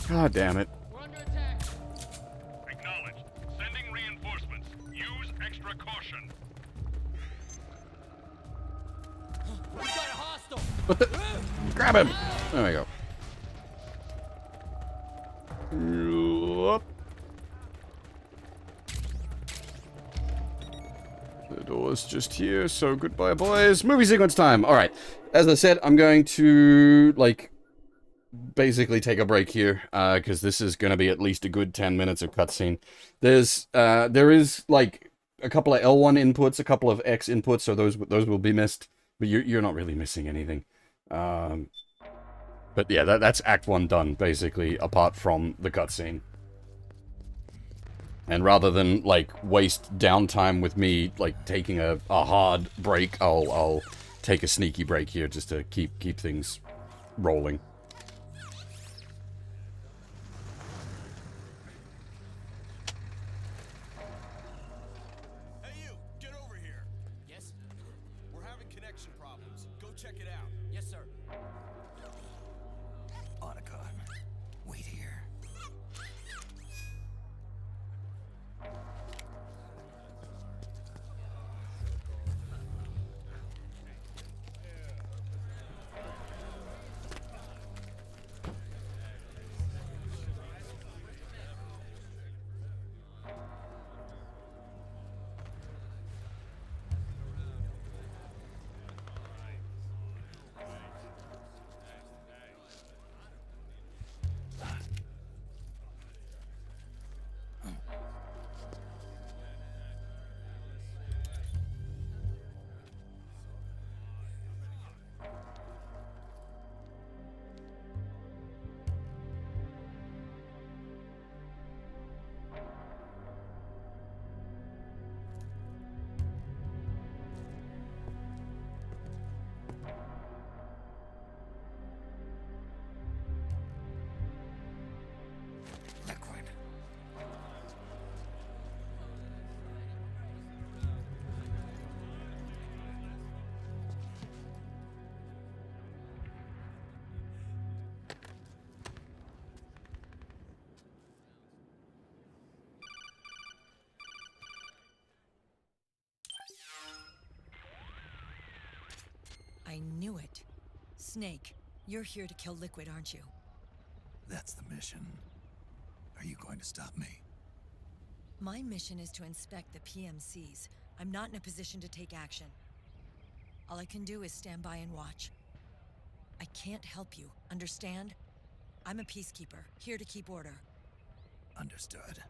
God damn it. Acknowledged. Sending reinforcements. Extra caution. We got a hostile. What the? Grab him! There we go. Whoop. The door's just here, so goodbye, boys. Movie sequence time. All right. As I said, I'm going to, like, basically take a break here, because this is going to be at least a good 10 minutes of cutscene. There is, like, a couple of L1 inputs, a couple of X inputs, so those will be missed. But you're not really missing anything. But yeah, that's Act 1 done, basically, apart from the cutscene. And rather than, like, waste downtime with me, like, taking a hard break, I'll take a sneaky break here just to keep things rolling. Hey you, get over here. Yes? We're having connection problems. Go check it out. Yes, sir. Otacon, wait here. Liquid. I knew it. Snake, you're here to kill Liquid, aren't you? That's the mission. Are you going to stop me? My mission is to inspect the PMCs. I'm not in a position to take action. All I can do is stand by and watch. I can't help you, understand? I'm a peacekeeper, here to keep order. Understood.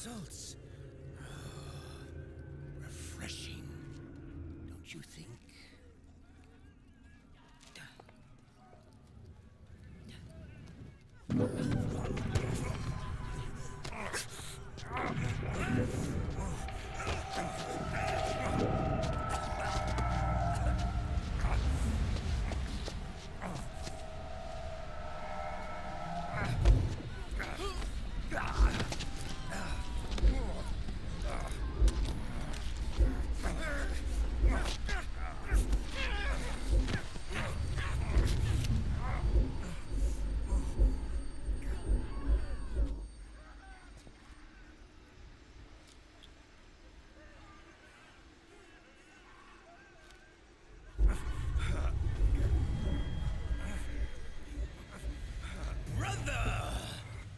results. Refreshing, don't you think? Brother!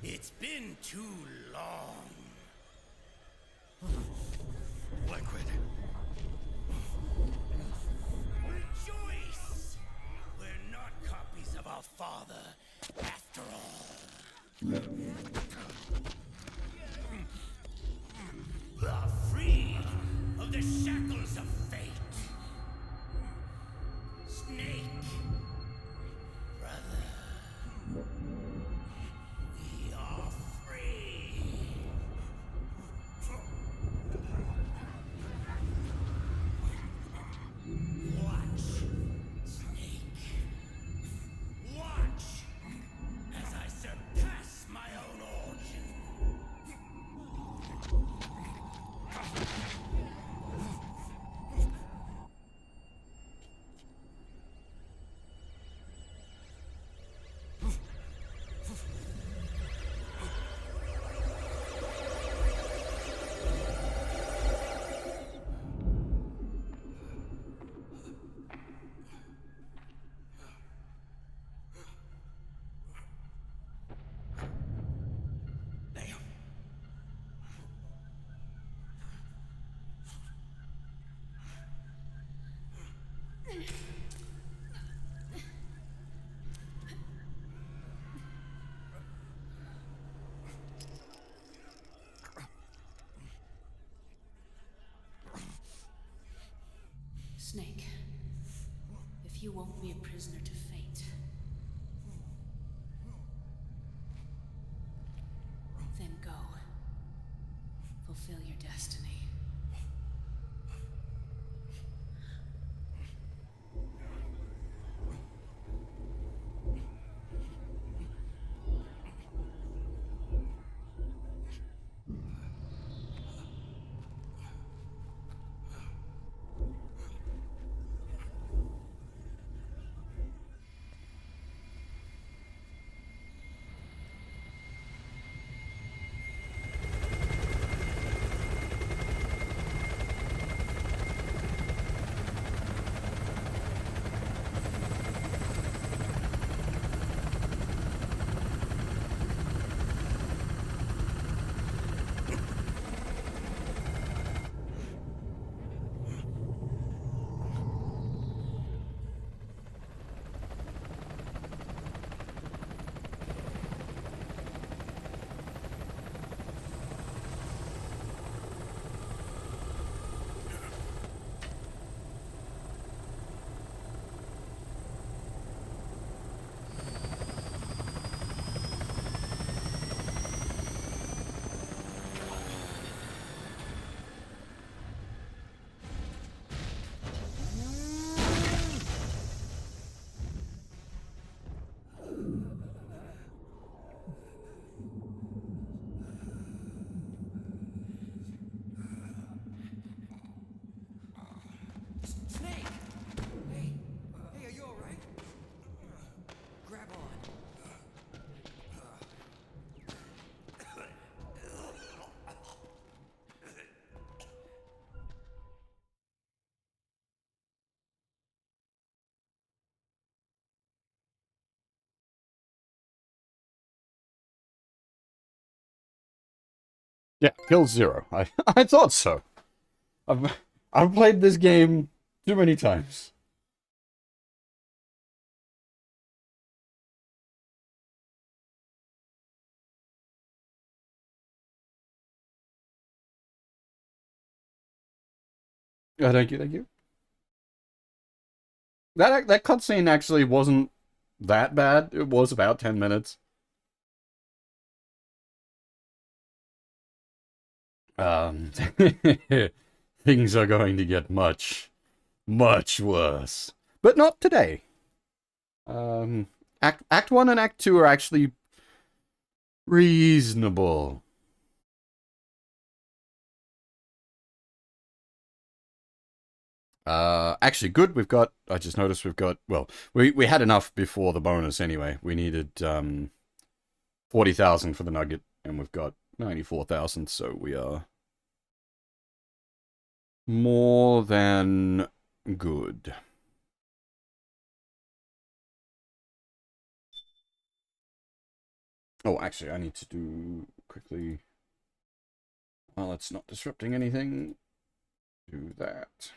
It's been too long. Liquid. Rejoice! We're not copies of our father, after all. Are freed of the shackles of fate. Snake, brother. We are free. Watch, Snake. Watch as I surpass my own origin. Snake, if you won't be a prisoner to fate, then go. Fulfill your destiny. Snake! Hey, are you alright? Grab on. Yeah, kill 0. I thought so. I've played this game too many times. Thank you, thank you. That cutscene actually wasn't that bad. It was about 10 minutes. Things are going to get much, much worse. But not today. Act 1 and Act 2 are actually reasonable. Actually good. I just noticed we've got, well, we had enough before the bonus anyway. We needed, 40,000 for the nugget, and we've got 94,000, so we are more than good. Oh, actually, I need to do quickly, while it's not disrupting anything, do that.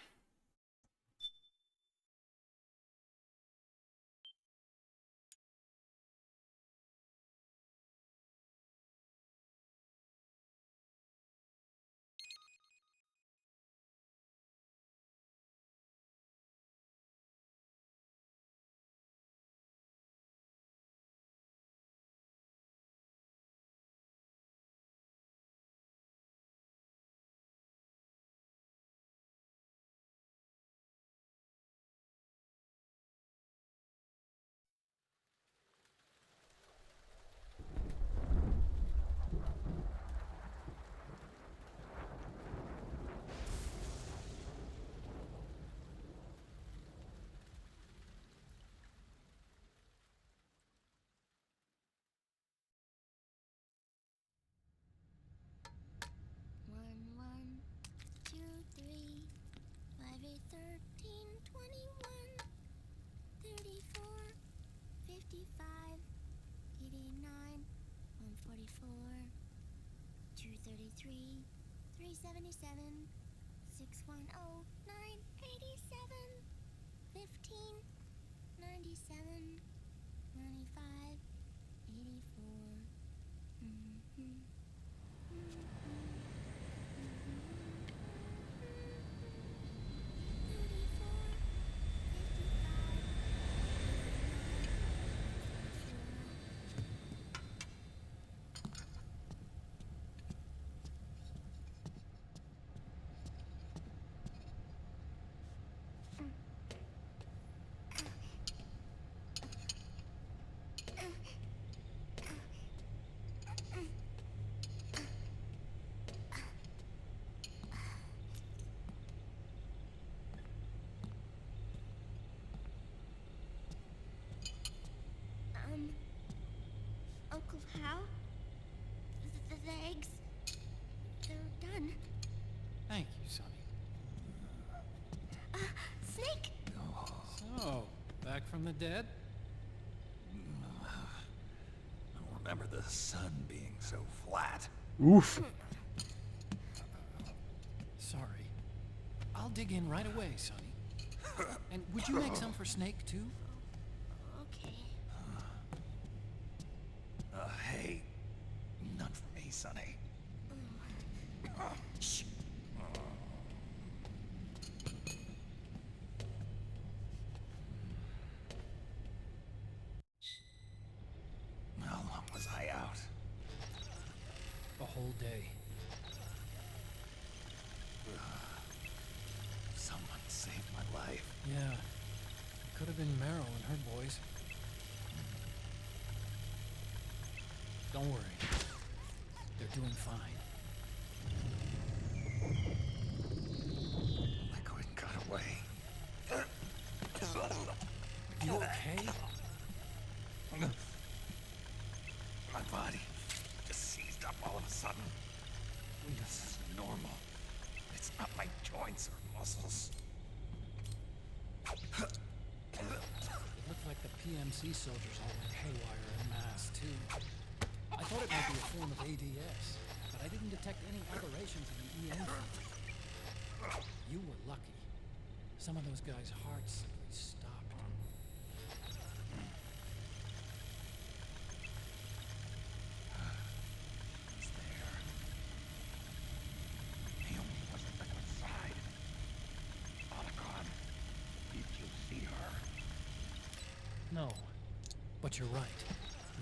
One, one, two, three, 5, 8, 13, 21, 34, 55, 89, 144, 233, 377, 610, 987, 15, 97, 95, 84. Uncle Hal? The eggs, they're done. Thank you, Sonny. Snake! So, back from the dead? I don't remember the sun being so flat. Oof. Sorry. I'll dig in right away, Sonny. And would you make some for Snake, too? Okay. Hey, none for me, Sonny. Shh. How long was I out? A whole day. Someone saved my life. Yeah. It could have been Meryl and her boys. Don't worry. They're doing fine. Liquid got away. You okay? My body just seized up all of a sudden. This is normal. It's not my joints or muscles. It looked like the PMC soldiers all went haywire en masse, too. I thought it might be a form of ADS, but I didn't detect any aberrations in the EM field. You were lucky. Some of those guys' hearts simply stopped. He's there. He only wasn't the good side. No, but you're right.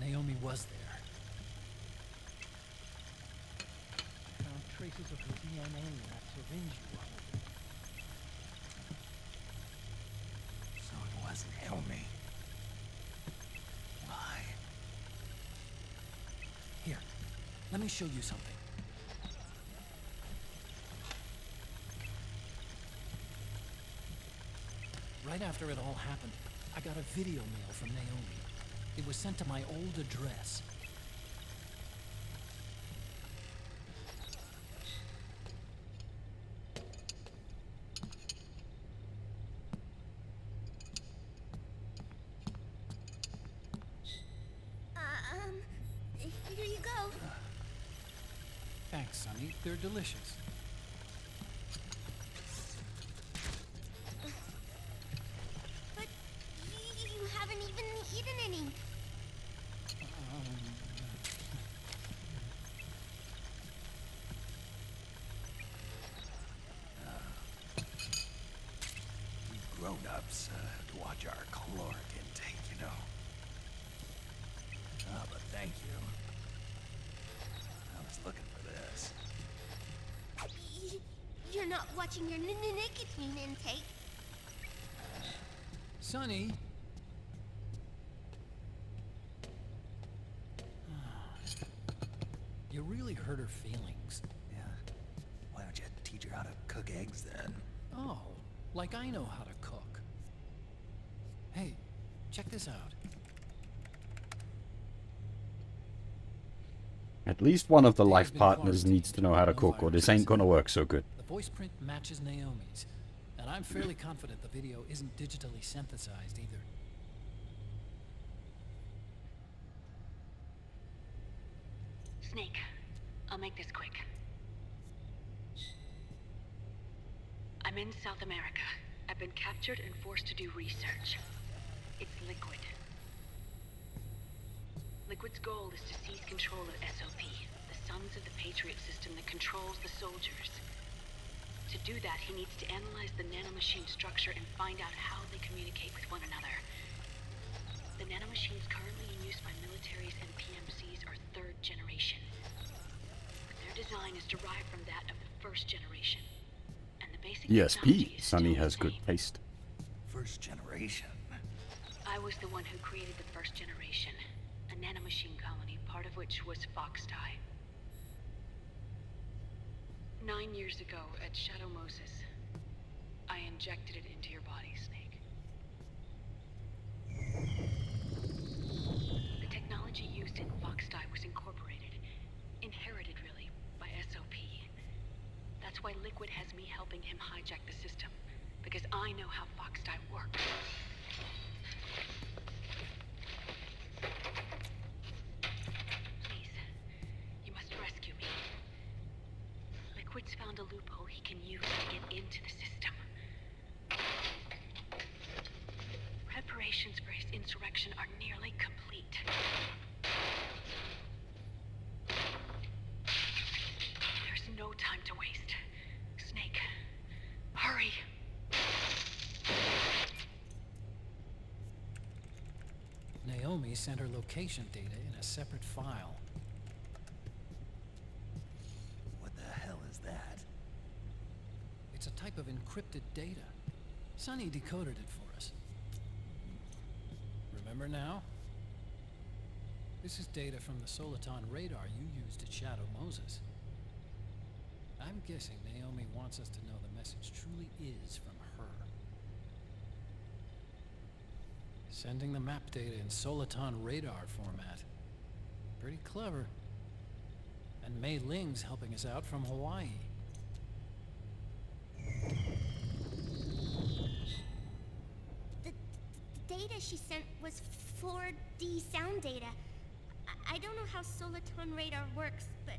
Naomi was there. I found traces of her DNA in that syringe you held. So it was Naomi. Why? Here, let me show you something. Right after it all happened, I got a video mail from Naomi. It was sent to my old address. Here you go. Thanks, Sonny. They're delicious. But you haven't even eaten any. We grown-ups watch our caloric intake, you know. Ah, but thank you. I was looking for this. You're not watching your nicotine intake. Sonny! You really hurt her feelings. Yeah. Why don't you teach her how to cook eggs then? Oh, like I know how to cook. Hey, check this out. At least one of the life partners needs to know how to cook, or this ain't gonna work so good. The voice print matches Naomi's, and I'm fairly confident the video isn't digitally synthesized either. Snake, I'll make this quick. I'm in South America. I've been captured and forced to do research. It's Liquid. Liquid's goal is to seize control of SOP, the sons of the Patriot system that controls the soldiers. To do that, he needs to analyze the nanomachine structure and find out how they communicate with one another. The nanomachines currently in use by militaries and PMCs are third generation. Their design is derived from that of the first generation. And the basic technology ESP, is Sonny still the has good same. taste. First generation. I was the one who created the first generation, a nanomachine colony, part of which was Foxdie. 9 years ago at Shadow Moses, I injected it into your body, Snake. The technology used in Foxdie was incorporated, inherited really, by SOP. That's why Liquid has me helping him hijack the system, because I know how Foxdie works. Please, you must rescue me. Liquid's found a loophole he can use to get into the system. Preparations for his insurrection are nearly complete. There's no time to waste. Snake, hurry! Naomi sent her location data in a separate file. What the hell is that? It's a type of encrypted data. Sonny decoded it for us. Remember now? This is data from the Soliton radar you used at Shadow Moses. I'm guessing Naomi wants us to know the message truly is from her. Sending the map data in Soliton radar format. Pretty clever. And Mei Ling's helping us out from Hawaii. The data she sent was 4D sound data. I don't know how Soliton radar works, but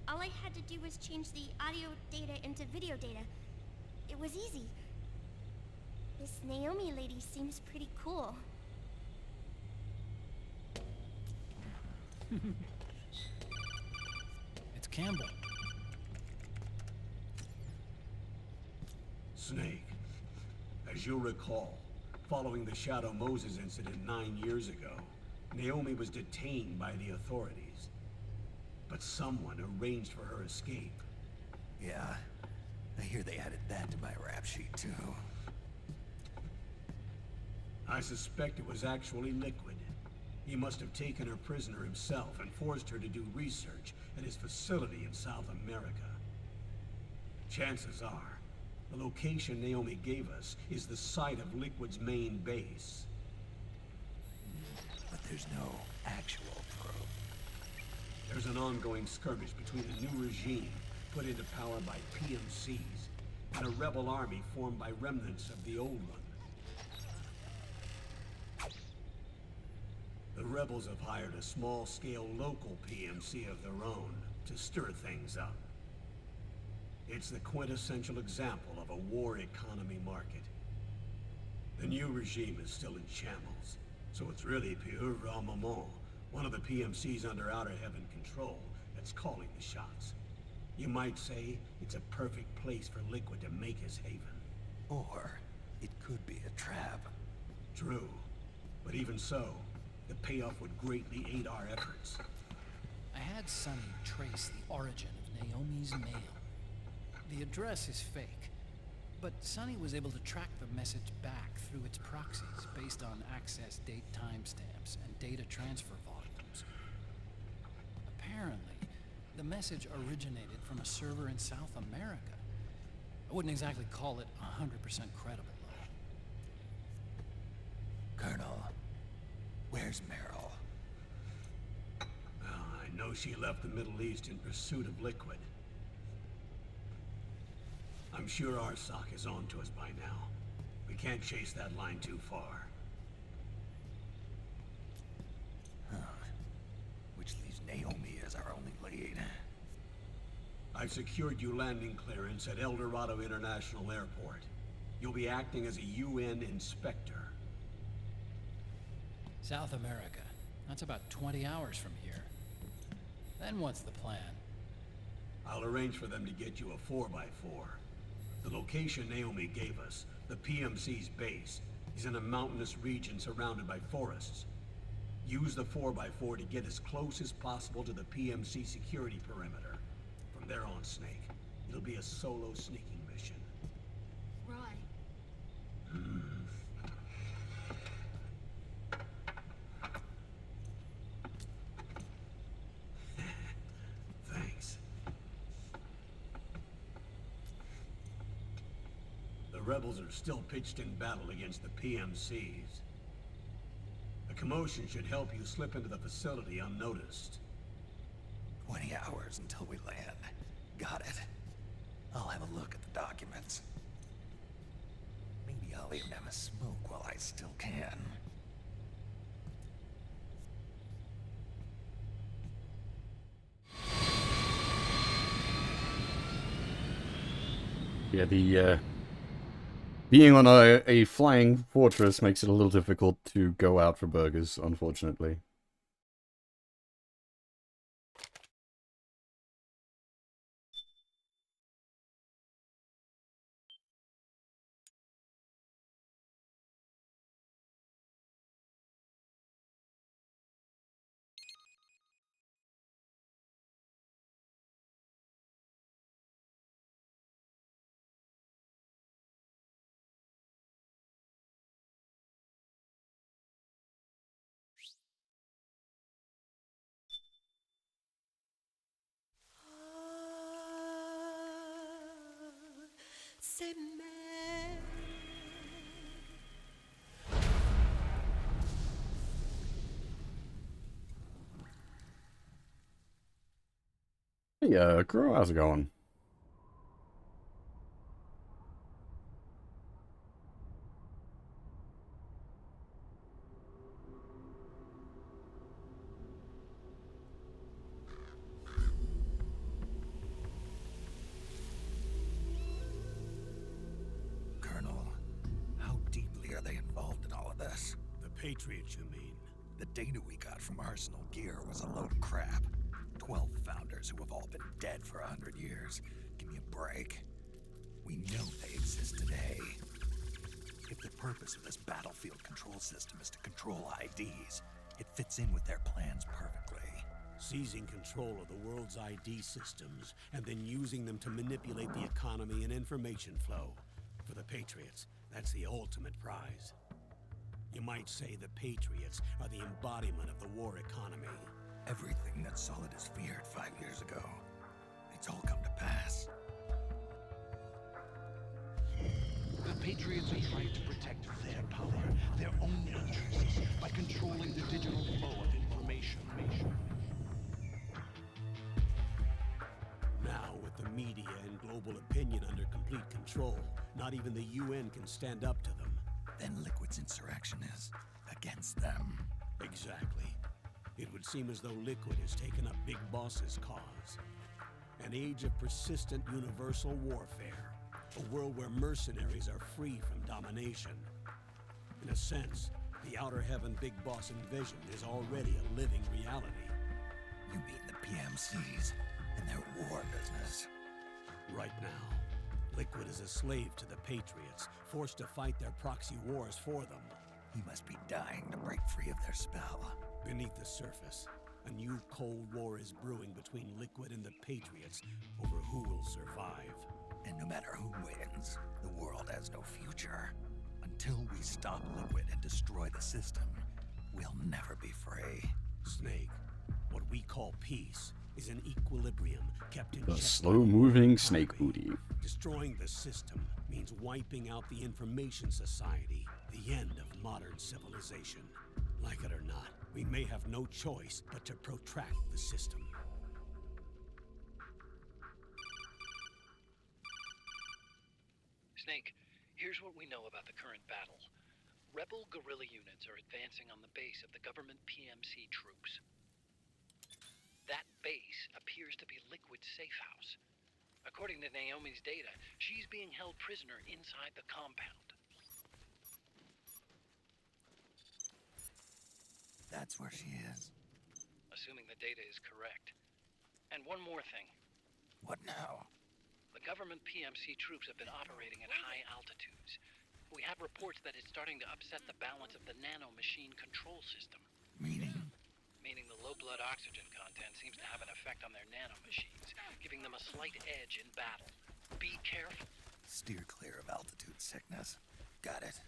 all I had to do was change the audio data into video data. It was easy. This Naomi lady seems pretty cool. It's Campbell. Snake, as you'll recall, Following the Shadow Moses incident 9 years ago, Naomi was detained by the authorities. But someone arranged for her escape. Yeah, I hear they added that to my rap sheet too. I suspect it was actually Liquid. He must have taken her prisoner himself and forced her to do research at his facility in South America. Chances are, the location Naomi gave us is the site of Liquid's main base. But there's no actual proof. There's an ongoing skirmish between a new regime put into power by PMCs and a rebel army formed by remnants of the old one. The rebels have hired a small-scale local PMC of their own to stir things up. It's the quintessential example of a war economy market. The new regime is still in shambles, so it's really pure moment, one of the PMCs under Outer Heaven control, that's calling the shots. You might say it's a perfect place for Liquid to make his haven. Or it could be a trap. True, but even so, the payoff would greatly aid our efforts. I had Sonny trace the origin of Naomi's mail. The address is fake, but Sonny was able to track the message back through its proxies based on access date timestamps and data transfer volumes. Apparently, the message originated from a server in South America. I wouldn't exactly call it 100% credible, though. Colonel, where's Meryl? Well, I know she left the Middle East in pursuit of Liquid. I'm sure Arsak is on to us by now. We can't chase that line too far. Which leaves Naomi as our only lead. I've secured you landing clearance at El Dorado International Airport. You'll be acting as a UN inspector. South America. That's about 20 hours from here. Then what's the plan? I'll arrange for them to get you a 4x4. The location Naomi gave us, the PMC's base, is in a mountainous region surrounded by forests. Use the 4x4 to get as close as possible to the PMC security perimeter. From there on, Snake, it'll be a solo sneaking mission. Right. Thanks. The rebels are still pitched in battle against the PMCs. The commotion should help you slip into the facility unnoticed. 20 hours until we land. Got it. I'll have a look at the documents. Maybe I'll even have a smoke while I still can. Yeah, the being on a flying fortress makes it a little difficult to go out for burgers, unfortunately. Hey, Crow, how's it going? Colonel, how deeply are they involved in all of this? The Patriots, you mean? The data we got from Arsenal Gear was a load of crap. 12 founders who have all been dead for 100 years. Give me a break. We know they exist today. If the purpose of this battlefield control system is to control IDs, it fits in with their plans perfectly. Seizing control of the world's ID systems and then using them to manipulate the economy and information flow. For the Patriots, that's the ultimate prize. You might say the Patriots are the embodiment of the war economy. Everything that Solid has feared 5 years ago, it's all come to pass. The Patriots are trying to protect their power, their own interests, by controlling the digital flow of information. Now, with the media and global opinion under complete control, not even the UN can stand up to them. Then Liquid's insurrection is against them. Exactly. It would seem as though Liquid has taken up Big Boss's cause. An age of persistent universal warfare. A world where mercenaries are free from domination. In a sense, the Outer Heaven Big Boss envisioned is already a living reality. You mean the PMCs and their war business? Right now, Liquid is a slave to the Patriots, forced to fight their proxy wars for them. He must be dying to break free of their spell. Beneath the surface, a new Cold War is brewing between Liquid and the Patriots over who will survive. And no matter who wins, the world has no future. Until we stop Liquid and destroy the system, we'll never be free. Snake, what we call peace is an equilibrium kept in The check. slow-moving snake booty. Destroying the system means wiping out the information society, the end of modern civilization. Like it or not, we may have no choice but to protract the system. Snake, here's what we know about the current battle. Rebel guerrilla units are advancing on the base of the government PMC troops. That base appears to be Liquid's safe house. According to Naomi's data, she's being held prisoner inside the compound. That's where she is. Assuming the data is correct. And one more thing. What now? The government PMC troops have been operating at high altitudes. We have reports that it's starting to upset the balance of the nano-machine control system. Meaning? Meaning the low blood oxygen content seems to have an effect on their nano-machines, giving them a slight edge in battle. Be careful. Steer clear of altitude sickness. Got it.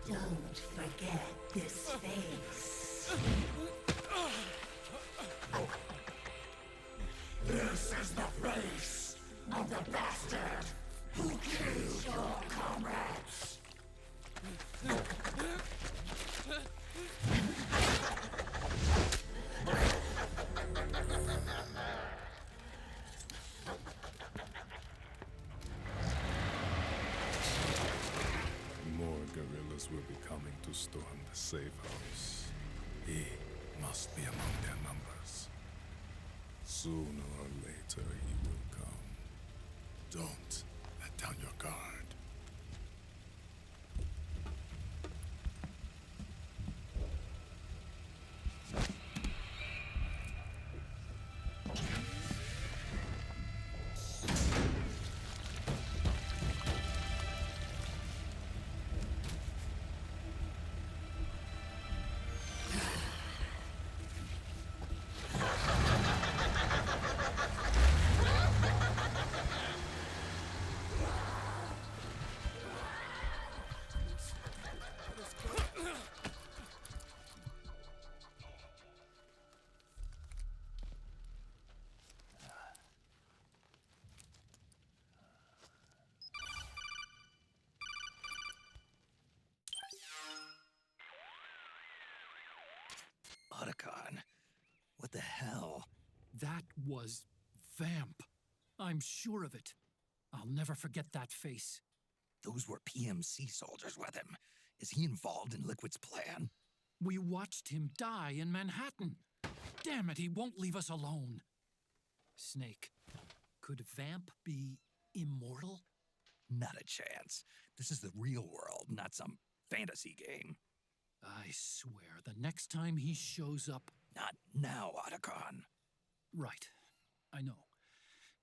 Don't forget this face. This is the face of the bastard who killed your comrades. to storm the safe house. He must be among their numbers. Sooner or later he will come. Don't let down your guard. Otacon, what the hell? That was Vamp. I'm sure of it. I'll never forget that face. Those were PMC soldiers with him. Is he involved in Liquid's plan? We watched him die in Manhattan. Damn it, he won't leave us alone. Snake, could Vamp be immortal? Not a chance. This is the real world, not some fantasy game. I swear, the next time he shows up... Not now, Otacon. Right. I know.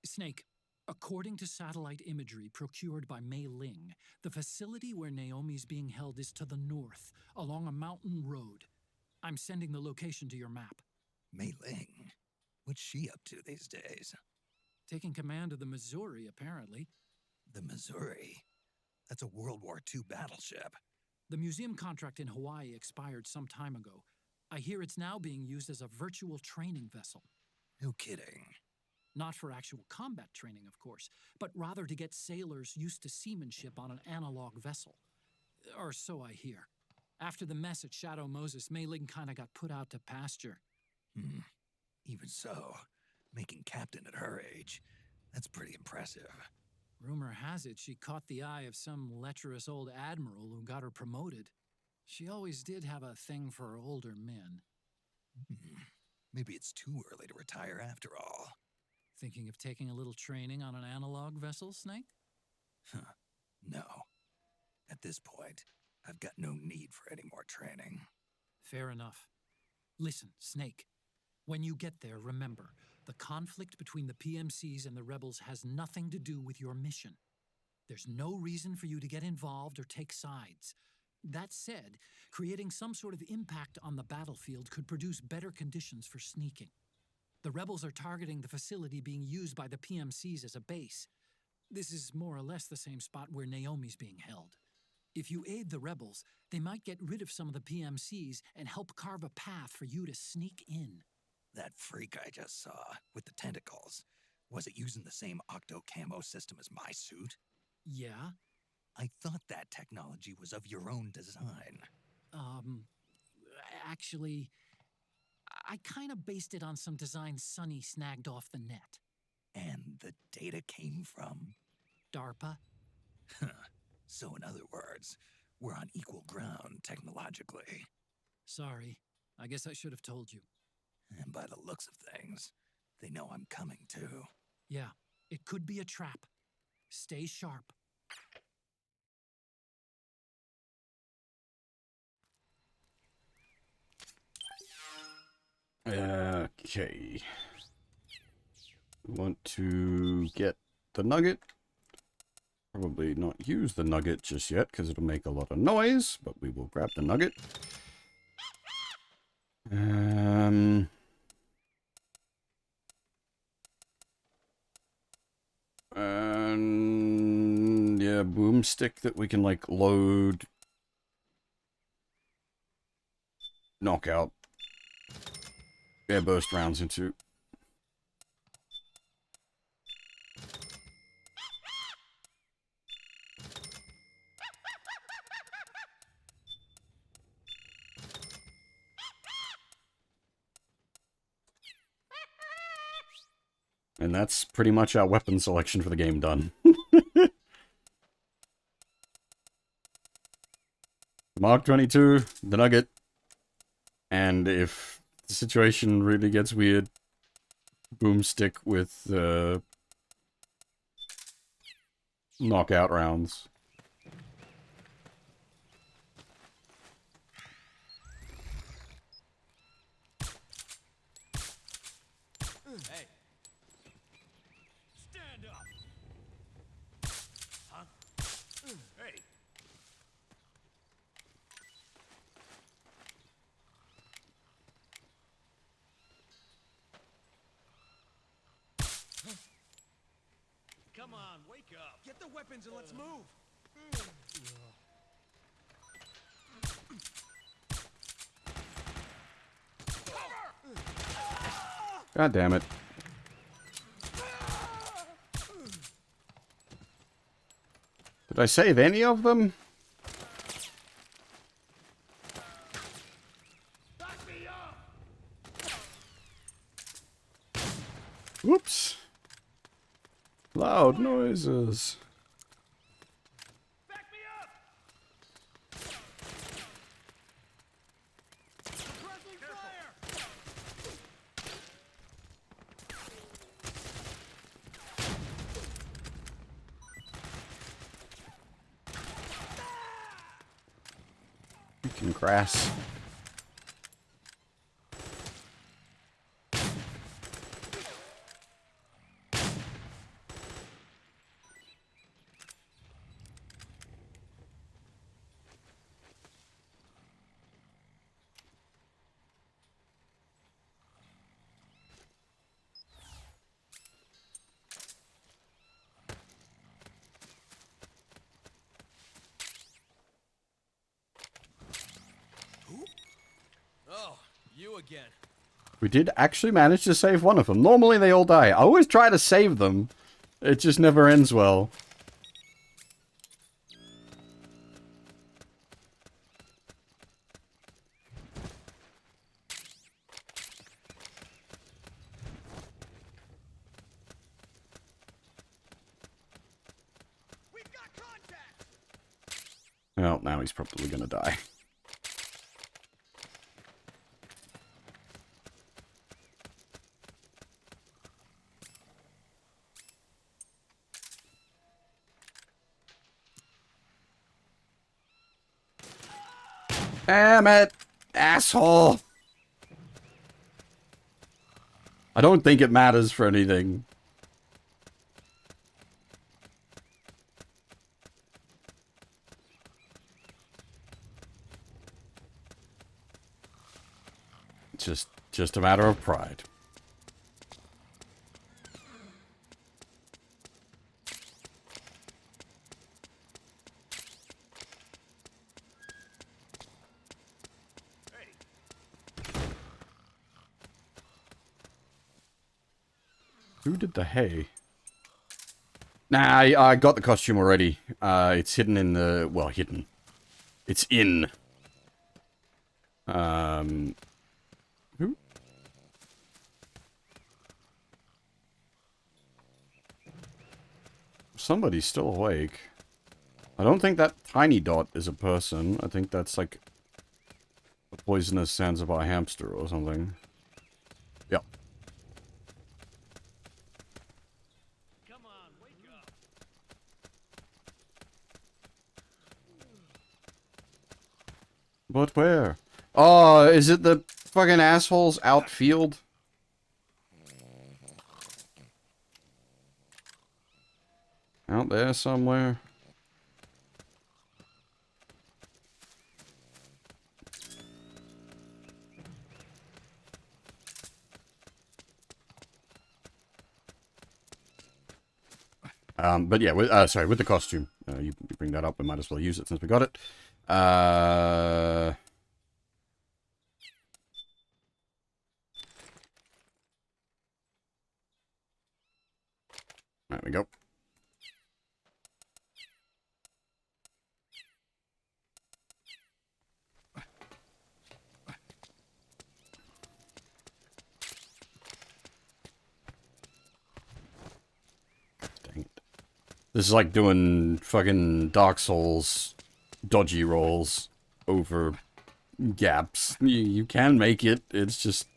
Snake, according to satellite imagery procured by Mei Ling, the facility where Naomi's being held is to the north, along a mountain road. I'm sending the location to your map. Mei Ling? What's she up to these days? Taking command of the Missouri, apparently. The Missouri? That's a World War II battleship. The museum contract in Hawaii expired some time ago. I hear it's now being used as a virtual training vessel. No kidding. Not for actual combat training, of course, but rather to get sailors used to seamanship on an analog vessel. Or so I hear. After the mess at Shadow Moses, Mei Ling kinda got put out to pasture. Even so, making captain at her age, that's pretty impressive. Rumor has it she caught the eye of some lecherous old admiral who got her promoted. She always did have a thing for older men. Maybe it's too early to retire after all. Thinking of taking a little training on an analog vessel, Snake? No. At this point, I've got no need for any more training. Fair enough. Listen, Snake. When you get there, remember, the conflict between the PMCs and the rebels has nothing to do with your mission. There's no reason for you to get involved or take sides. That said, creating some sort of impact on the battlefield could produce better conditions for sneaking. The rebels are targeting the facility being used by the PMCs as a base. This is more or less the same spot where Naomi's being held. If you aid the rebels, they might get rid of some of the PMCs and help carve a path for you to sneak in. That freak I just saw, with the tentacles, was it using the same octo-camo system as my suit? Yeah? I thought that technology was of your own design. Actually, I kinda based it on some design Sonny snagged off the net. And the data came from? DARPA. So in other words, we're on equal ground technologically. Sorry, I guess I should have told you. And by the looks of things, they know I'm coming too. Yeah, it could be a trap. Stay sharp. Okay. We want to get the nugget. Probably not use the nugget just yet because it'll make a lot of noise, but we will grab the nugget. And yeah, boomstick that we can like load, knock out airburst rounds into. And that's pretty much our weapon selection for the game done. Mark 22, the Nugget. And if the situation really gets weird, Boomstick with knockout rounds. Hey. Stand up. Huh? Hey. Come on, wake up. Get the weapons and let's move. God damn it. Did I save any of them? Whoops. Loud noises. Freaking grass. Oh, you again. We did actually manage to save one of them. Normally they all die. I always try to save them. It just never ends well. Well, now he's probably gonna die. Damn it! Asshole! I don't think it matters for anything. It's just a matter of pride. Who did the hay? Nah, I got the costume already. It's hidden in the... Well, hidden. It's in... Who? Somebody's still awake. I don't think that tiny dot is a person. I think that's like... a poisonous Zanzibar hamster or something. Yep. But where? Oh, is it the fucking assholes outfield? Out there somewhere? But yeah, sorry, with the costume. You bring that up, we might as well use it since we got it. There we go. Dang it. This is like doing fucking Dark Souls dodgy rolls over gaps. You can make it, it's just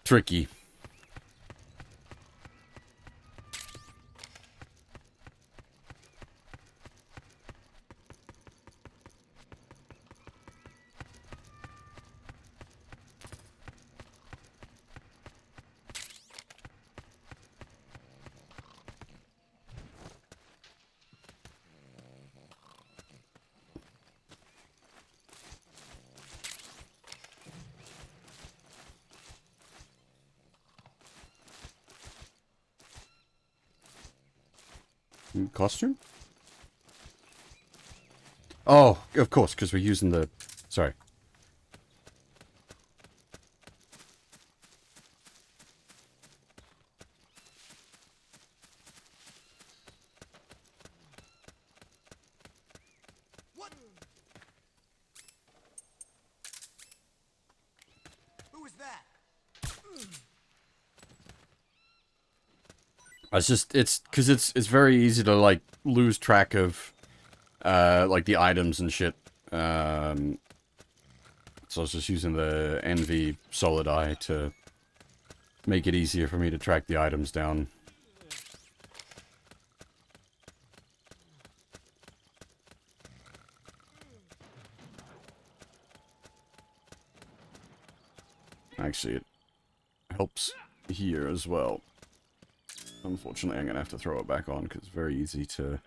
tricky. Costume? Oh, of course, because we're using the... Sorry. What? Who was that? It's because it's very easy to, like, lose track of, like, the items and shit. So I was just using the NV Solid Eye to make it easier for me to track the items down. Actually, it helps here as well. Unfortunately, I'm going to have to throw it back on because it's very easy to...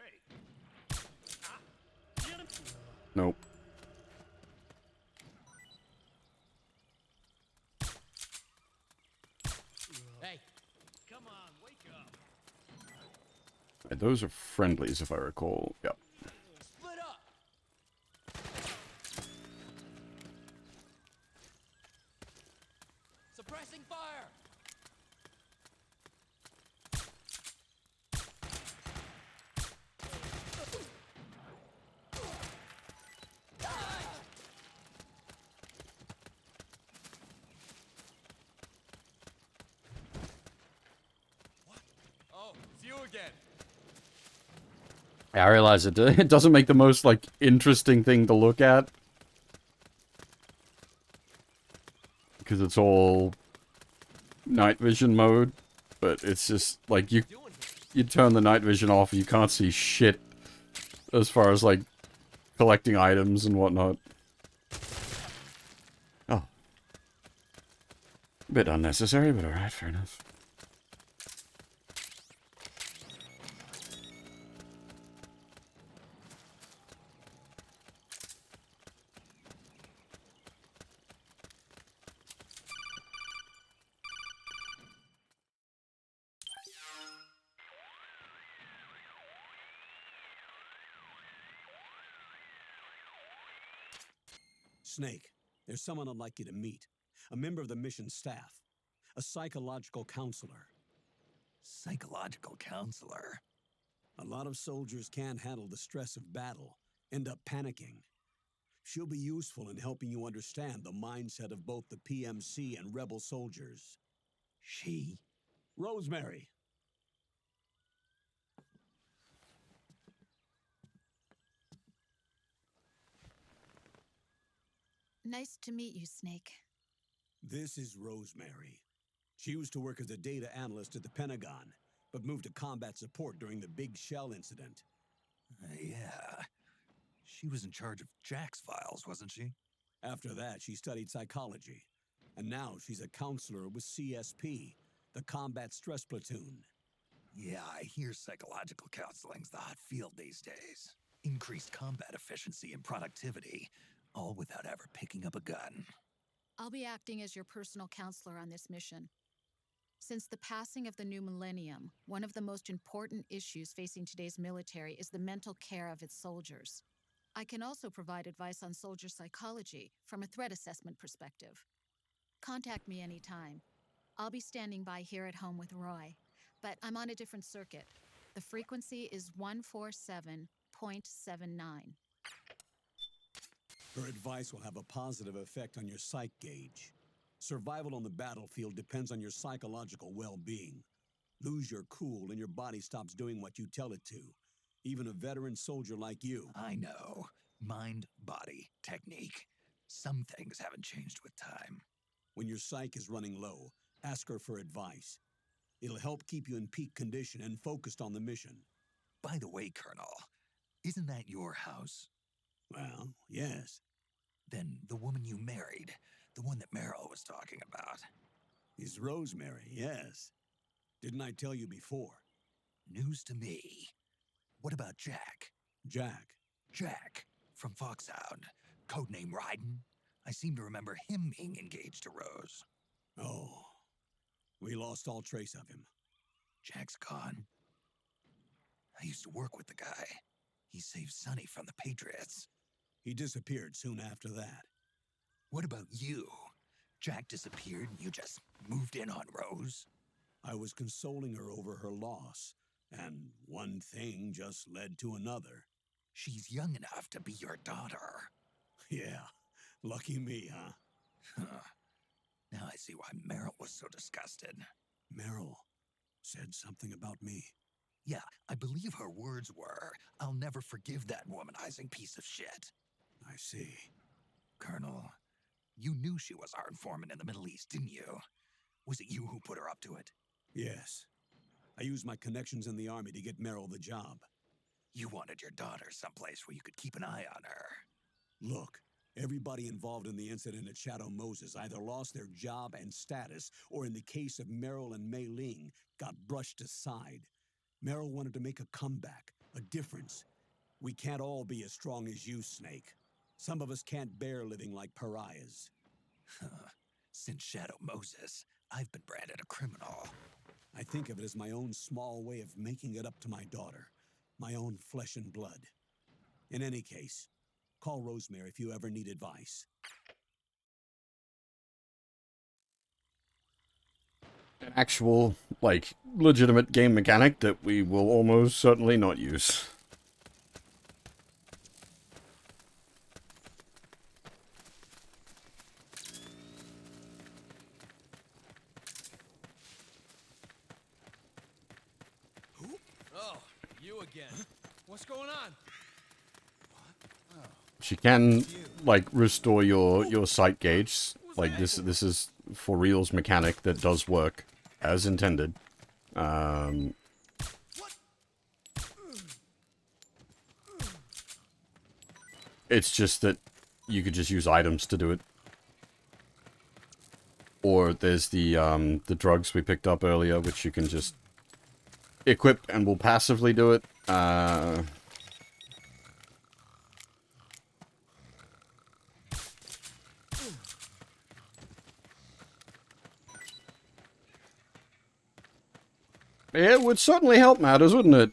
Nope. Hey, come on, wake up. Those are friendlies, if I recall. Yep. Split up. Suppressing fire. Oh, it's you again. I realize it doesn't make the most, like, interesting thing to look at. Because it's all night vision mode. But it's just, like, you turn the night vision off and you can't see shit. As far as, like, collecting items and whatnot. Oh. A bit unnecessary, but alright, fair enough. Snake, there's someone I'd like you to meet. A member of the mission staff. A psychological counselor. Psychological counselor? A lot of soldiers can't handle the stress of battle, end up panicking. She'll be useful in helping you understand the mindset of both the PMC and rebel soldiers. She? Rosemary. Nice to meet you, Snake. This is Rosemary. She used to work as a data analyst at the Pentagon, but moved to combat support during the Big Shell incident. Yeah. She was in charge of Jack's files, wasn't she? After that, she studied psychology. And now she's a counselor with CSP, the Combat Stress Platoon. Yeah, I hear psychological counseling's the hot field these days. Increased combat efficiency and productivity, all without ever picking up a gun. I'll be acting as your personal counselor on this mission. Since the passing of the new millennium, one of the most important issues facing today's military is the mental care of its soldiers. I can also provide advice on soldier psychology from a threat assessment perspective. Contact me anytime. I'll be standing by here at home with Roy, but I'm on a different circuit. The frequency is 147.79. Her advice will have a positive effect on your psych gauge. Survival on the battlefield depends on your psychological well-being. Lose your cool and your body stops doing what you tell it to. Even a veteran soldier like you. I know. Mind, body, technique. Some things haven't changed with time. When your psyche is running low, ask her for advice. It'll help keep you in peak condition and focused on the mission. By the way, Colonel, isn't that your house? Well, yes. Then the woman you married, the one that Meryl was talking about. Is Rosemary, yes. Didn't I tell you before? News to me. What about Jack? Jack? Jack, from Foxhound. Codename Ryden. I seem to remember him being engaged to Rose. Oh, we lost all trace of him. Jack's gone. I used to work with the guy. He saved Sonny from the Patriots. He disappeared soon after that. What about you? Jack disappeared and you just moved in on Rose? I was consoling her over her loss, and one thing just led to another. She's young enough to be your daughter. Yeah, lucky me, huh? Now I see why Meryl was so disgusted. Meryl said something about me. Yeah, I believe her words were, "I'll never forgive that womanizing piece of shit." I see. Colonel, you knew she was our informant in the Middle East, didn't you? Was it you who put her up to it? Yes. I used my connections in the army to get Meryl the job. You wanted your daughter someplace where you could keep an eye on her. Look, everybody involved in the incident at Shadow Moses either lost their job and status, or in the case of Meryl and Mei Ling, got brushed aside. Meryl wanted to make a comeback, a difference. We can't all be as strong as you, Snake. Some of us can't bear living like pariahs. Since Shadow Moses, I've been branded a criminal. I think of it as my own small way of making it up to my daughter, my own flesh and blood. In any case, call Rosemary if you ever need advice. An actual, like, legitimate game mechanic that we will almost certainly not use. Oh, you again. What's going on? She can, like, restore your sight gauge. Like, this is for real's mechanic that does work as intended. It's just that you could just use items to do it. Or there's the drugs we picked up earlier, which you can just equip and will passively do it. It would certainly help matters, wouldn't it?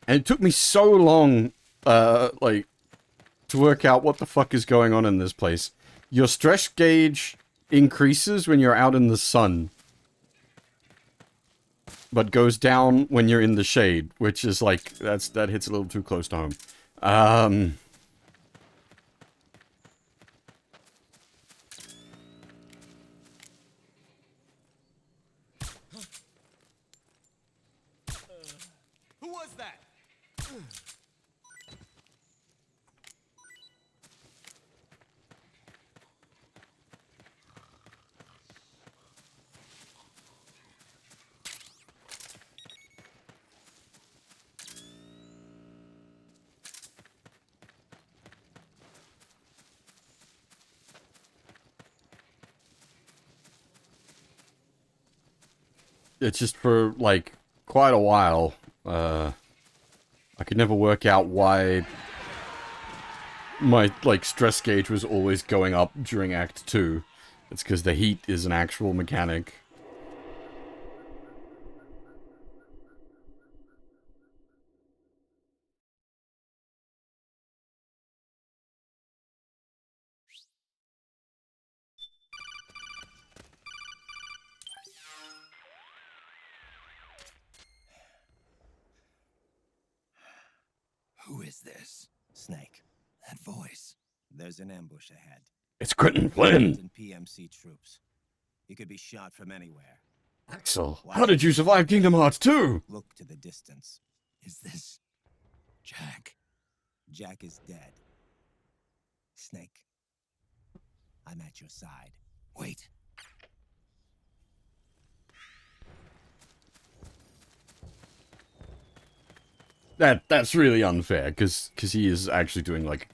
And it took me so long, like, to work out what the fuck is going on in this place. Your stress gauge increases when you're out in the sun, but goes down when you're in the shade, which is like, that hits a little too close to home. Who was that? It's just for, like, quite a while, I could never work out why my, like, stress gauge was always going up during Act 2. It's because the heat is an actual mechanic. Who is this? Snake. That voice. There's an ambush ahead. It's Quentin Flynn. And PMC troops. He could be shot from anywhere. Axel, how did you survive Kingdom Hearts 2? Look to the distance. Is this Jack? Jack is dead. Snake, I'm at your side. Wait. That's really unfair, because he is actually doing, like,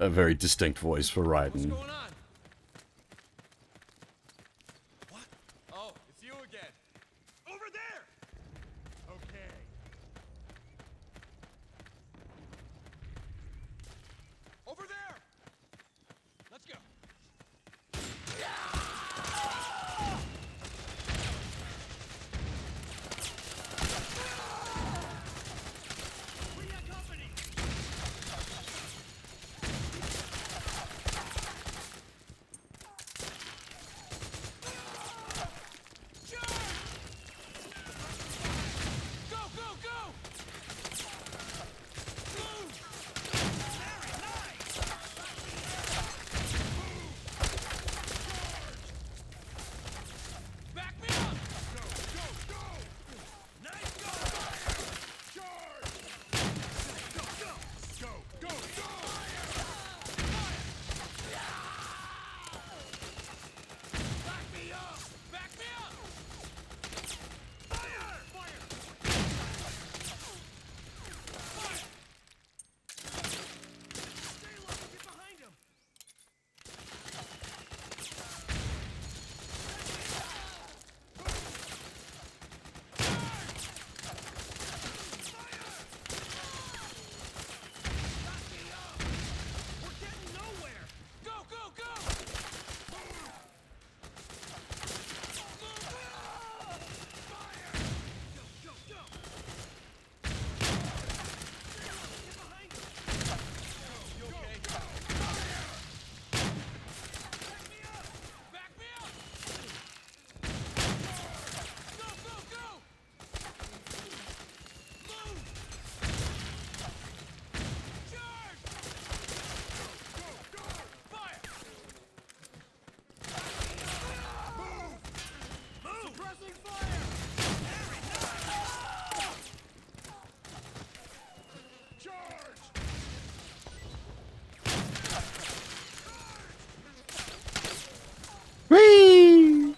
a very distinct voice for Raiden. What's going on? What? Oh, it's you again. Over there! Okay. Over there! Let's go. We got company! Go, go, go! Move! Very nice! Back me up! Go, go, go! Nice go! Charge! Go, go! Go, go, go! Back me up! Back me up! Fire! Fire! Fire! Stay low! Get behind him! We're getting nowhere! Go, go, go! Fire! Go, go, go! Get behind him! You okay? Back me up! Back me up! Go, go, go! Move! Charge! Go, go! Fire! Move! Move! Suppressing fire! Very nice! Charge! Whee!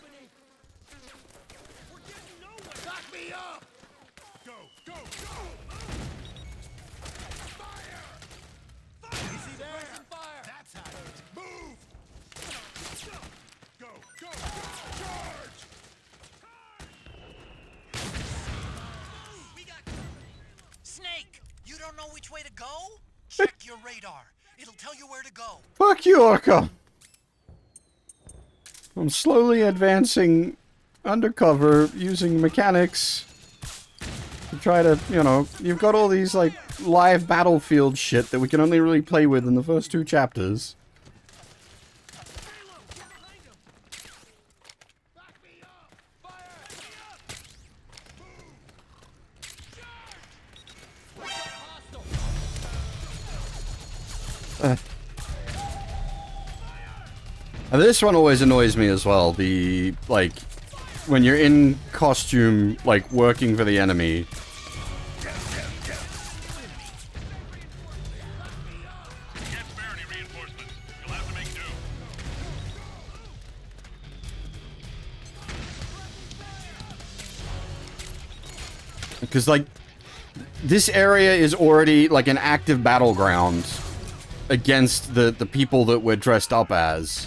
We're getting nowhere! Back me up! Go, go, go! Fire! Fire! Easy there! Fire! That's how it is. Move! Go, go, go! Charge! We got company. Snake, you don't know which way to go? Check your radar. It'll tell you where to go. Fuck you, Orca! I'm slowly advancing undercover using mechanics to try to, you know, you've got all these, like, live battlefield shit that we can only really play with in the first 2 chapters. And this one always annoys me as well, the, like, when you're in costume, like, working for the enemy. Because, like, this area is already, like, an active battleground against the people that we're dressed up as.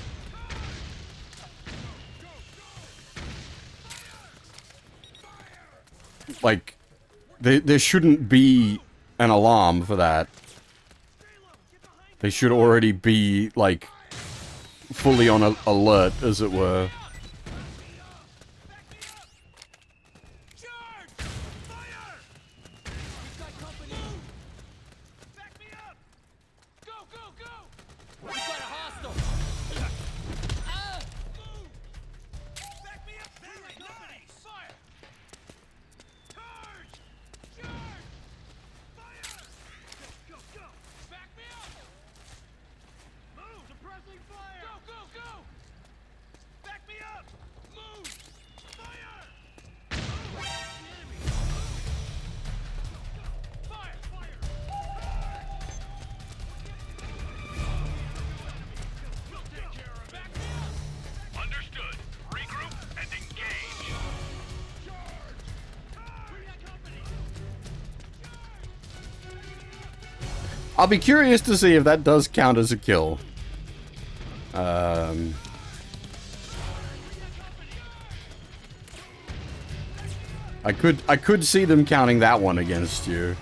Like, there shouldn't be an alarm for that. They should already be, like, fully on alert, as it were. I'll be curious to see if that does count as a kill. I could see them counting that one against you.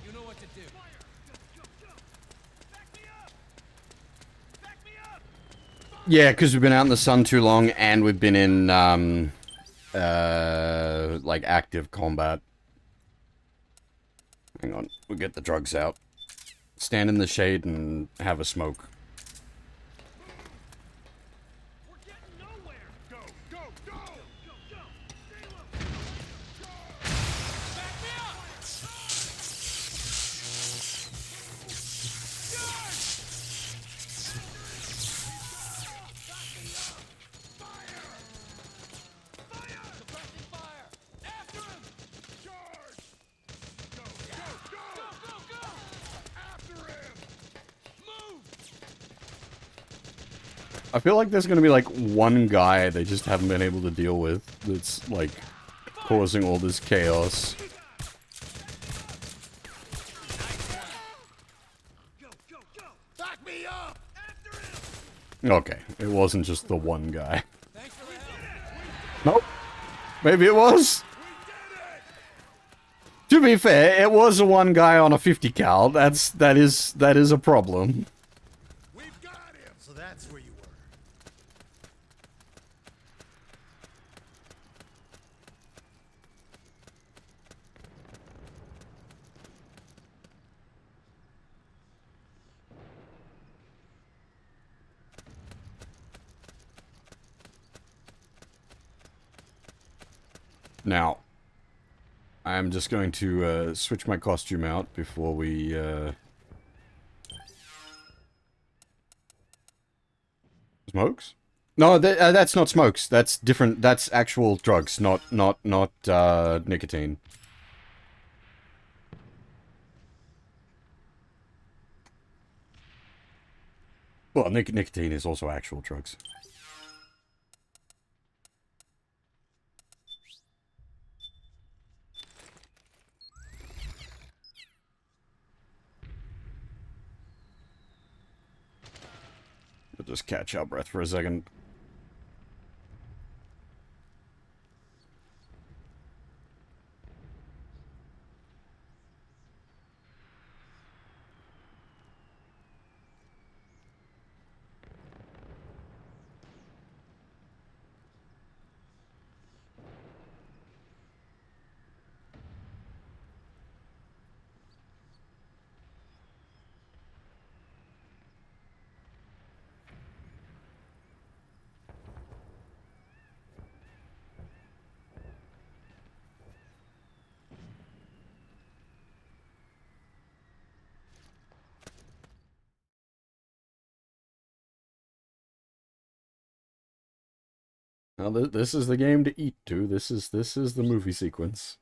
You know what to do. Yeah, because we've been out in the sun too long, and we've been in, like, active combat. Hang on, we'll get the drugs out. Stand in the shade and have a smoke. I feel like there's gonna be like one guy they just haven't been able to deal with that's like causing all this chaos. Okay, it wasn't just the one guy. Nope. Maybe it was. To be fair, it was a one guy on a 50 cal. That is a problem. So that's where you were. Now, I'm just going to switch my costume out before we... Smokes? No, that's not smokes. That's different. That's actual drugs, not nicotine. Well, nicotine is also actual drugs. We'll just catch our breath for a second. Now, this is the game to eat to. This is the movie sequence.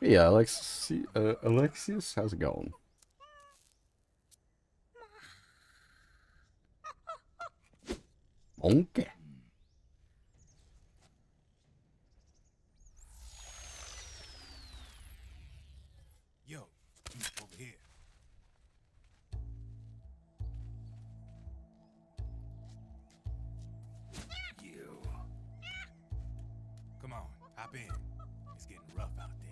Yeah, Alexius, how's it going? Okay. Yo, over here. You. Come on, hop in. It's getting rough out there.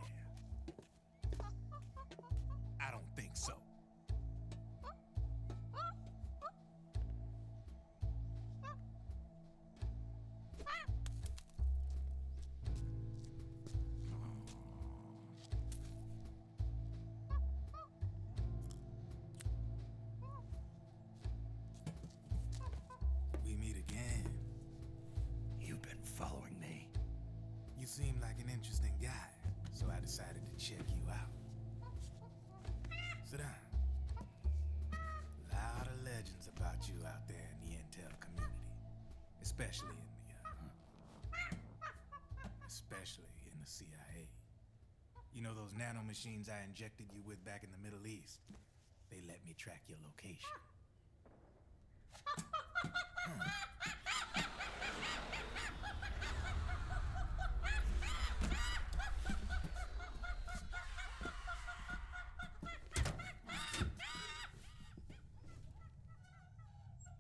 I don't think so. interesting guy, so I decided to check you out. Sit down. A lot of legends about you out there in the intel community, especially in the CIA. You know those nanomachines I injected you with back in the Middle East? They let me track your location.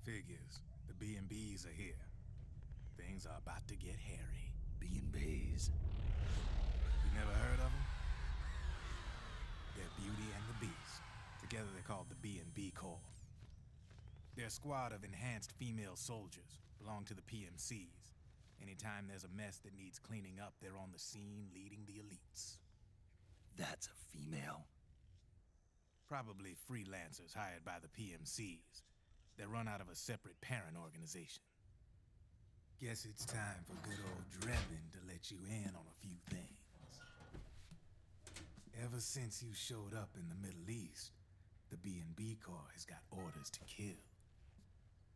Figures. The B&Bs are here. Things are about to get hairy. B&Bs. You never heard of them? They're Beauty and the Beast. Together they're called the B&B Corps. They're a squad of enhanced female soldiers, belong to the PMCs. Anytime there's a mess that needs cleaning up, they're on the scene leading the elites. That's a female? Probably freelancers hired by the PMCs. They're run out of a separate parent organization. Guess it's time for good old Drebin to let you in on a few things. Ever since you showed up in the Middle East, the B&B Corps has got orders to kill.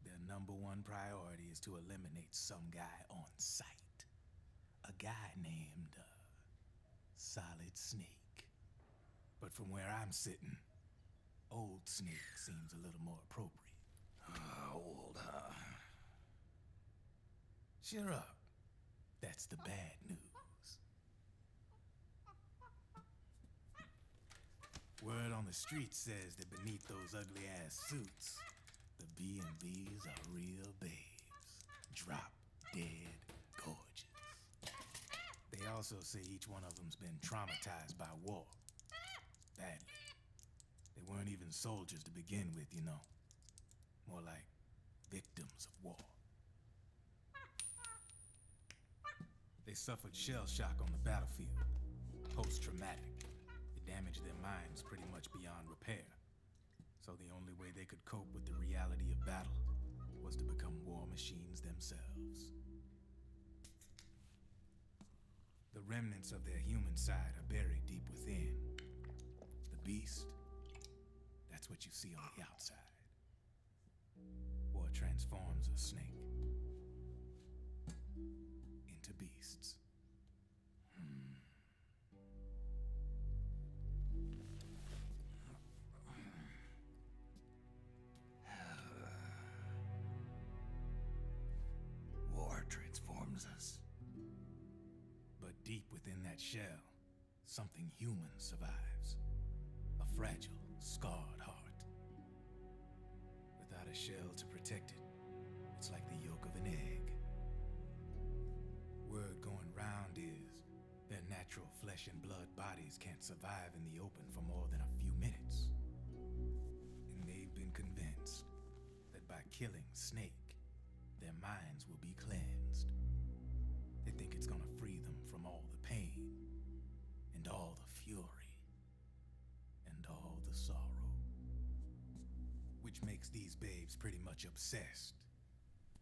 Their #1 priority is to eliminate some guy on sight. A guy named, Solid Snake. But from where I'm sitting, Old Snake seems a little more appropriate. Old, huh? Cheer up. That's the bad news. Word on the street says that beneath those ugly-ass suits, the B&Bs are real babes. Drop dead gorgeous. They also say each one of them's been traumatized by war. Badly. They weren't even soldiers to begin with, you know. More like victims of war. They suffered shell shock on the battlefield. Post-traumatic. It damaged their minds pretty much beyond repair. So the only way they could cope with the reality of battle was to become war machines themselves. The remnants of their human side are buried deep within. The beast, that's what you see on the outside. War transforms a snake into beasts. War transforms us. But deep within that shell, something human survives. A fragile, scarred heart. Without a shell to protect it, it's like the yolk of an egg. Word going round is their natural flesh and blood bodies can't survive in the open for more than a few minutes. And they've been convinced that by killing Snake, their minds will be cleansed. They think it's gonna free them from all the pain, and all the fury, and all the sorrow. Which makes these babes pretty much obsessed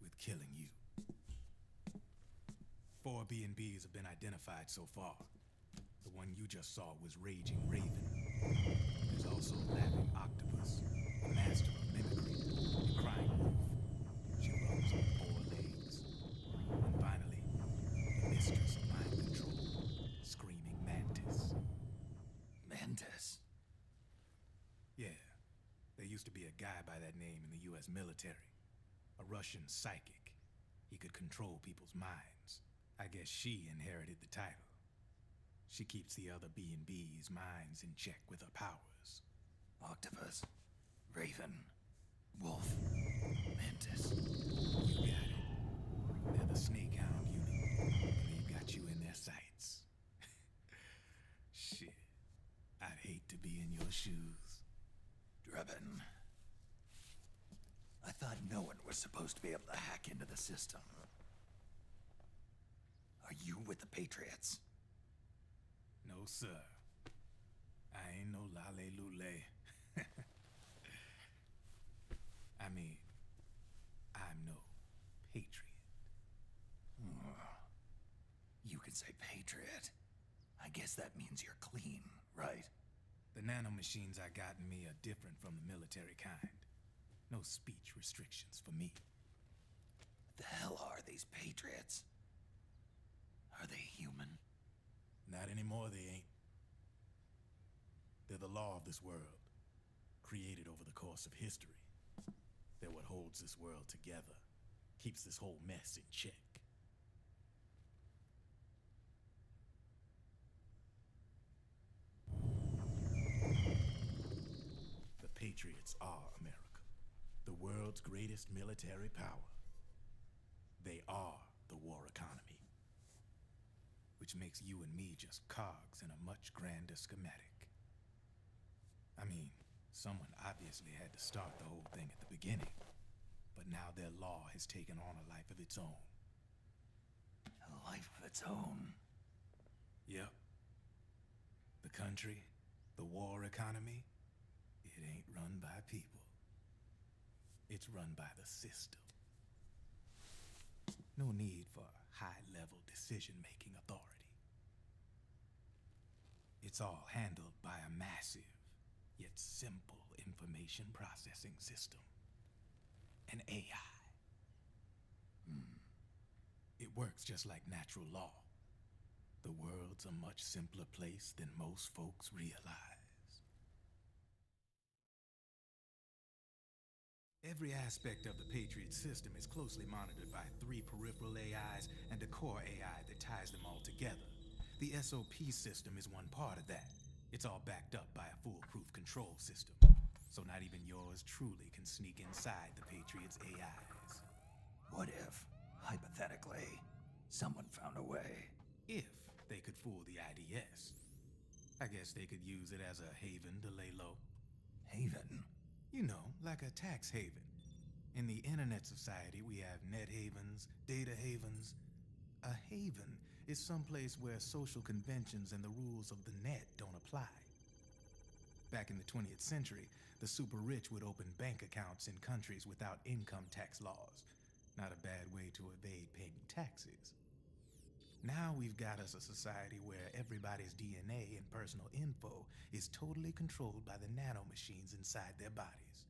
with killing you. 4 B&Bs have been identified so far. The one you just saw was Raging Raven. There's also Laughing Octopus, a master of mimicry, and Crying Wolf. She runs on 4 legs. And finally, the mistress of mind control, Screaming Mantis. Mantis? Yeah. There used to be a guy by that name in the US military. A Russian psychic. He could control people's minds. I guess she inherited the title. She keeps the other B&B's minds in check with her powers. Octopus, Raven, Wolf, Mantis. You got it. They're the Snake Hound unit, and they've got you in their sights. Shit. I'd hate to be in your shoes. Drebin. I thought no one was supposed to be able to hack into the system. Are you with the Patriots? No, sir. I ain't no lale-lule. I mean, I'm no patriot. You can say patriot, guess that means you're clean, right? The nanomachines I got in me are different from the military kind. No speech restrictions for me. What the hell are these Patriots? Are they human? Not anymore, they ain't. They're the law of this world, created over the course of history. They're what holds this world together, keeps this whole mess in check. The Patriots are America, the world's greatest military power. They are the war economy, which makes you and me just cogs in a much grander schematic. I mean, someone obviously had to start the whole thing at the beginning, but now their law has taken on a life of its own. A life of its own? Yep. The country, the war economy, it ain't run by people. It's run by the system. No need for high-level decision-making authority. It's all handled by a massive, yet simple information processing system. An AI. It works just like natural law. The world's a much simpler place than most folks realize. Every aspect of the Patriot system is closely monitored by 3 peripheral AIs and a core AI that ties them all together. The SOP system is one part of that. It's all backed up by a foolproof control system. So not even yours truly can sneak inside the Patriots' AIs. What if, hypothetically, someone found a way? If they could fool the IDS. I guess they could use it as a haven to lay low. Haven? You know, like a tax haven. In the internet society, we have net havens, data havens. A haven is someplace where social conventions and the rules of the net don't apply. Back in the 20th century, the super rich would open bank accounts in countries without income tax laws. Not a bad way to evade paying taxes. Now we've got us a society where everybody's DNA and personal info is totally controlled by the nanomachines inside their bodies.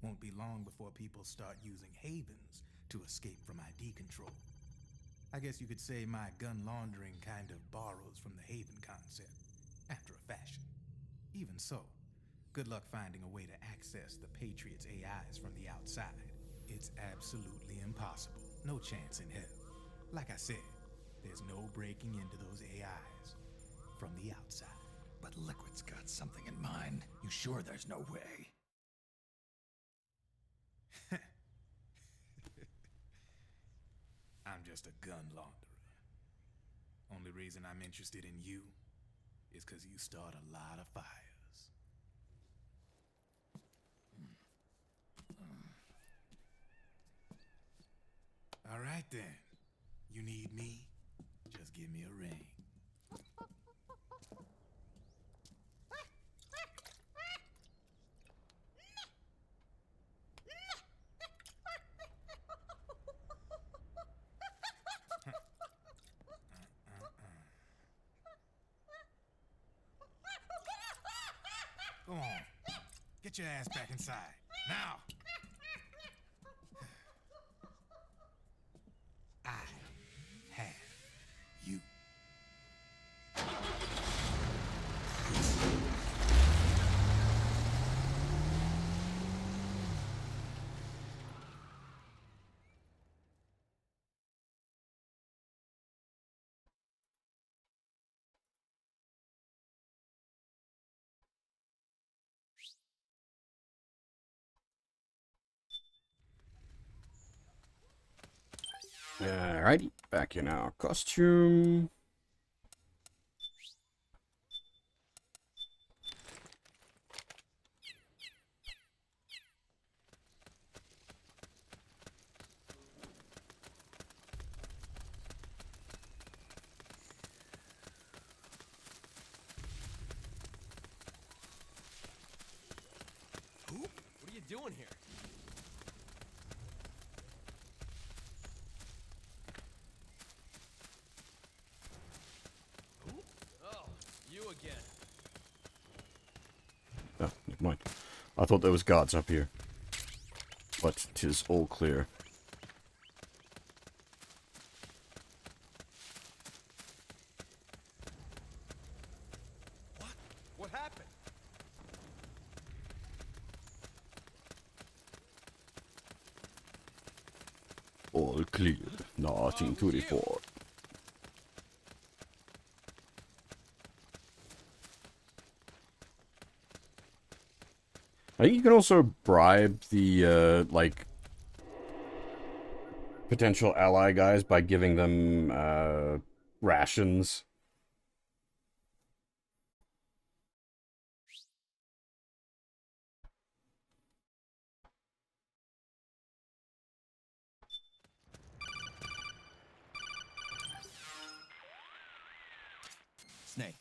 Won't be long before people start using havens to escape from ID control. I guess you could say my gun laundering kind of borrows from the haven concept, after a fashion. Even so, good luck finding a way to access the Patriots' AIs from the outside. It's absolutely impossible. No chance in hell. Like I said, there's no breaking into those AIs from the outside. But Liquid's got something in mind. You sure there's no way? I'm just a gun launderer. Only reason I'm interested in you is because you start a lot of fires. All right then. You need me? Just give me a ring. Go on. Get your ass back inside. Now! I have you. Alrighty, back in our costume. What are you doing here? never mind. I thought there was guards up here. But 'tis all clear. What happened? All clear. Nothing to report. I think you can also bribe the, like, potential ally guys by giving them, rations. Snake,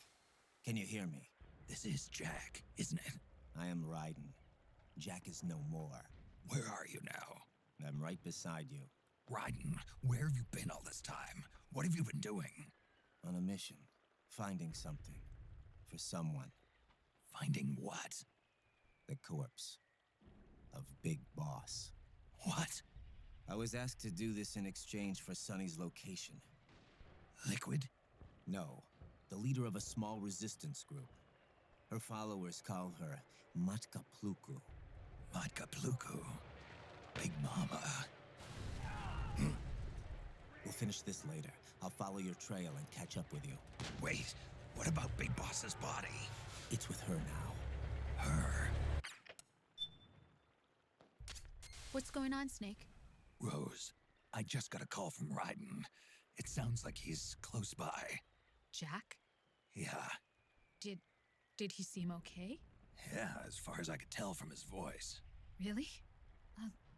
can you hear me? This is Jack, isn't it? I am Raiden. Jack is no more. Where are you now? I'm right beside you. Raiden, where have you been all this time? What have you been doing? On a mission. Finding something. For someone. Finding what? The corpse. Of Big Boss. What? I was asked to do this in exchange for Sonny's location. Liquid? No. The leader of a small resistance group. Her followers call her Matka Pluku. Matka Pluku? Big Mama. We'll finish this later. I'll follow your trail and catch up with you. Wait, what about Big Boss's body? It's with her now. Her? What's going on, Snake? Rose, I just got a call from Raiden. It sounds like he's close by. Jack? Yeah. Did he seem okay? Yeah, as far as I could tell from his voice. Really?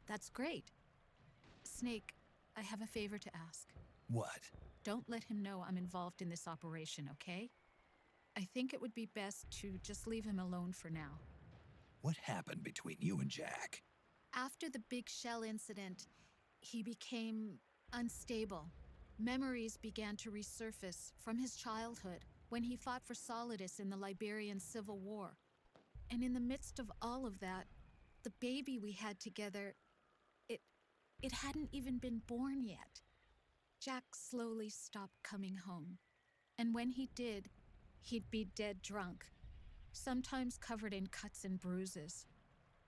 That's great. Snake, I have a favor to ask. What? Don't let him know I'm involved in this operation, okay? I think it would be best to just leave him alone for now. What happened between you and Jack? After the Big Shell incident, he became unstable. Memories began to resurface from his childhood when he fought for Solidus in the Liberian Civil War. And in the midst of all of that, the baby we had together, it hadn't even been born yet. Jack slowly stopped coming home. And when he did, he'd be dead drunk, sometimes covered in cuts and bruises.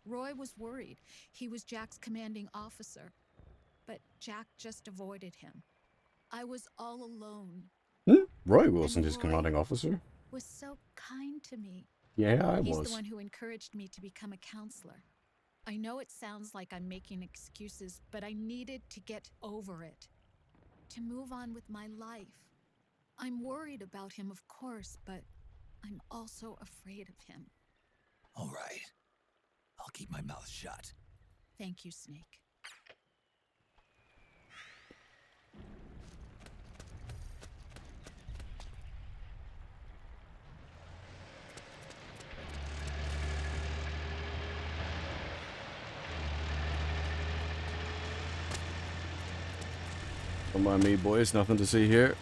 Roy was worried. He was Jack's commanding officer. But Jack just avoided him. I was all alone. Roy wasn't his commanding officer. Was so kind to me. Yeah, I He's was. the one who encouraged me to become a counselor. I know it sounds like I'm making excuses, but I needed to get over it. To move on with my life. I'm worried about him, of course, but I'm also afraid of him. All right. I'll keep my mouth shut. Thank you, Snake. Don't mind me, boys. Nothing to see here.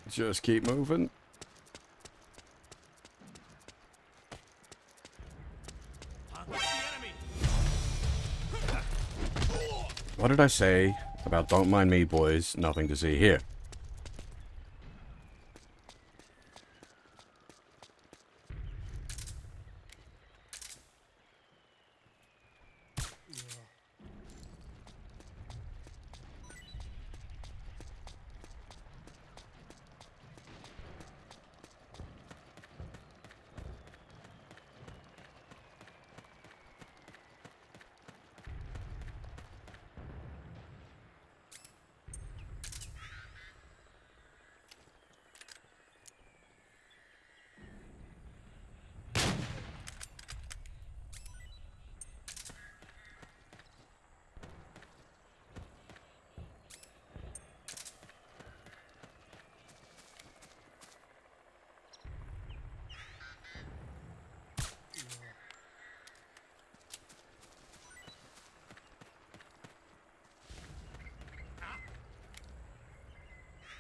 Just keep moving. What did I say about don't mind me, boys? Nothing to see here.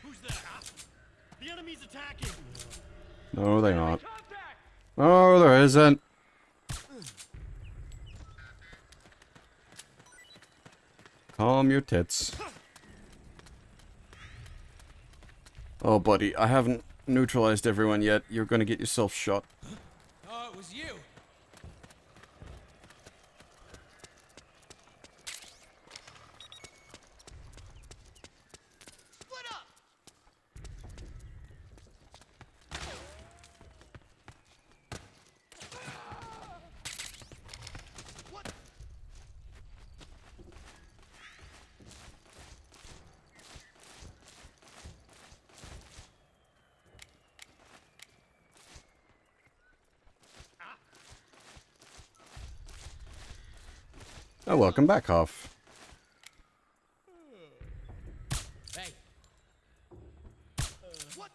Who's there? The enemy's attacking. No, they're not. Oh, there isn't. Calm your tits. Oh, buddy, I haven't neutralized everyone yet. You're gonna get yourself shot. Oh, it was you. Split up. What? Oh, welcome back, Hoff. Hey. What?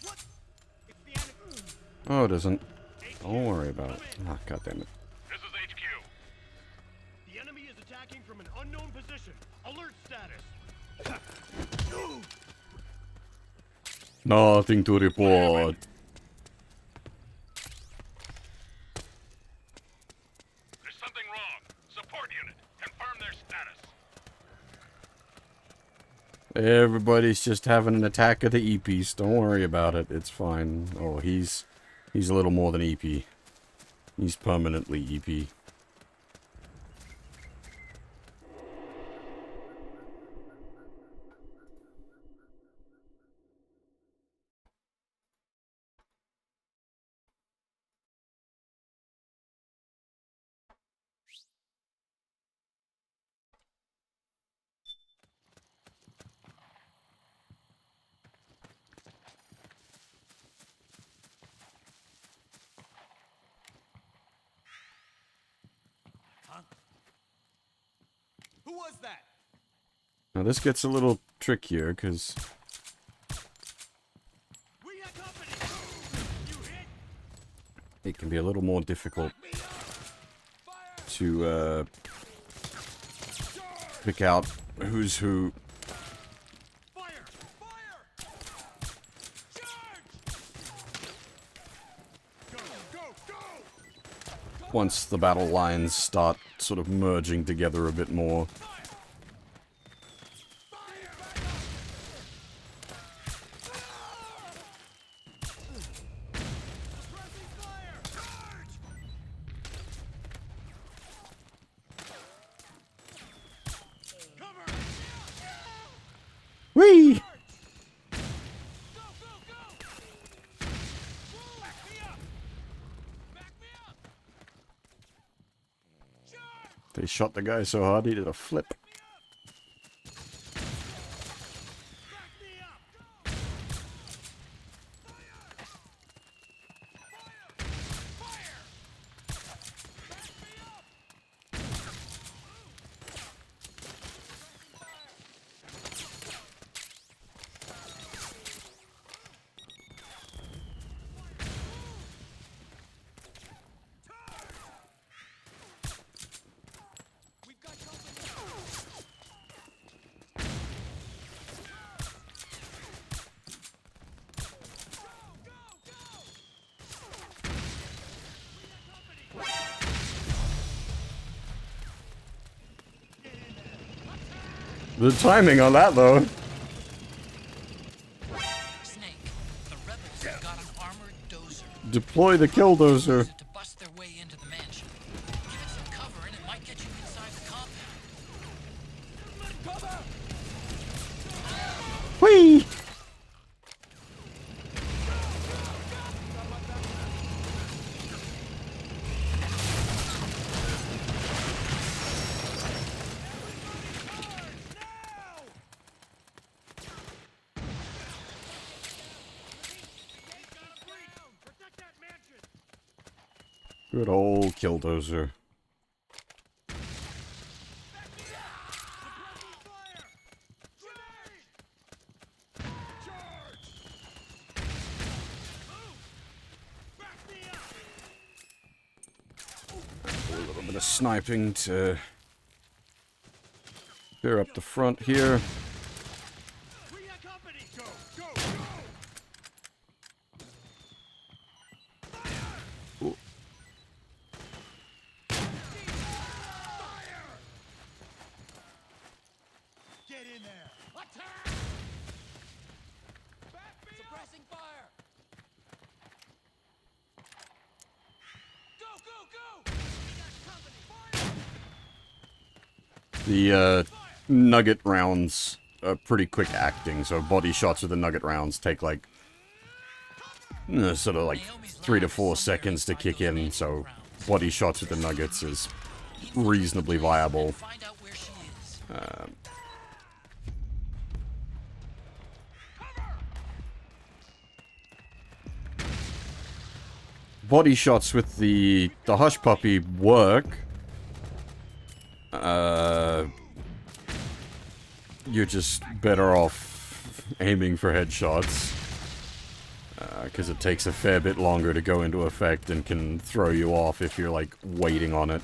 What? It's the enemy. Oh, it isn't. Don't worry about it. Ah, God damn it. This is HQ. The enemy is attacking from an unknown position. Alert status. Nothing to report. There's something wrong. Support unit. Confirm their status. Everybody's just having an attack of the EPs. Don't worry about it. It's fine. Oh, he's a little more than EP. He's permanently EP. Huh? Who was that? Now this gets a little trickier, because it can be a little more difficult to pick out who's who. Once the battle lines start sort of merging together a bit more. Whee! They shot the guy so hard he did a flip. The timing on that, though. Snake, the rebels have got an armored dozer. Deploy the killdozer. To bust their way into the mansion. Give it some cover and it might get you inside the compound. Whee! Good old killdozer. A little bit of sniping to clear up the front here. The nugget rounds are pretty quick acting, so body shots with the nugget rounds take like sort of like 3 to 4 seconds to kick in, so body shots with the nuggets is reasonably viable. Body shots with the Hush Puppy work. You're just better off aiming for headshots. Because it takes a fair bit longer to go into effect and can throw you off if you're, like, waiting on it.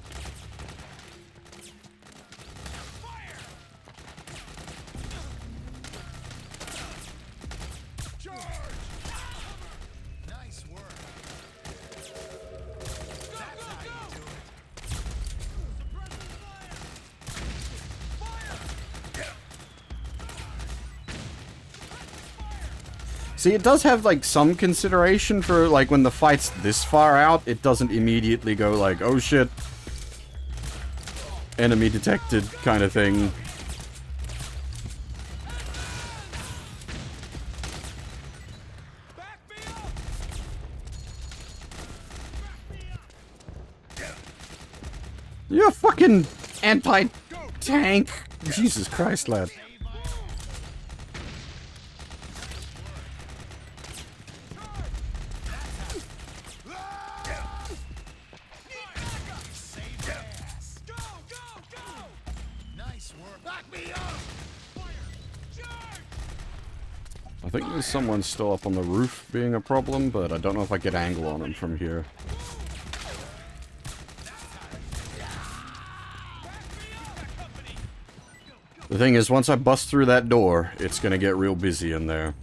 See, it does have, like, some consideration for, like, when the fight's this far out, it doesn't immediately go like, oh shit, enemy detected kind of thing. You're a fucking anti-tank. Jesus Christ, lad. I think there's someone still up on the roof being a problem, but I don't know if I get angle on him from here. The thing is, once I bust through that door, it's gonna get real busy in there.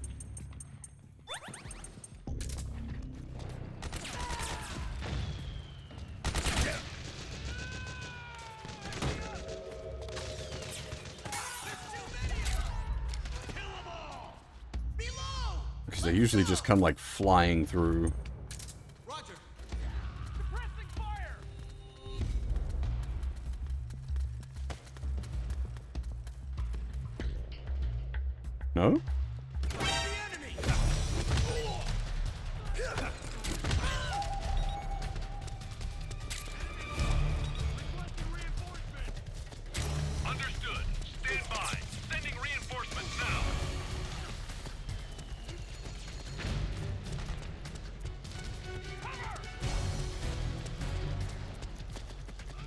Because they usually just come, like, flying through. No? Understood. Stand by. Sending reinforcements now.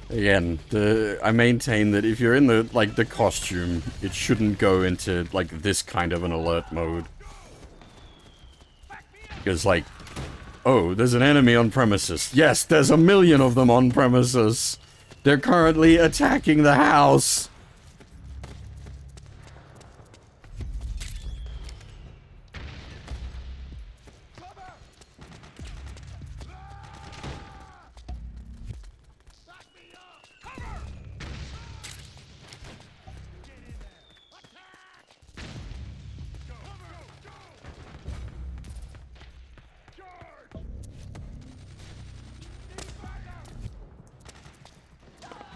Again, I maintain that if you're in the, like, the costume, it shouldn't go into, like, this kind of an alert mode. Because, like, oh, there's an enemy on premises. Yes, there's a million of them on premises. They're currently attacking the house.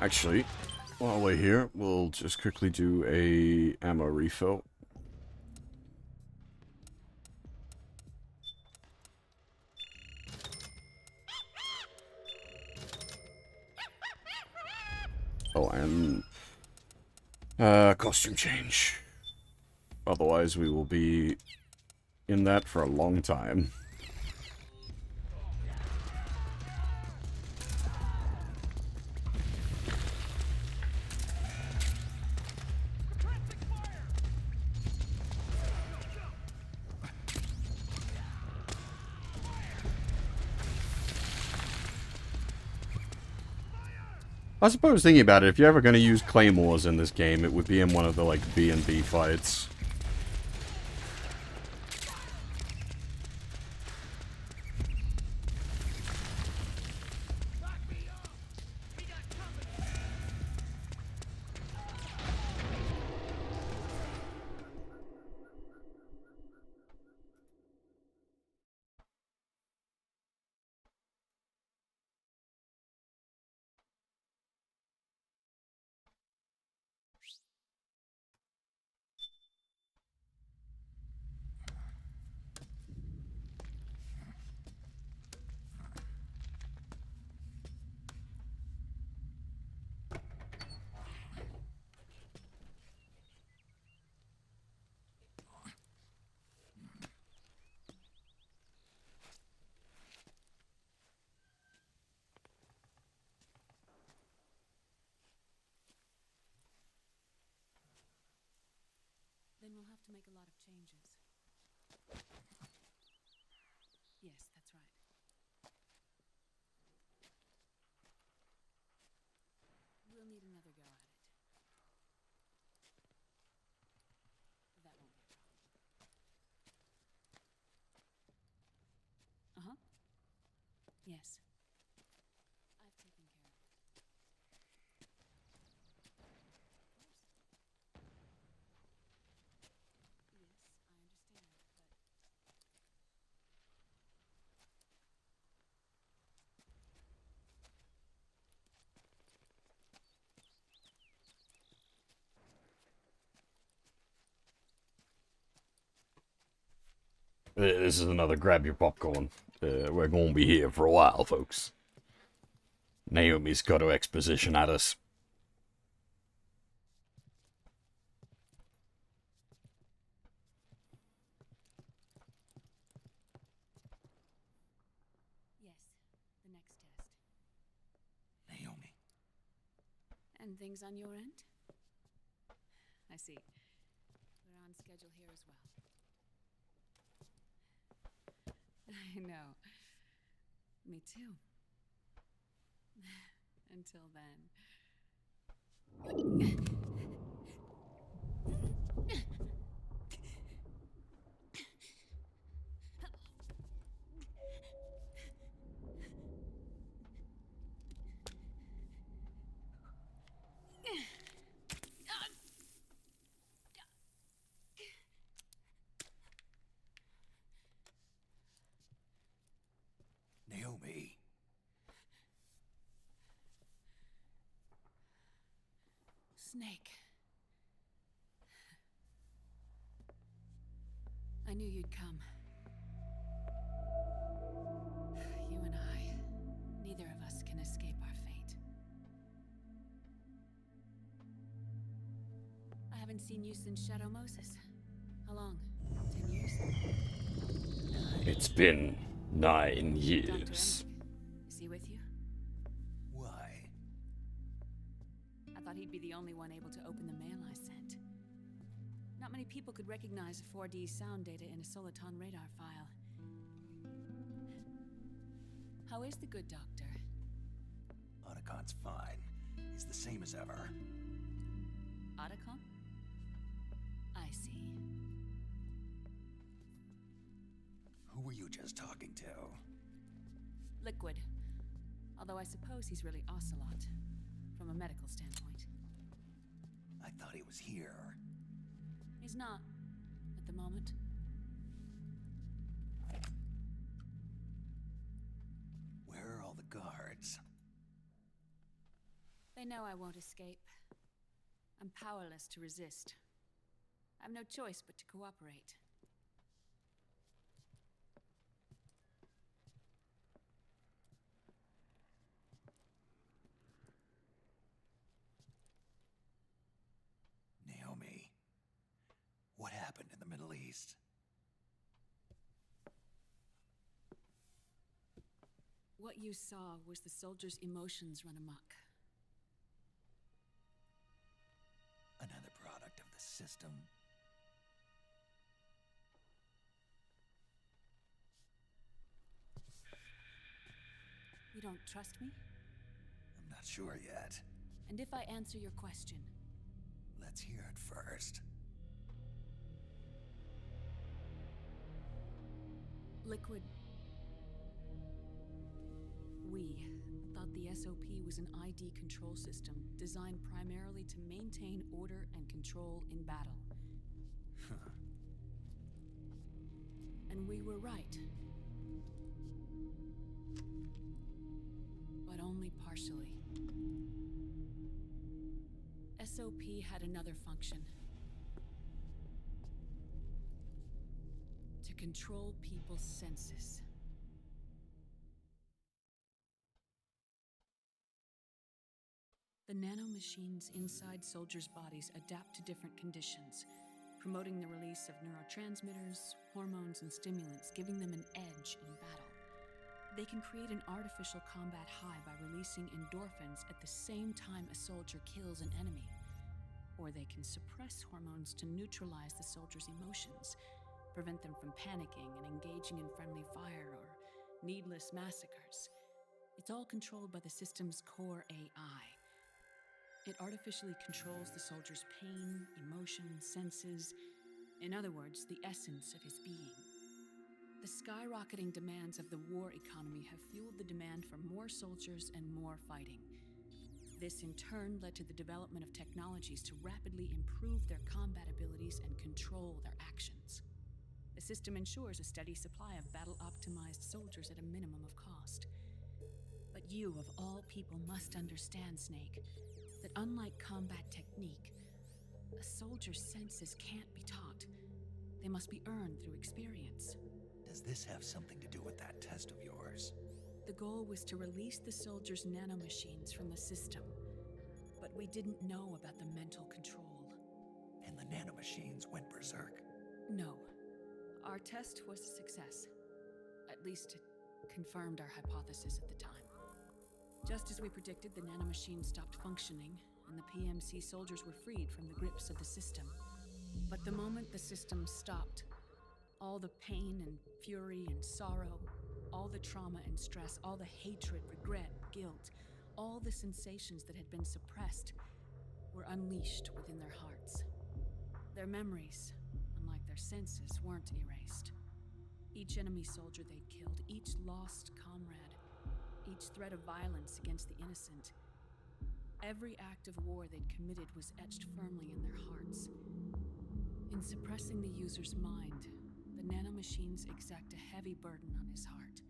Actually, while we're here, we'll just quickly do a ammo refill. Oh, and costume change. Otherwise, we will be in that for a long time. I suppose, thinking about it, if you're ever going to use claymores in this game, it would be in one of the, like, B&B fights. then we'll have to make a lot of changes. Yes, that's right. We'll need another go at it. That won't be a problem. Uh-huh. Yes. I've taken care of it. Yes, I understand, but... This is another grab your popcorn. We're gonna be here for a while, folks. Naomi's got her exposition at us. Yes, the next test. Naomi. And things on your end? I see. We're on schedule here as well. I know. Me too. Until then. Naomi. Snake. I knew you'd come. You and I, neither of us can escape our fate. I haven't seen you since Shadow Moses. How long? 10 years? It's been 9 Dr. years. Emmett, is he with you? Why? I thought he'd be the only one able to open the mail I sent. Not many people could recognize 4D sound data in a Soliton radar file. How is the good doctor? Otacon's fine. He's the same as ever. Otacon? I see. Who were you just talking to? Liquid. Although I suppose he's really Ocelot, from a medical standpoint. I thought he was here. He's not, at the moment. Where are all the guards? They know I won't escape. I'm powerless to resist. I have no choice but to cooperate. Naomi. What happened in the Middle East? What you saw was the soldiers' emotions run amok. Another product of the system. You don't trust me? I'm not sure yet. And if I answer your question? Let's hear it first. Liquid. We thought the SOP was an ID control system designed primarily to maintain order and control in battle. And we were right. But only partially. SOP had another function. To control people's senses. The nanomachines inside soldiers' bodies adapt to different conditions, promoting the release of neurotransmitters, hormones, and stimulants, giving them an edge in battle. They can create an artificial combat high by releasing endorphins at the same time a soldier kills an enemy, or they can suppress hormones to neutralize the soldiers' emotions, prevent them from panicking and engaging in friendly fire or needless massacres. It's all controlled by the system's core AI. It artificially controls the soldier's pain, emotion, senses, in other words, the essence of his being. The skyrocketing demands of the war economy have fueled the demand for more soldiers and more fighting. This in turn led to the development of technologies to rapidly improve their combat abilities and control their actions. The system ensures a steady supply of battle-optimized soldiers at a minimum of cost. But you, of all people, must understand, Snake, that unlike combat technique, a soldier's senses can't be taught. They must be earned through experience. Does this have something to do with that test of yours? The goal was to release the soldiers' nanomachines from the system, but we didn't know about the mental control. And the nanomachines went berserk? No. Our test was a success. At least it confirmed our hypothesis at the time. Just as we predicted, the nanomachines stopped functioning, and the PMC soldiers were freed from the grips of the system. But the moment the system stopped, all the pain and fury and sorrow, all the trauma and stress, all the hatred, regret, guilt, all the sensations that had been suppressed were unleashed within their hearts. Their memories, unlike their senses, weren't erased. Each enemy soldier they'd killed, each lost comrade, each threat of violence against the innocent, every act of war they'd committed was etched firmly in their hearts. In suppressing the user's mind, the nanomachines exact a heavy burden on his heart.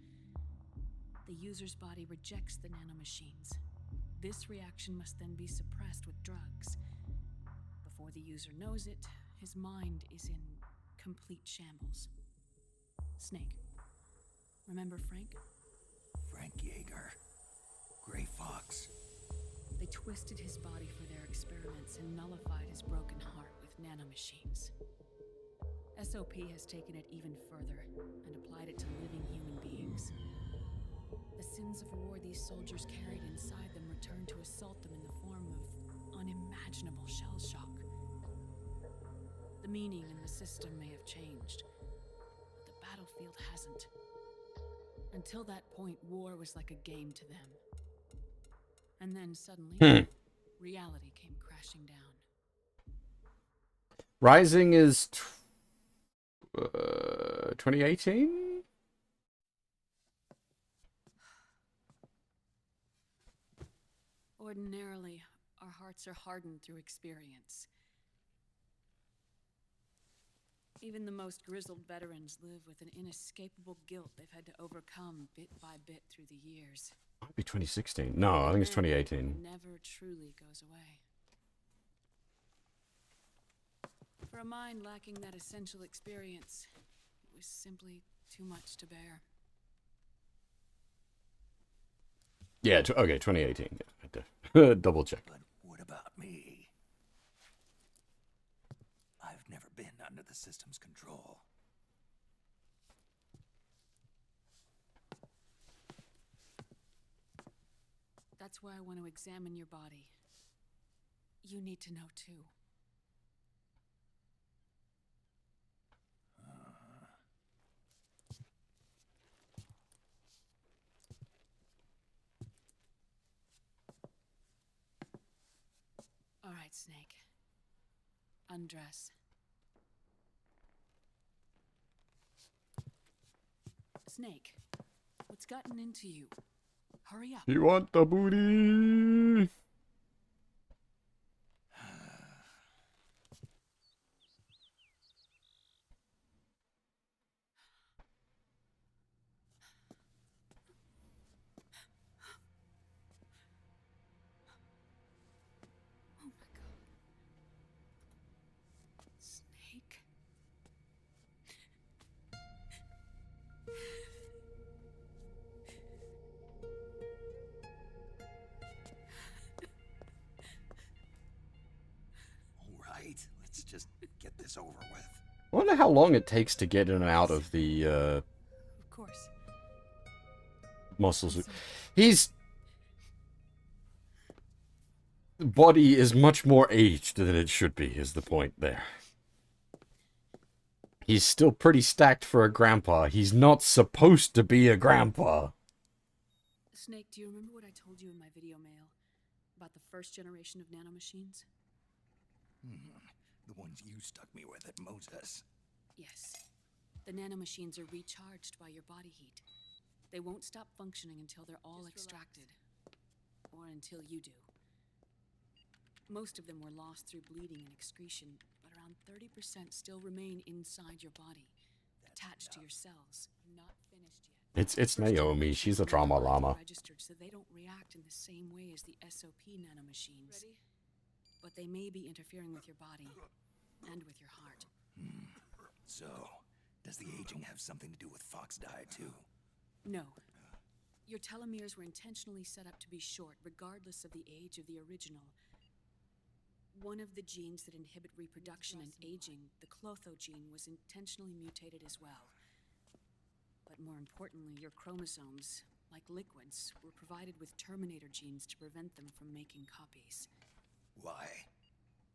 The user's body rejects the nanomachines. This reaction must then be suppressed with drugs. Before the user knows it, his mind is in complete shambles. Snake. Remember Frank? Frank Yeager. Gray Fox. They twisted his body for their experiments and nullified his broken heart with nanomachines. SOP has taken it even further and applied it to living human beings. The sins of war these soldiers carried inside them returned to assault them in the form of unimaginable shell shock. The meaning in the system may have changed, but the battlefield hasn't. Until that point, war was like a game to them. And then suddenly, reality came crashing down. Rising is 2018? Ordinarily, our hearts are hardened through experience. Even the most grizzled veterans live with an inescapable guilt they've had to overcome bit by bit through the years. Might be 2016. No, I think it's 2018. It never truly goes away. For a mind lacking that essential experience, it was simply too much to bear. Yeah, okay, 2018. Yeah, I had to double check. But what about me? I've never been under the system's control. That's why I want to examine your body. You need to know too. All right, Snake. Undress. Snake, what's gotten into you? Hurry up. You want the booty? Oh my God. Snake. All right, let's just get this over with. I wonder how long it takes to get in and out of the Of course. muscles. He's body is much more aged than it should be, is the point there. He's still pretty stacked for a grandpa. He's not supposed to be a grandpa. Snake, do you remember what I told you in my video mail about the first generation of nanomachines? The ones you stuck me with at Moses. Yes. The nanomachines are recharged by your body heat. They won't stop functioning until they're all extracted. Or until you do. Most of them were lost through bleeding and excretion, but around 30% still remain inside your body, attached to your cells, not finished yet. It's Naomi. She's a drama llama. Registered so they don't react in the same way as the SOP nanomachines. But they may be interfering with your body and with your heart. So, does the aging have something to do with Fox die too? No. Your telomeres were intentionally set up to be short, regardless of the age of the original. One of the genes that inhibit reproduction and aging, the Clotho gene, was intentionally mutated as well. But more importantly, your chromosomes, like liquids, were provided with terminator genes to prevent them from making copies. Why?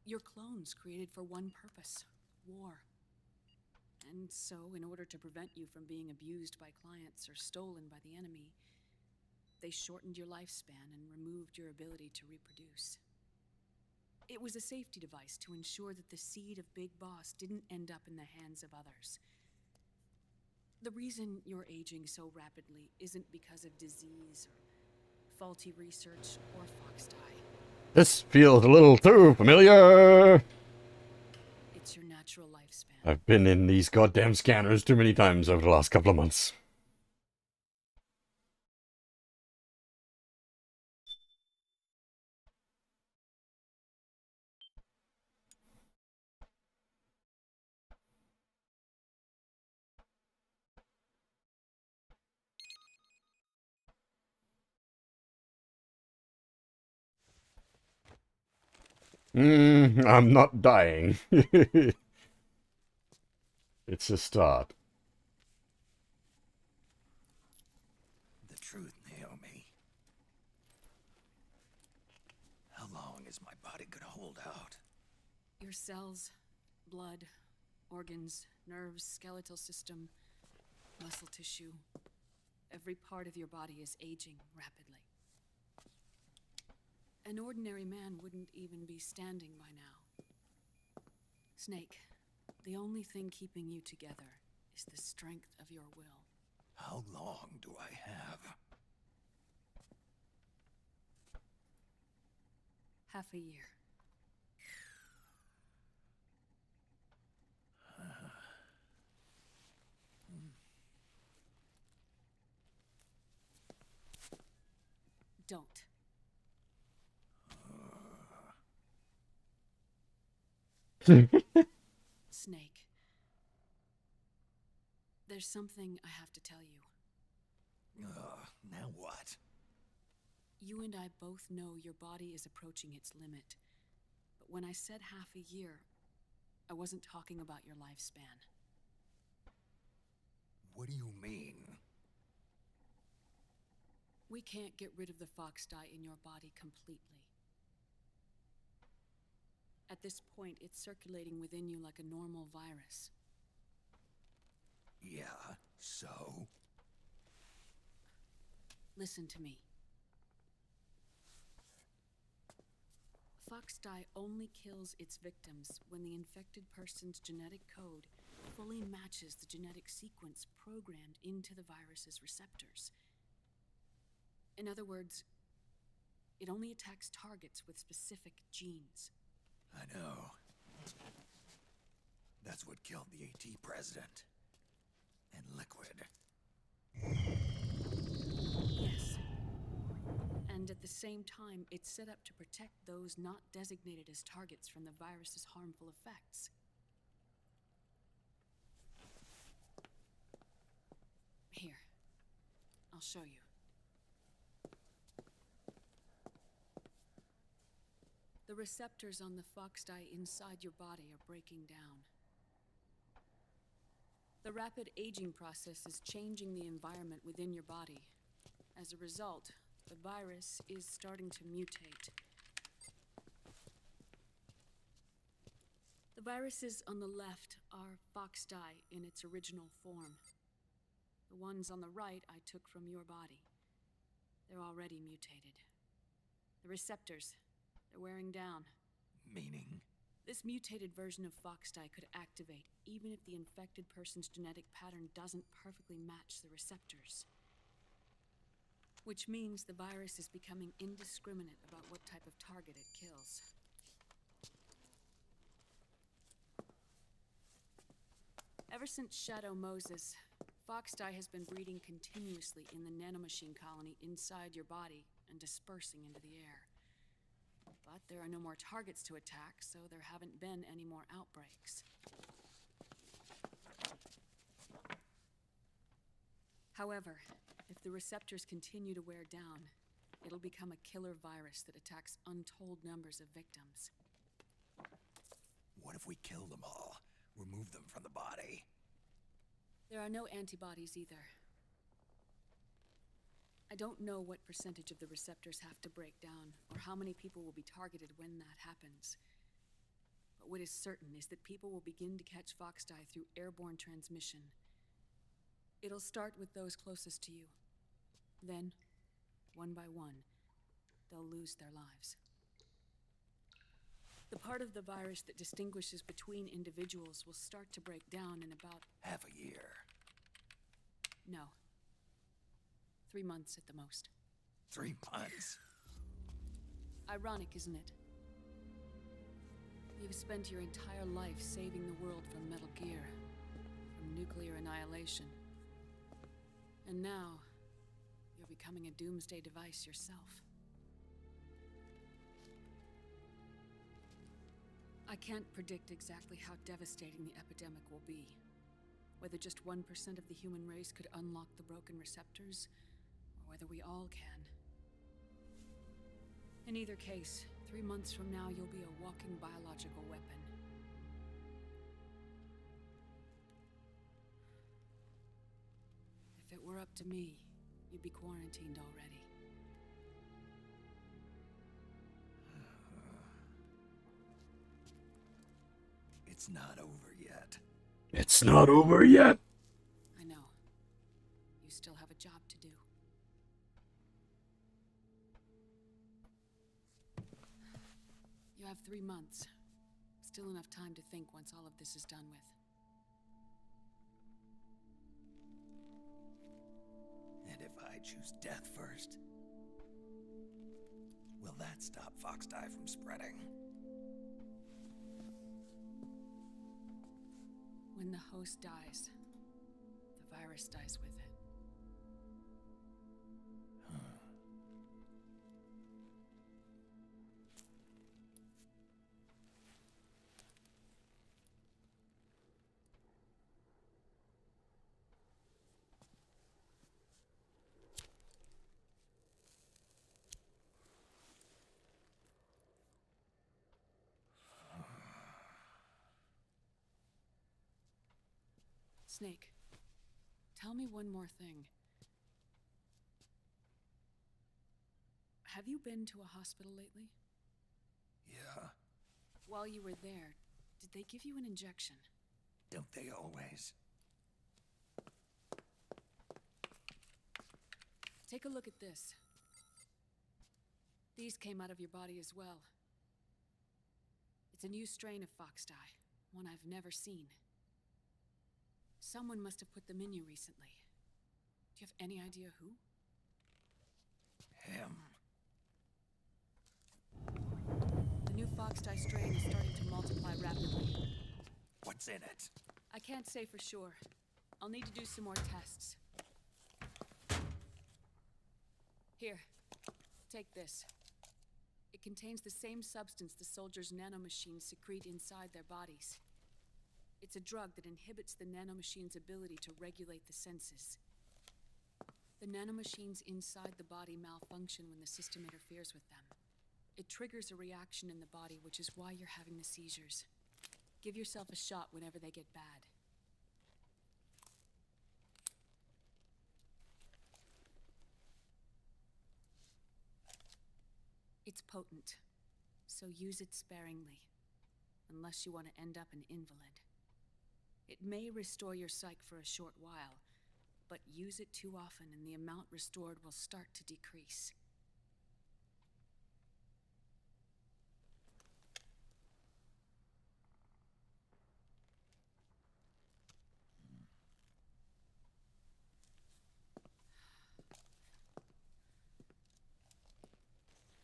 Your clones created for one purpose: war. And so, in order to prevent you from being abused by clients or stolen by the enemy, they shortened your lifespan and removed your ability to reproduce. It was a safety device to ensure that the seed of Big Boss didn't end up in the hands of others. The reason you're aging so rapidly isn't because of disease or faulty research or fox dye. This feels a little too familiar. It's your natural lifespan. I've been in these goddamn scanners too many times over the last couple of months. I'm not dying. It's a start. The truth, Naomi. How long is my body gonna hold out? Your cells, blood, organs, nerves, skeletal system, muscle tissue. Every part of your body is aging rapidly. An ordinary man wouldn't even be standing by now. Snake, the only thing keeping you together is the strength of your will. How long do I have? Half a year. Don't. Snake. There's something I have to tell you. Now what? You and I both know your body is approaching its limit. But when I said half a year, I wasn't talking about your lifespan. What do you mean? We can't get rid of the fox dye in your body completely. At this point, it's circulating within you like a normal virus. Yeah, so? Listen to me. Fox dye only kills its victims when the infected person's genetic code fully matches the genetic sequence programmed into the virus's receptors. In other words, it only attacks targets with specific genes. I know. That's what killed the AT president. And Liquid. Yes. And at the same time, it's set up to protect those not designated as targets from the virus's harmful effects. Here, I'll show you. The receptors on the fox dye inside your body are breaking down. The rapid aging process is changing the environment within your body. As a result, the virus is starting to mutate. The viruses on the left are fox dye in its original form. The ones on the right I took from your body. They're already mutated. The receptors, they're wearing down. Meaning? This mutated version of fox dye could activate even if the infected person's genetic pattern doesn't perfectly match the receptors. Which means the virus is becoming indiscriminate about what type of target it kills. Ever since Shadow Moses, fox dye has been breeding continuously in the nanomachine colony inside your body and dispersing into the air. But there are no more targets to attack, so there haven't been any more outbreaks. However, if the receptors continue to wear down, it'll become a killer virus that attacks untold numbers of victims. What if we kill them all? Remove them from the body? There are no antibodies either. I don't know what percentage of the receptors have to break down, or how many people will be targeted when that happens. But what is certain is that people will begin to catch fox dye through airborne transmission. It'll start with those closest to you. Then, one by one, they'll lose their lives. The part of the virus that distinguishes between individuals will start to break down in about... half a year. No. 3 months at the most. 3 months? Ironic, isn't it? You've spent your entire life saving the world from Metal Gear, from nuclear annihilation. And now, you're becoming a doomsday device yourself. I can't predict exactly how devastating the epidemic will be. Whether just 1% of the human race could unlock the broken receptors, or whether we all can. In either case, 3 months from now, you'll be a walking biological weapon. If it were up to me, you'd be quarantined already. It's not over yet. It's not over yet. I know. You still have a job to do. You have 3 months. Still enough time to think once all of this is done with. And if I choose death first? Will that stop fox dye from spreading? When the host dies, the virus dies with it. Snake, tell me one more thing. Have you been to a hospital lately? Yeah. While you were there, did they give you an injection? Don't they always? Take a look at this. These came out of your body as well. It's a new strain of fox dye, one I've never seen. Someone must have put them in you recently. Do you have any idea who? Him. The new fox dye strain is starting to multiply rapidly. What's in it? I can't say for sure. I'll need to do some more tests. Here, take this. It contains the same substance the soldiers' nanomachines secrete inside their bodies. It's a drug that inhibits the nanomachine's ability to regulate the senses. The nanomachines inside the body malfunction when the system interferes with them. It triggers a reaction in the body, which is why you're having the seizures. Give yourself a shot whenever they get bad. It's potent, so use it sparingly. unless you want to end up an invalid. It may restore your psyche for a short while, but use it too often and the amount restored will start to decrease.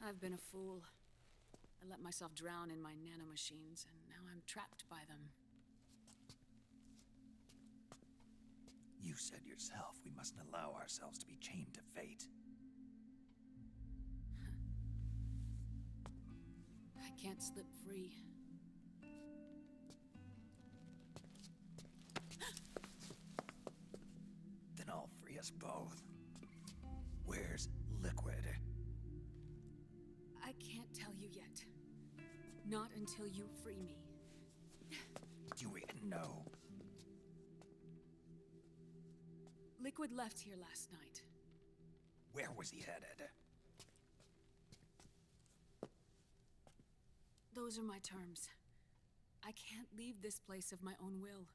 I've been a fool. I let myself drown in my nanomachines, and now I'm trapped by them. You said yourself we mustn't allow ourselves to be chained to fate. I can't slip free. Then I'll free us both. Where's Liquid? I can't tell you yet. Not until you free me. Do you even know? Liquid left here last night. Where was he headed? Those are my terms. I can't leave this place of my own will.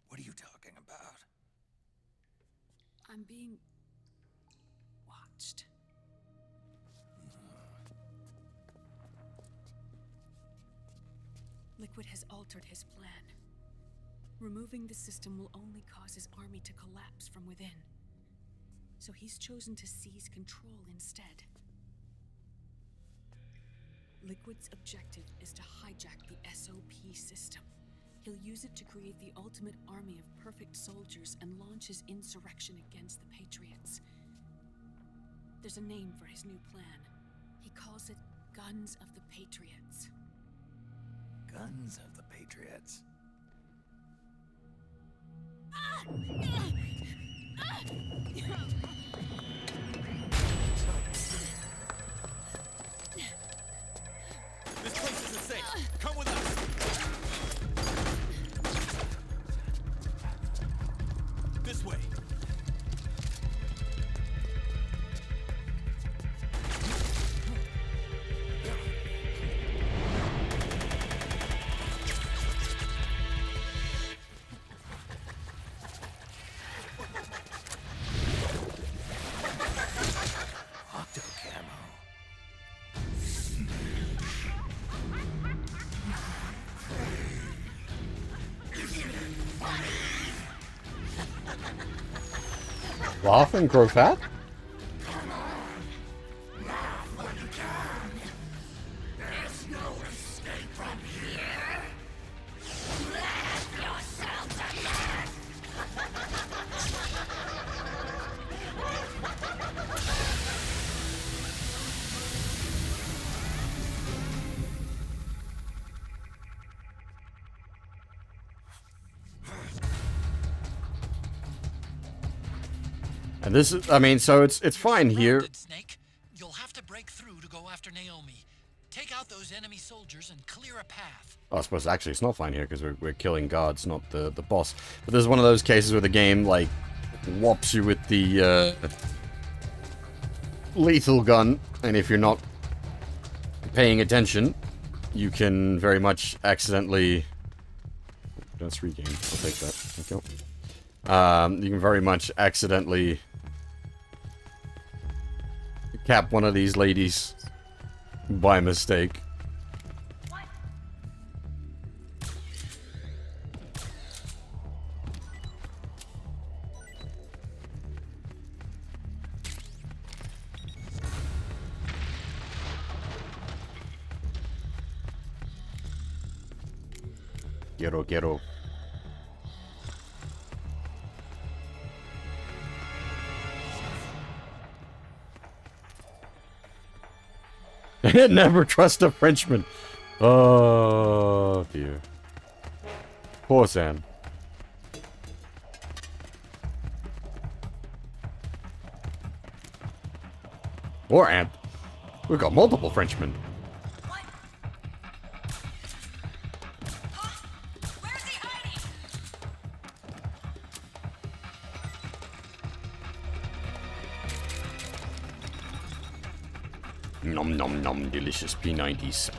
What are you talking about? I'm being watched. Liquid has altered his plan. Removing the system will only cause his army to collapse from within. So he's chosen to seize control instead. Liquid's objective is to hijack the SOP system. He'll use it to create the ultimate army of perfect soldiers and launch his insurrection against the Patriots. There's a name for his new plan. He calls it Guns of the Patriots. Guns of the Patriots. This place isn't safe. Come with us. This way. Laugh and grow fat? There's no escape from here. Laugh yourself to death. And this is, I mean, so it's fine here. Snake, you'll have to break through to go after Naomi. Take out those enemy soldiers and clear a path. Oh, I suppose actually it's not fine here because we're killing guards, not the boss. But this is one of those cases where the game like whops you with the lethal gun, and if you're not paying attention, you can very much accidentally. That's regain. I'll take that. Thank you. You can very much accidentally cap one of these ladies by mistake. Quiero. Never trust a Frenchman. Oh, dear. Poor Sam. Or Ant. We've got multiple Frenchmen. Nom nom nom, delicious P90s.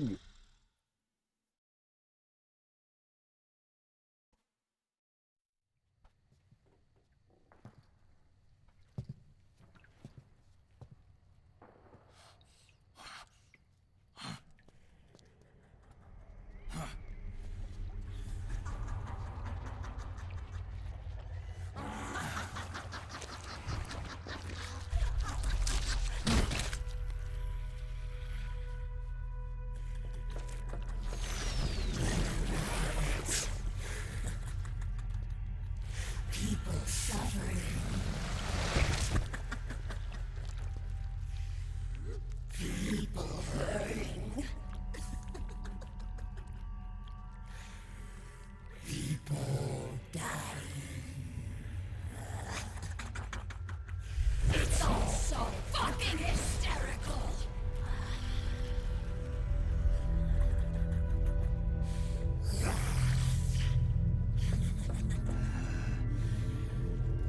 big. People suffering. People hurting. People dying. It's all so fucking hysterical.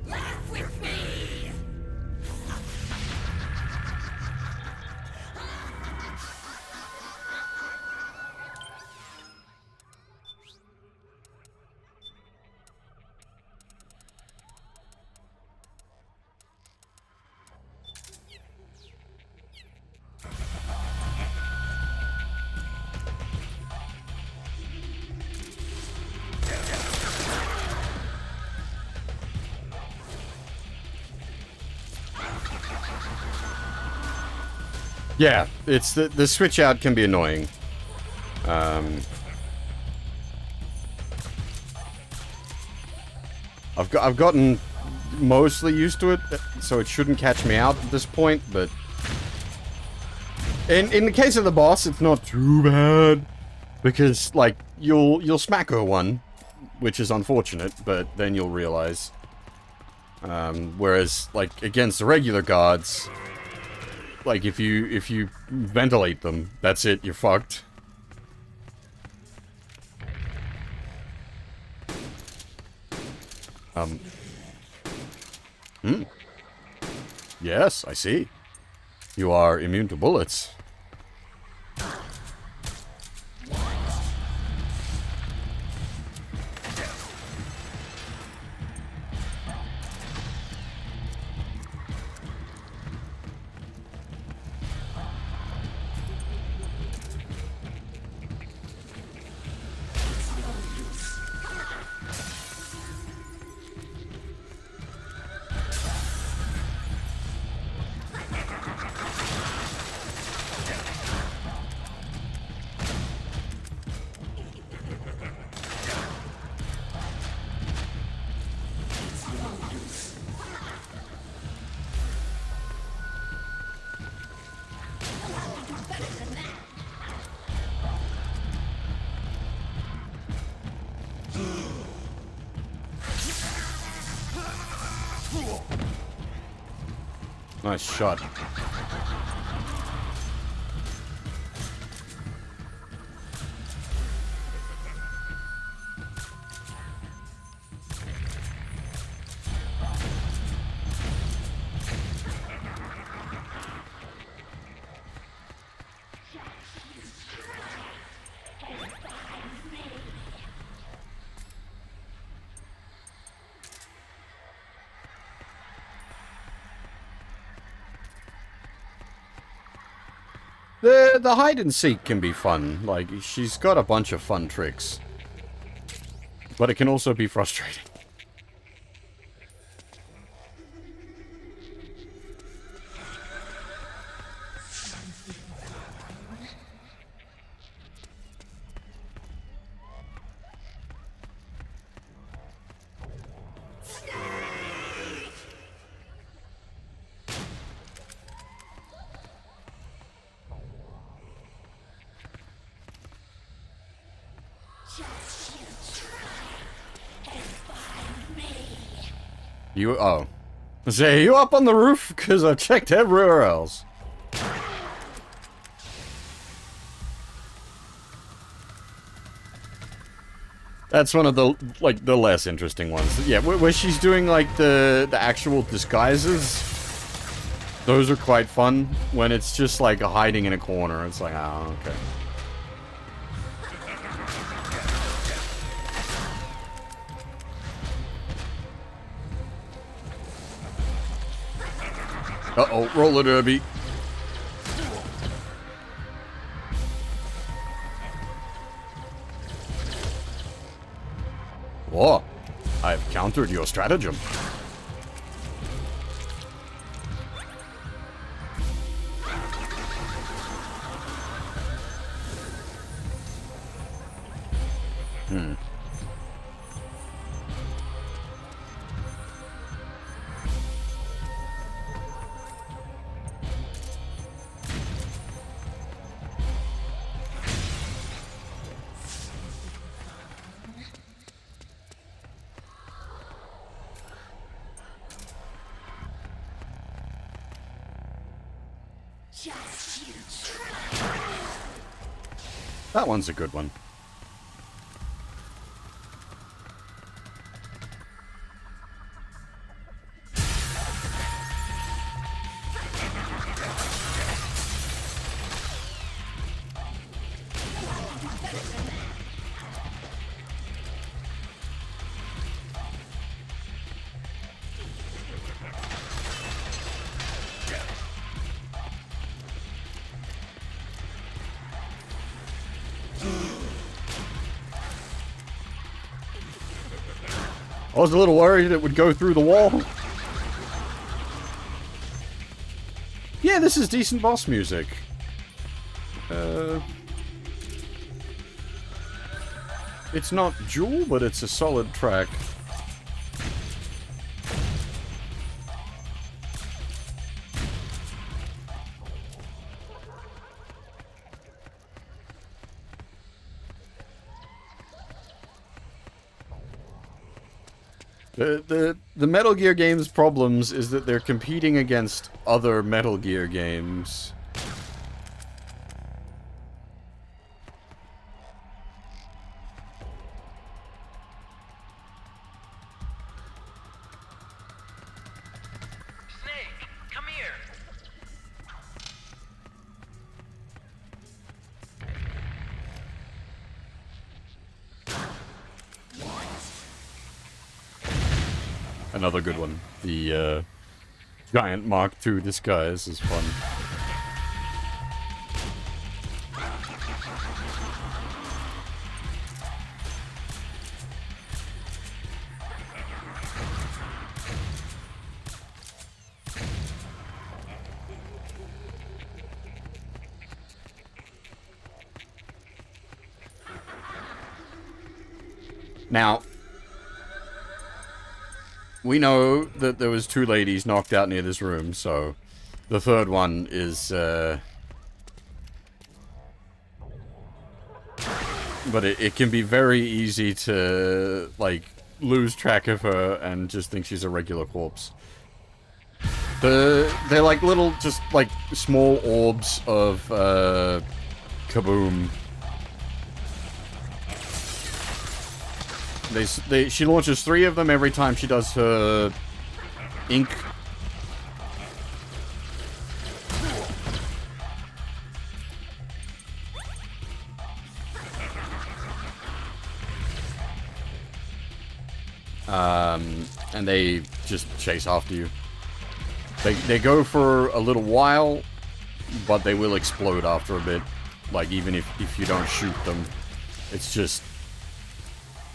Laugh with me! Yeah, it's the switch out can be annoying. I've gotten mostly used to it, so it shouldn't catch me out at this point. But in the case of the boss, it's not too bad because like you'll smack her one, which is unfortunate, but then you'll realize. Whereas like against the regular guards. Like, if you ventilate them, that's it, you're fucked. Yes, I see. You are immune to bullets. Nice shot. The hide and seek can be fun. Like, she's got a bunch of fun tricks. But it can also be frustrating. You, oh. Say, you up on the roof? Because I checked everywhere else. That's one of the, like, the less interesting ones. Yeah, where she's doing, like, the actual disguises. Those are quite fun. When it's just, like, hiding in a corner. It's like, oh, okay. Uh-oh, roller derby. Whoa, I've countered your stratagem. Hmm. That one's a good one. I was a little worried it would go through the wall. Yeah, this is decent boss music. It's not Jewel, but it's a solid track. The Metal Gear games' problems is that they're competing against other Metal Gear games. Snake, come here. Another good one. The giant Mark II disguise is fun. Now, we know that there was 2 ladies knocked out near this room, so the third one is, but it can be very easy to, like, lose track of her and just think she's a regular corpse. They're like little, just, like, small orbs of, kaboom. She launches 3 of them every time she does her ink. And they just chase after you. They go for a little while, but they will explode after a bit. Like, even if you don't shoot them. It's just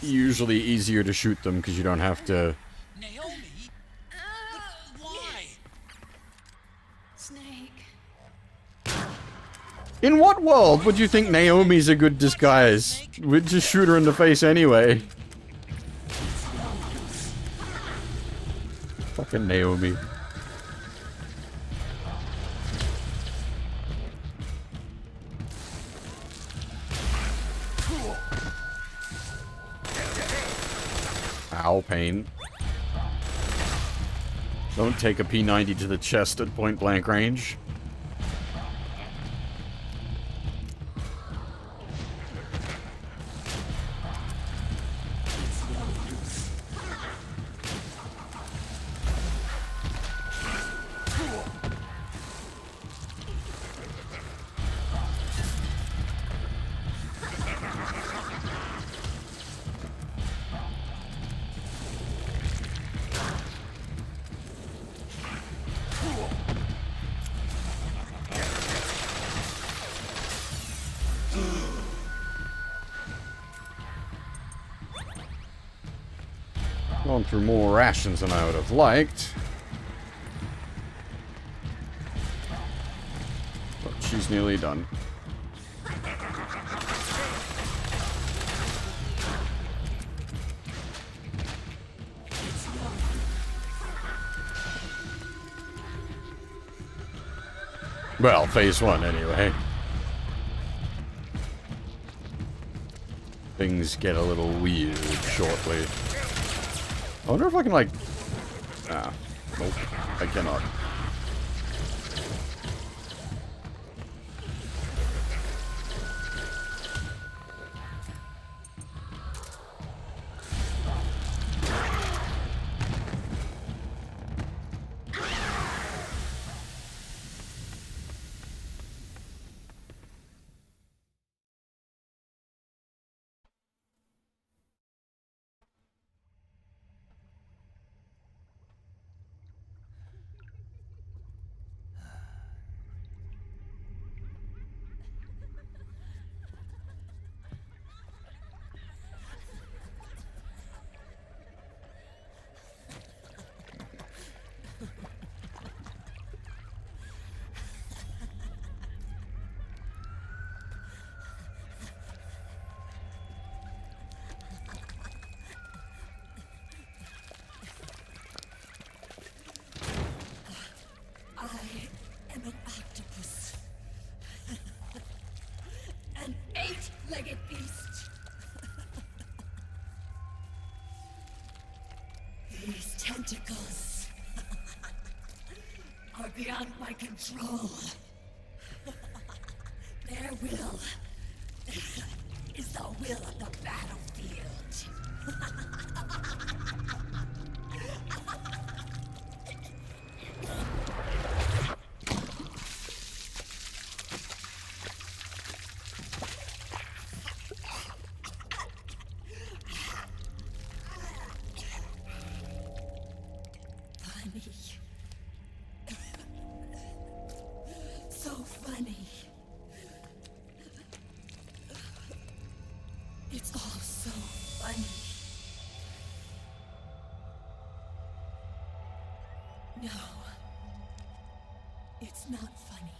usually easier to shoot them because you don't have to. Naomi? Why? Snake. In what world would you think Naomi's a good disguise? We'd just shoot her in the face anyway. Fucking Naomi. Ow, pain. Don't take a P90 to the chest at point blank range. Gone through more rations than I would have liked. But she's nearly done. Well, phase 1 anyway. Things get a little weird shortly. I wonder if I can, like... Ah, nope, I cannot. I am an octopus. An 8-legged beast. These tentacles are beyond my control. Their will is the will of the battlefield. Funny. So funny. It's all so funny. No. It's not funny.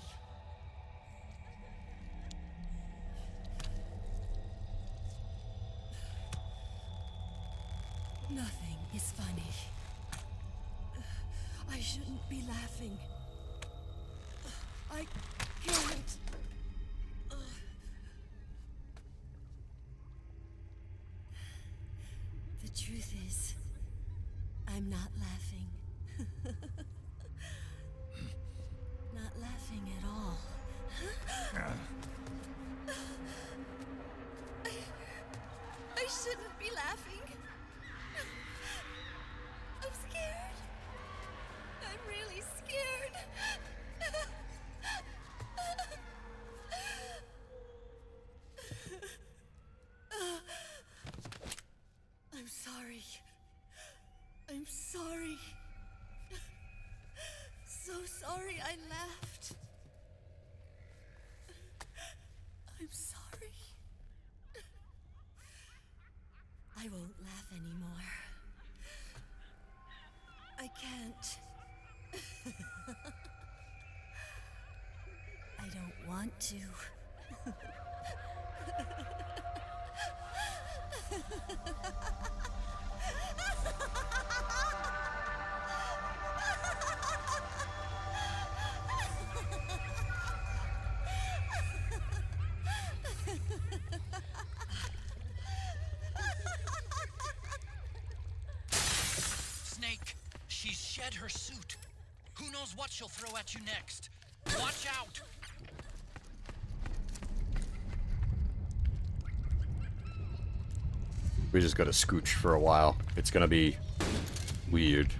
Nothing is funny. I shouldn't be laughing. I can't. The truth is, I'm not laughing. Not laughing at all. I shouldn't be laughing. I'm scared. I'm really scared. I'm sorry. I'm sorry. So sorry I laughed. I'm sorry. I won't laugh anymore. I can't. I don't want to. Snake, she's shed her suit. Who knows what she'll throw at you next? Watch out! We just gotta scooch for a while. It's gonna be weird.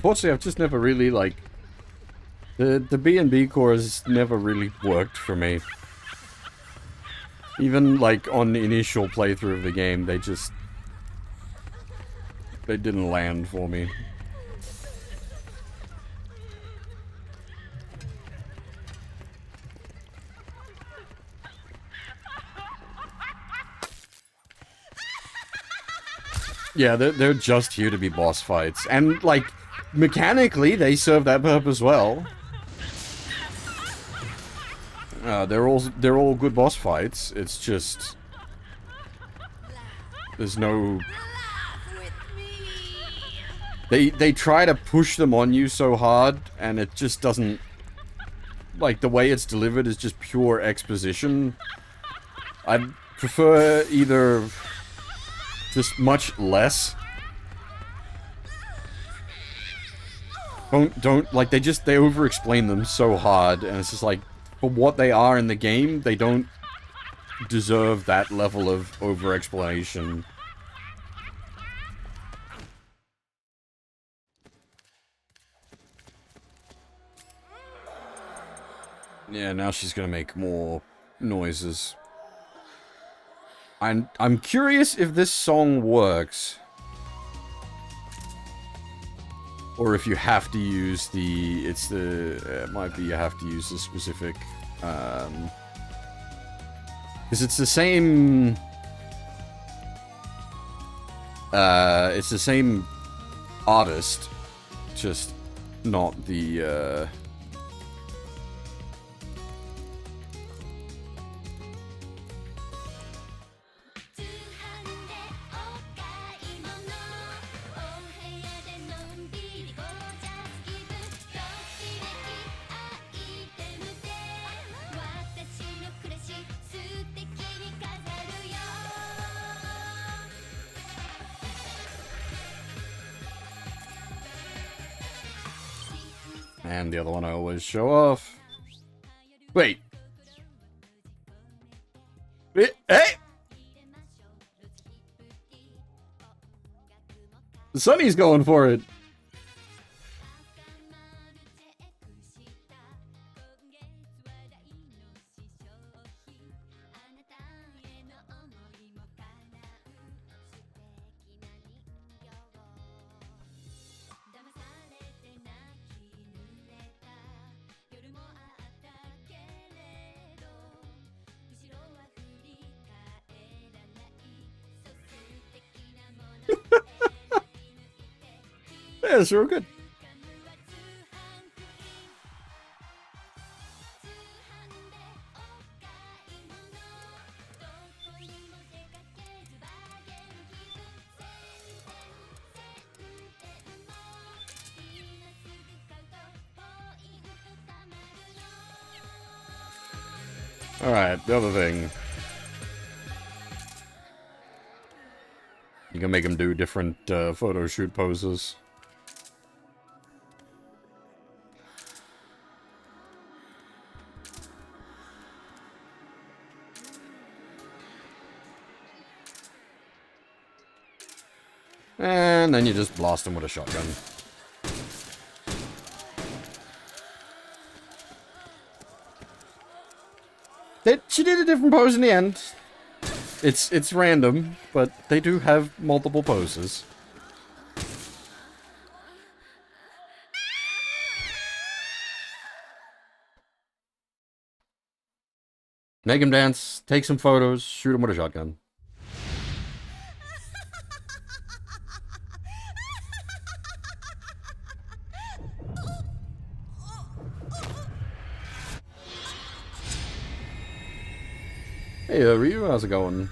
unfortunately, I've just never really, like... The B&B cores never really worked for me. Even, like, on the initial playthrough of the game, they just... They didn't land for me. Yeah, they're just here to be boss fights. And, like, mechanically, they serve that purpose well. They're all good boss fights. It's just... There's no... They try to push them on you so hard, and it just doesn't... Like, the way it's delivered is just pure exposition. I'd prefer either... just much less. Don't, like, they over-explain them so hard, and it's just like, for what they are in the game, they don't deserve that level of over-explanation. Yeah, now she's gonna make more noises. I'm curious if this song works. Or if you have to use the... it might be you have to use the specific... because it's the same... it's the same artist. Just not the, and the other one I always show off. Wait. Hey! The Sunny's going for it. Yeah, it's real good. Alright, the other thing. You can make them do different photo shoot poses. And then you just blast them with a shotgun. She did a different pose in the end. It's random, but they do have multiple poses. Make him dance, take some photos, shoot him with a shotgun. Hey, Ryu, how's it going?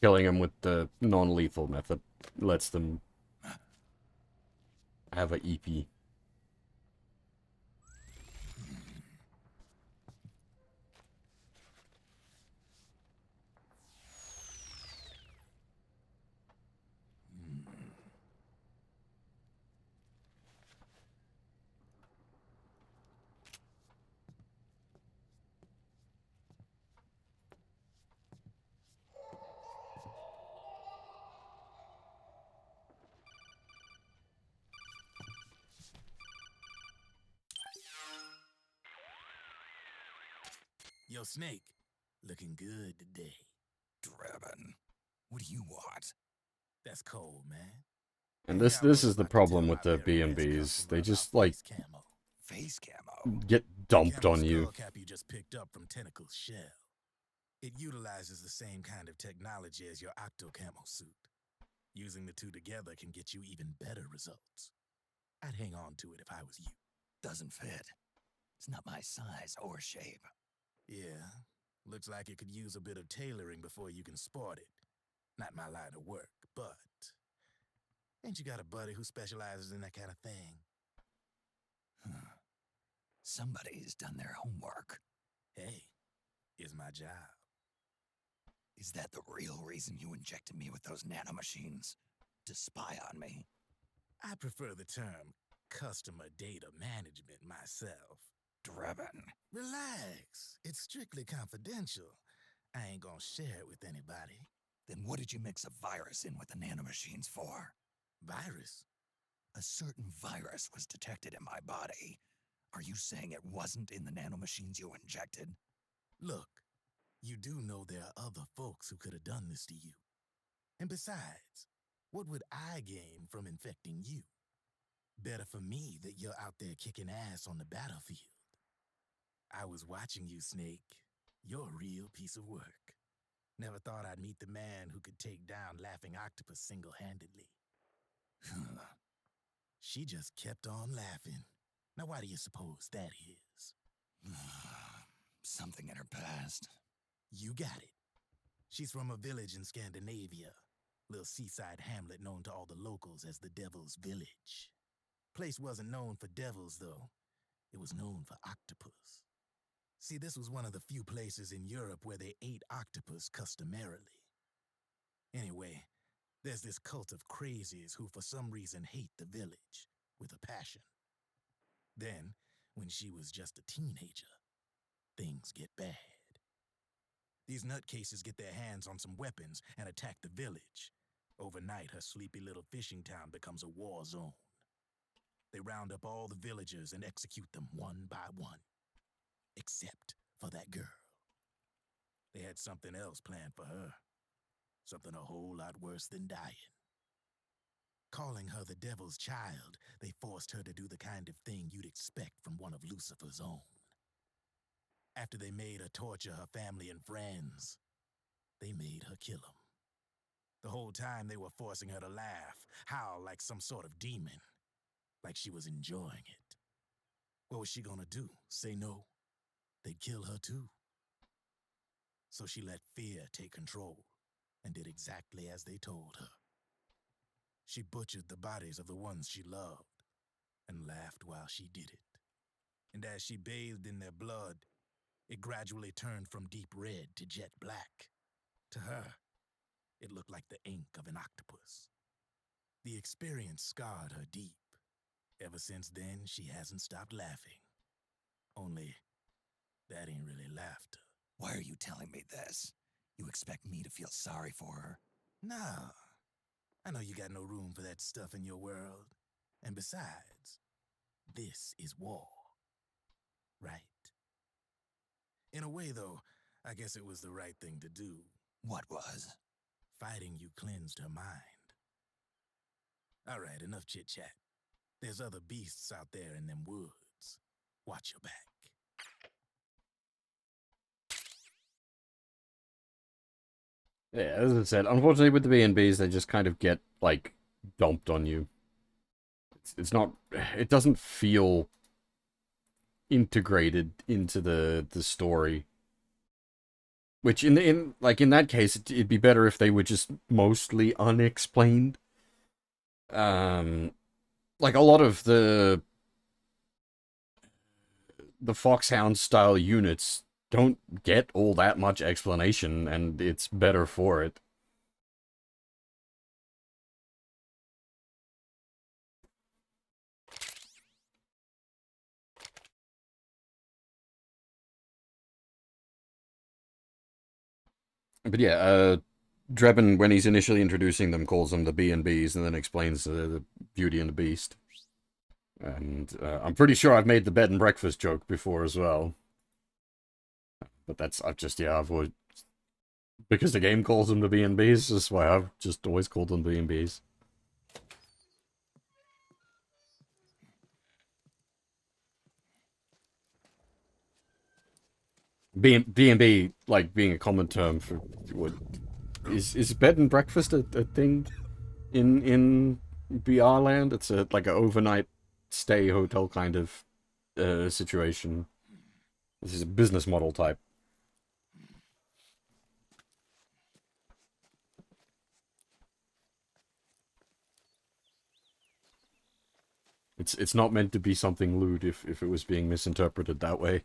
killing them with the non-lethal method lets them have a EP. Yo, Snake, looking good today. Drebin, what do you want? That's cold, man. And this is the problem with the B&Bs. They just, like, Face camo? get dumped Camo on you. skull cap you just picked up from Tentacle's shell. It utilizes the same kind of technology as your Octo Camo suit. Using the two together can get you even better results. I'd hang on to it if I was you. Doesn't fit. It's not my size or shape. Yeah, looks like it could use a bit of tailoring before you can sport it. Not my line of work, but... Ain't you got a buddy who specializes in that kind of thing? Somebody's done their homework. Hey, it's my job. Is that the real reason you injected me with those nanomachines? To spy on me? I prefer the term customer data management myself. Drebin. Relax. It's strictly confidential. I ain't gonna share it with anybody. Then what did you mix a virus in with the nanomachines for? Virus? A certain virus was detected in my body. Are you saying it wasn't in the nanomachines you injected? Look, you do know there are other folks who could have done this to you. And besides, what would I gain from infecting you? Better for me that you're out there kicking ass on the battlefield. I was watching you, Snake. You're a real piece of work. Never thought I'd meet the man who could take down Laughing Octopus single-handedly. She just kept on laughing. Now why do you suppose that is? Something in her past. You got it. She's from a village in Scandinavia. Little seaside hamlet known to all the locals as the Devil's Village. Place wasn't known for devils, though. It was known for octopus. See, this was one of the few places in Europe where they ate octopus customarily. Anyway, there's this cult of crazies who for some reason hate the village with a passion. Then, when she was just a teenager, things get bad. These nutcases get their hands on some weapons and attack the village. Overnight, her sleepy little fishing town becomes a war zone. They round up all the villagers and execute them one by one. Except for that girl. They had something else planned for her. Something a whole lot worse than dying. Calling her the devil's child, they forced her to do the kind of thing you'd expect from one of Lucifer's own. After they made her torture her family and friends, they made her kill them. The whole time they were forcing her to laugh, howl like some sort of demon. Like she was enjoying it. What was she gonna do? Say no? They'd kill her too. So she let fear take control and did exactly as they told her. She butchered the bodies of the ones she loved and laughed while she did it. And as she bathed in their blood, it gradually turned from deep red to jet black. To her, it looked like the ink of an octopus. The experience scarred her deep. Ever since then, she hasn't stopped laughing. Only, that ain't really laughter. Why are you telling me this? You expect me to feel sorry for her? Nah. I know you got no room for that stuff in your world. And besides, this is war. Right? In a way, though, I guess it was the right thing to do. What was? Fighting you cleansed her mind. All right, enough chit-chat. There's other beasts out there in them woods. Watch your back. Yeah, as I said, unfortunately with the B&Bs, they just kind of get, like, dumped on you. It's not... It doesn't feel integrated into the story. Which in that case, it'd be better if they were just mostly unexplained. Like a lot of the Foxhound style units don't get all that much explanation, and it's better for it. But yeah, Drebin, when he's initially introducing them, calls them the B&Bs and then explains the Beauty and the Beast. And I'm pretty sure I've made the bed and breakfast joke before as well. But I've always, because the game calls them the B&Bs, that's why I've just always called them B&Bs. B&B, like, being a common term for what is bed and breakfast a thing in BR land? It's like an overnight stay hotel kind of situation. This is a business model type. It's not meant to be something lewd if it was being misinterpreted that way.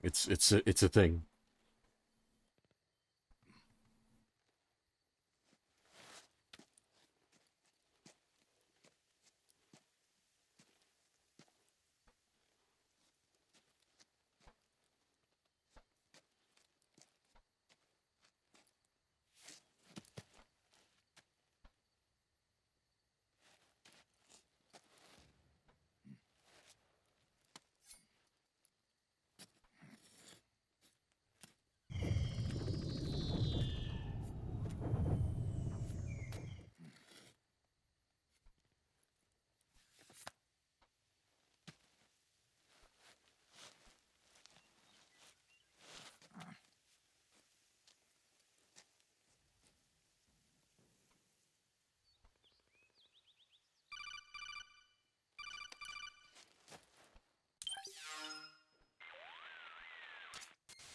It's a thing.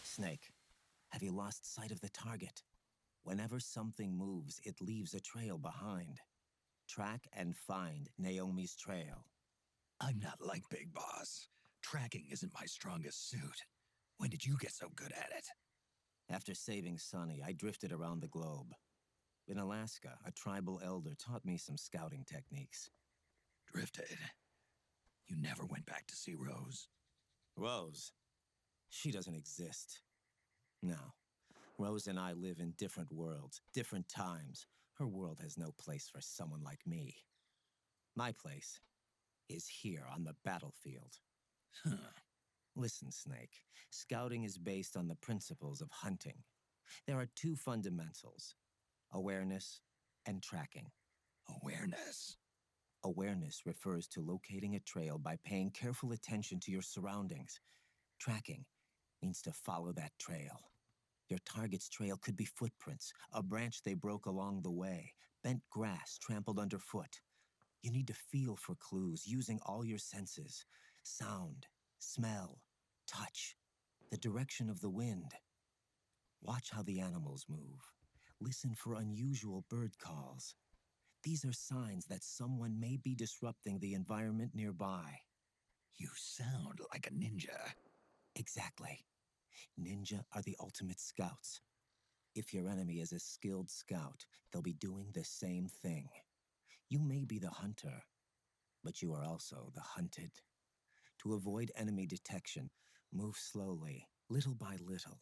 Snake, have you lost sight of the target? Whenever something moves, it leaves a trail behind. Track and find Naomi's trail. I'm not like Big Boss. Tracking isn't my strongest suit. When did you get so good at it? After saving Sonny, I drifted around the globe. In Alaska, a tribal elder taught me some scouting techniques. Drifted? You never went back to see Rose? Rose? She doesn't exist. No. Rose and I live in different worlds, different times. Her world has no place for someone like me. My place is here on the battlefield. Huh. Listen, Snake. Scouting is based on the principles of hunting. There are two fundamentals: awareness and tracking. Awareness? Awareness refers to locating a trail by paying careful attention to your surroundings. Tracking means to follow that trail. Your target's trail could be footprints, a branch they broke along the way, bent grass trampled underfoot. You need to feel for clues using all your senses: sound, smell, touch, the direction of the wind. Watch how the animals move. Listen for unusual bird calls. These are signs that someone may be disrupting the environment nearby. You sound like a ninja. Exactly. Ninja are the ultimate scouts. If your enemy is a skilled scout, they'll be doing the same thing. You may be the hunter, but you are also the hunted. To avoid enemy detection, move slowly, little by little.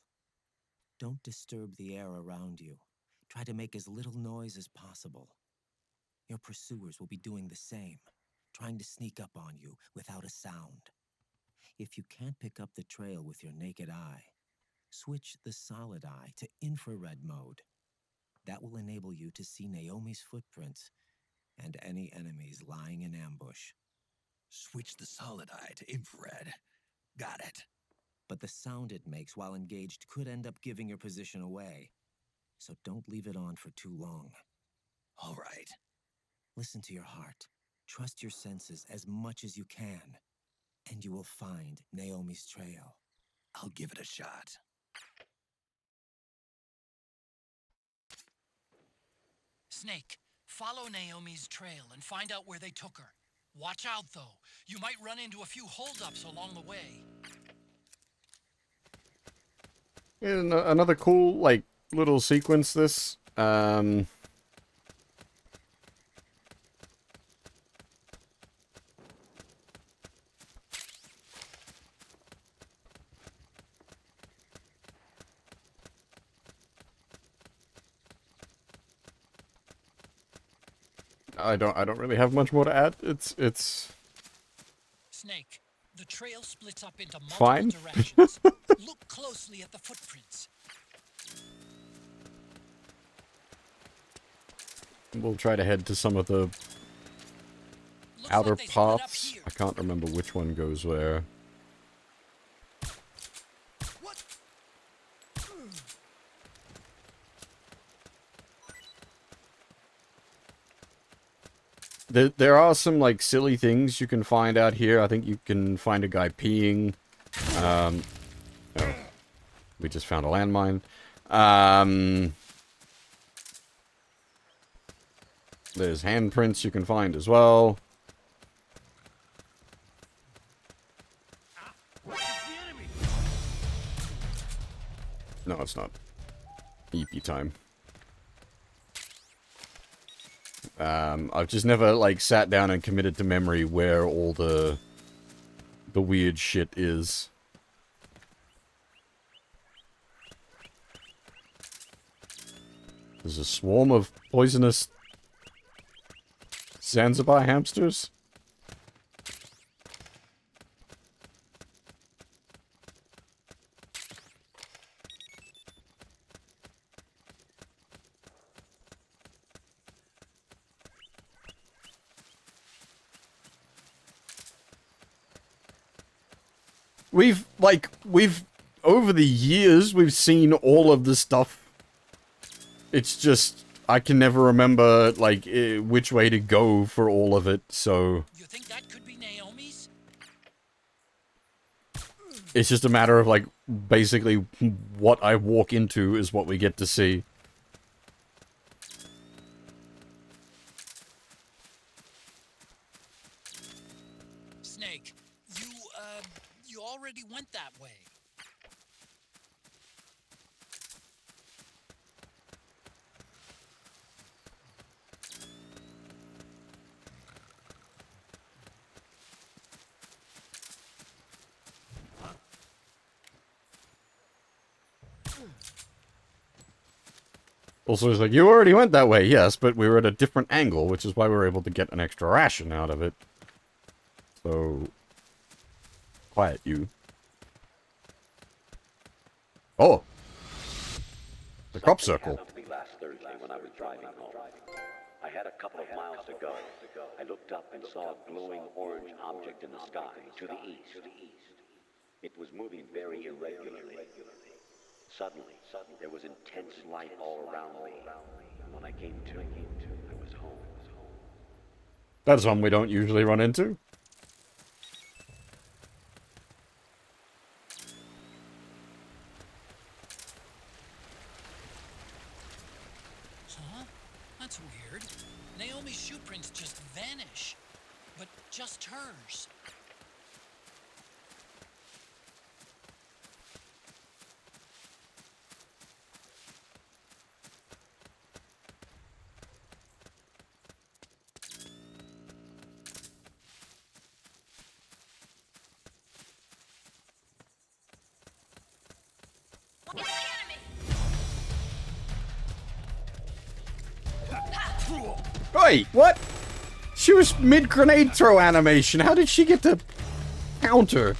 Don't disturb the air around you. Try to make as little noise as possible. Your pursuers will be doing the same, trying to sneak up on you without a sound. If you can't pick up the trail with your naked eye, switch the solid eye to infrared mode. That will enable you to see Naomi's footprints and any enemies lying in ambush. Switch the solid eye to infrared. Got it. But the sound it makes while engaged could end up giving your position away. So don't leave it on for too long. All right. Listen to your heart. Trust your senses as much as you can. And you will find Naomi's trail. I'll give it a shot. Snake, follow Naomi's trail and find out where they took her. Watch out, though. You might run into a few holdups along the way. And another cool, like, little sequence, this. I don't really have much more to add. It's Snake, the trail splits up into multiple fine. directions. Look closely at the footprints. We'll try to head to some of the outer paths. I can't remember which one goes where. There are some, like, silly things you can find out here. I think you can find a guy peeing. Oh, we just found a landmine. There's handprints you can find as well. No, it's not. EP time. I've just never, like, sat down and committed to memory where all the weird shit is. There's a swarm of poisonous Zanzibar hamsters? Over the years, we've seen all of this stuff. It's just, I can never remember, like, which way to go for all of it, so... You think that could be Naomi's? It's just a matter of, like, basically what I walk into is what we get to see. Snake, you already went that way. Also, it's like, you already went that way, yes, but we were at a different angle, which is why we were able to get an extra ration out of it. So... quiet, you. Oh! The crop circle. Last Thursday when I was driving home. I had a couple of miles to go. I looked up and saw a glowing orange object in the sky to the east. It was moving very irregularly. Suddenly, there was intense light all around me. And when I came to, I was home. That's one we don't usually run into. Huh? That's weird. Naomi's shoe prints just vanish. But just hers. Wait, what? She was mid-grenade throw animation. How did she get to counter?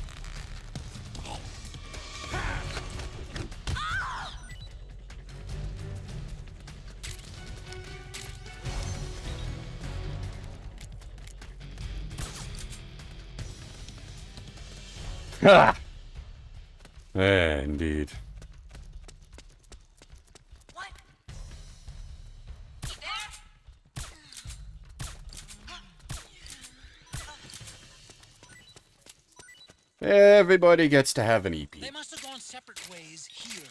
Ha! Indeed. Everybody gets to have an EP. They must have gone separate ways here.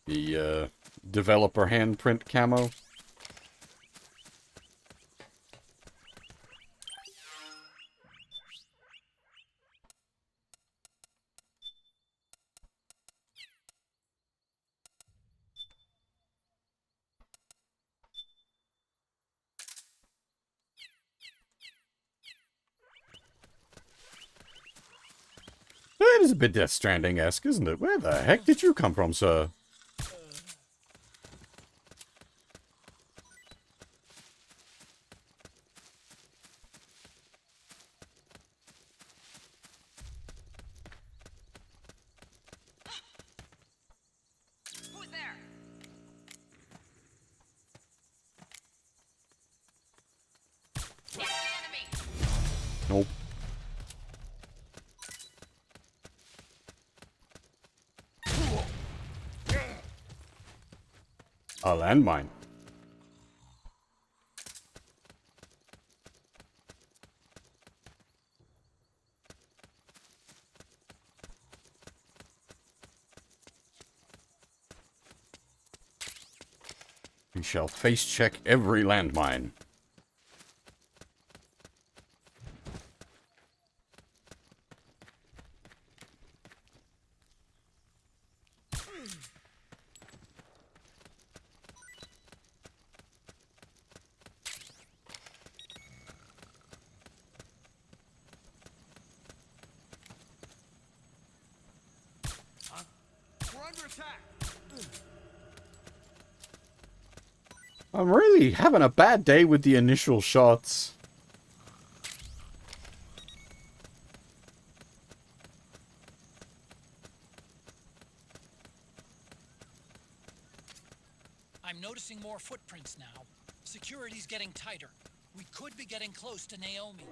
The developer handprint camo. It is a bit Death Stranding-esque, isn't it? Where the heck did you come from, sir? Who's there? It's the enemy. Nope. A landmine. We shall face check every landmine. We're under attack. I'm really having a bad day with the initial shots. I'm noticing more footprints now. Security's getting tighter. We could be getting close to Naomi.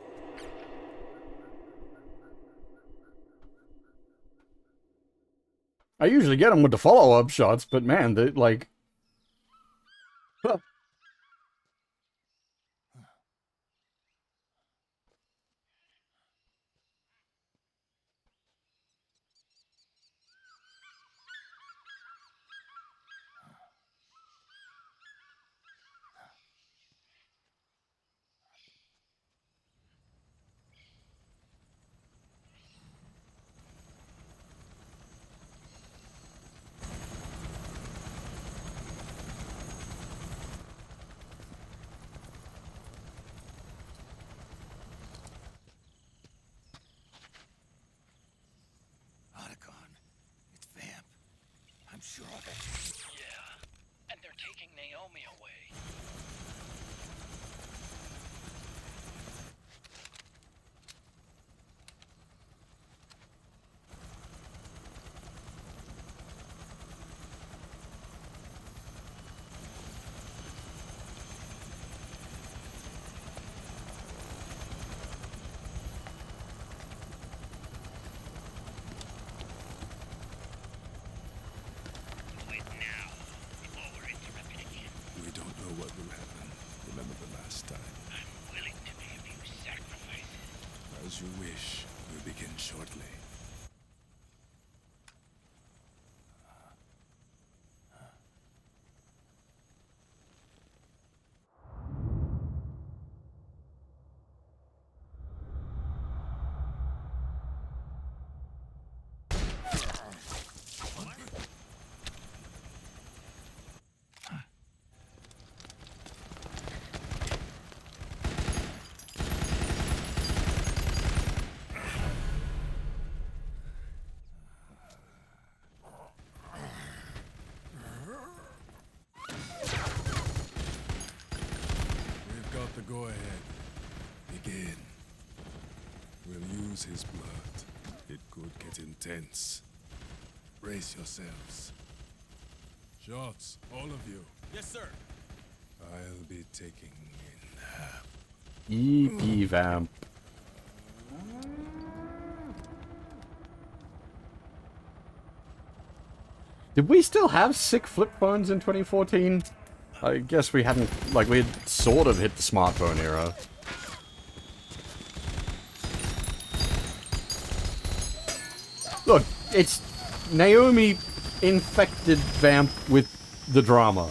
I usually get them with the follow-up shots, but man, they like... Huh. I'm sure of it. Yeah, and they're taking Naomi away. We don't know what will happen. Remember the last time. I'm willing to make a few sacrifices. As you wish. We'll begin shortly. We've got the go-ahead. Begin. We'll use his blood. It could get intense. Brace yourselves. Shots, all of you. Yes, sir. I'll be taking in half. EP vamp. Did we still have sick flip phones in 2014? I guess we hadn't, like, we had sort of hit the smartphone era. Look, it's Naomi infected Vamp with the drama.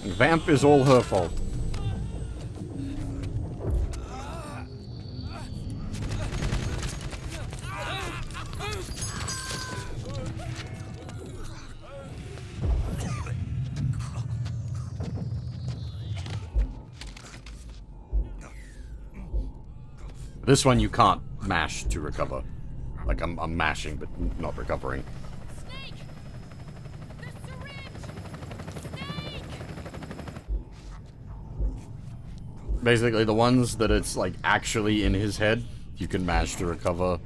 Vamp is all her fault. This one you can't mash to recover. Like, I'm mashing, but not recovering. Basically, the ones that it's, like, actually in his head, you can mash to recover.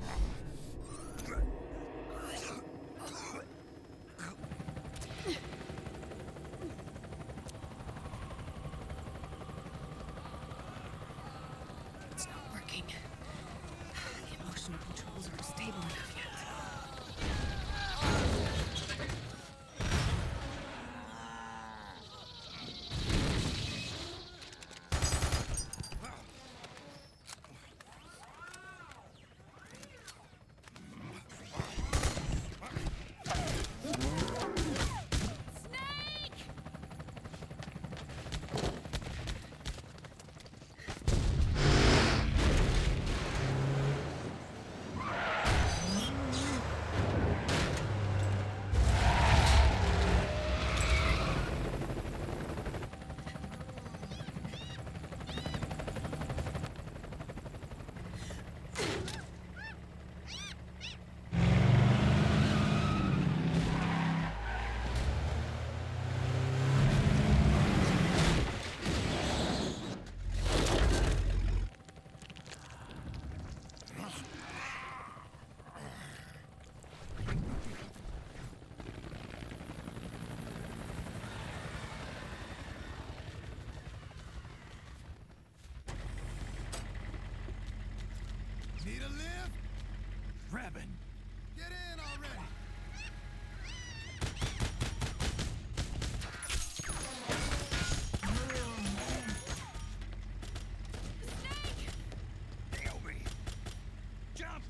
It's not working. The emotional controls aren't stable enough yet. Need a lift? Grabbing. Get in already. Nail me. Jump.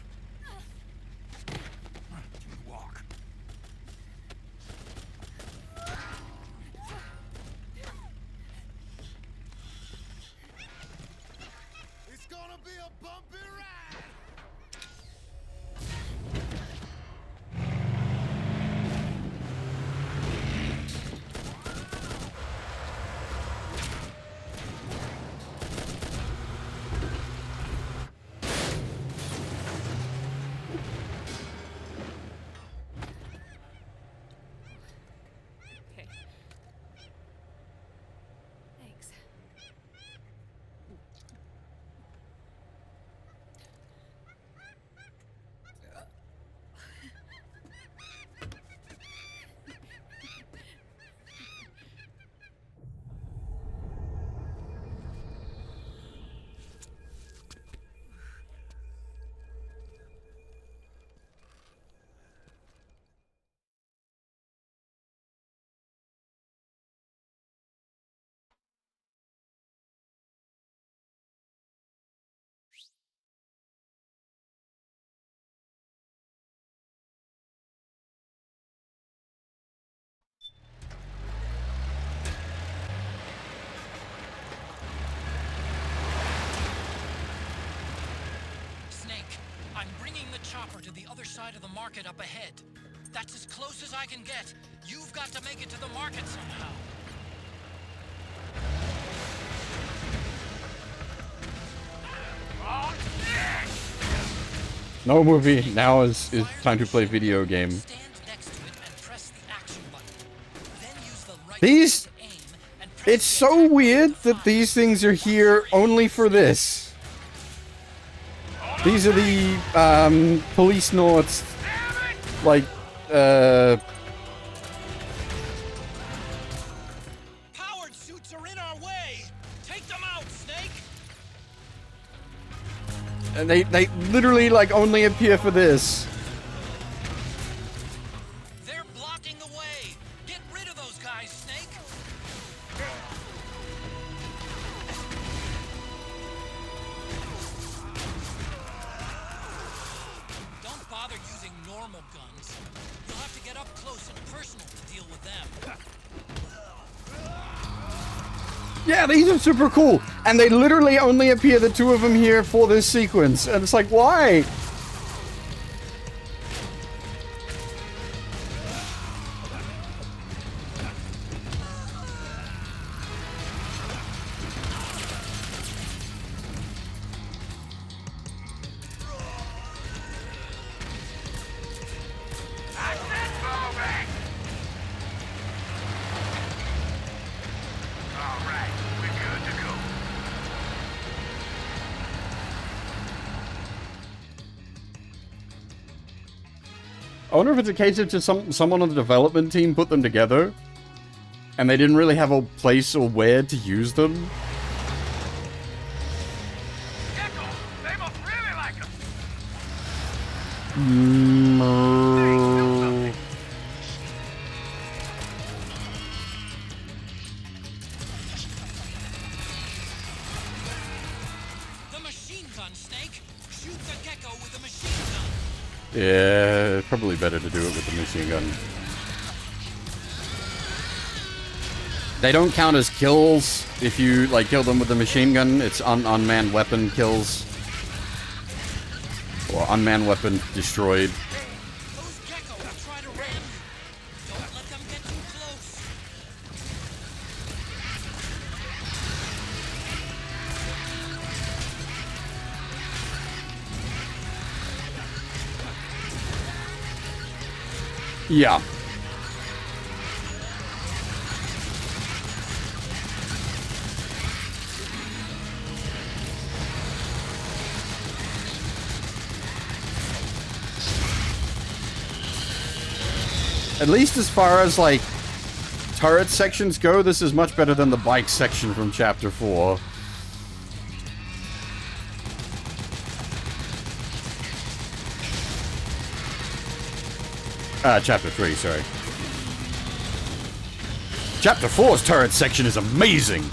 Walk. It's gonna be a bumpy ride. Okay. Thanks. Snake, I'm bringing the chopper to the other side of the market up ahead. That's as close as I can get. You've got to make it to the market somehow. No movie, now is time to play video game. These... It's so weird that these things are here only for this. These are the, police noughts, like, Powered suits are in our way! Take them out, Snake! and they literally, like, only appear for this. They're blocking the way! Get rid of those guys, Snake! guns. You'll have to get up close and personal to deal with them. Yeah, these are super cool. And they literally only appear, the two of them here, for this sequence. And it's like, why? I wonder if it's a case of just someone on the development team put them together, and they didn't really have a place or where to use them. They must really like him. The machine gun, Snake! Shoot the gecko with the machine gun! Yeah, it's probably better to do it with the machine gun. They don't count as kills if you, like, kill them with the machine gun. It's unmanned weapon kills. Or unmanned weapon destroyed. Those gecko will try to ram you. Don't let them get too close. Yeah. At least as far as, like, turret sections go, this is much better than the bike section from Chapter 4. Chapter 3, sorry. Chapter 4's turret section is amazing!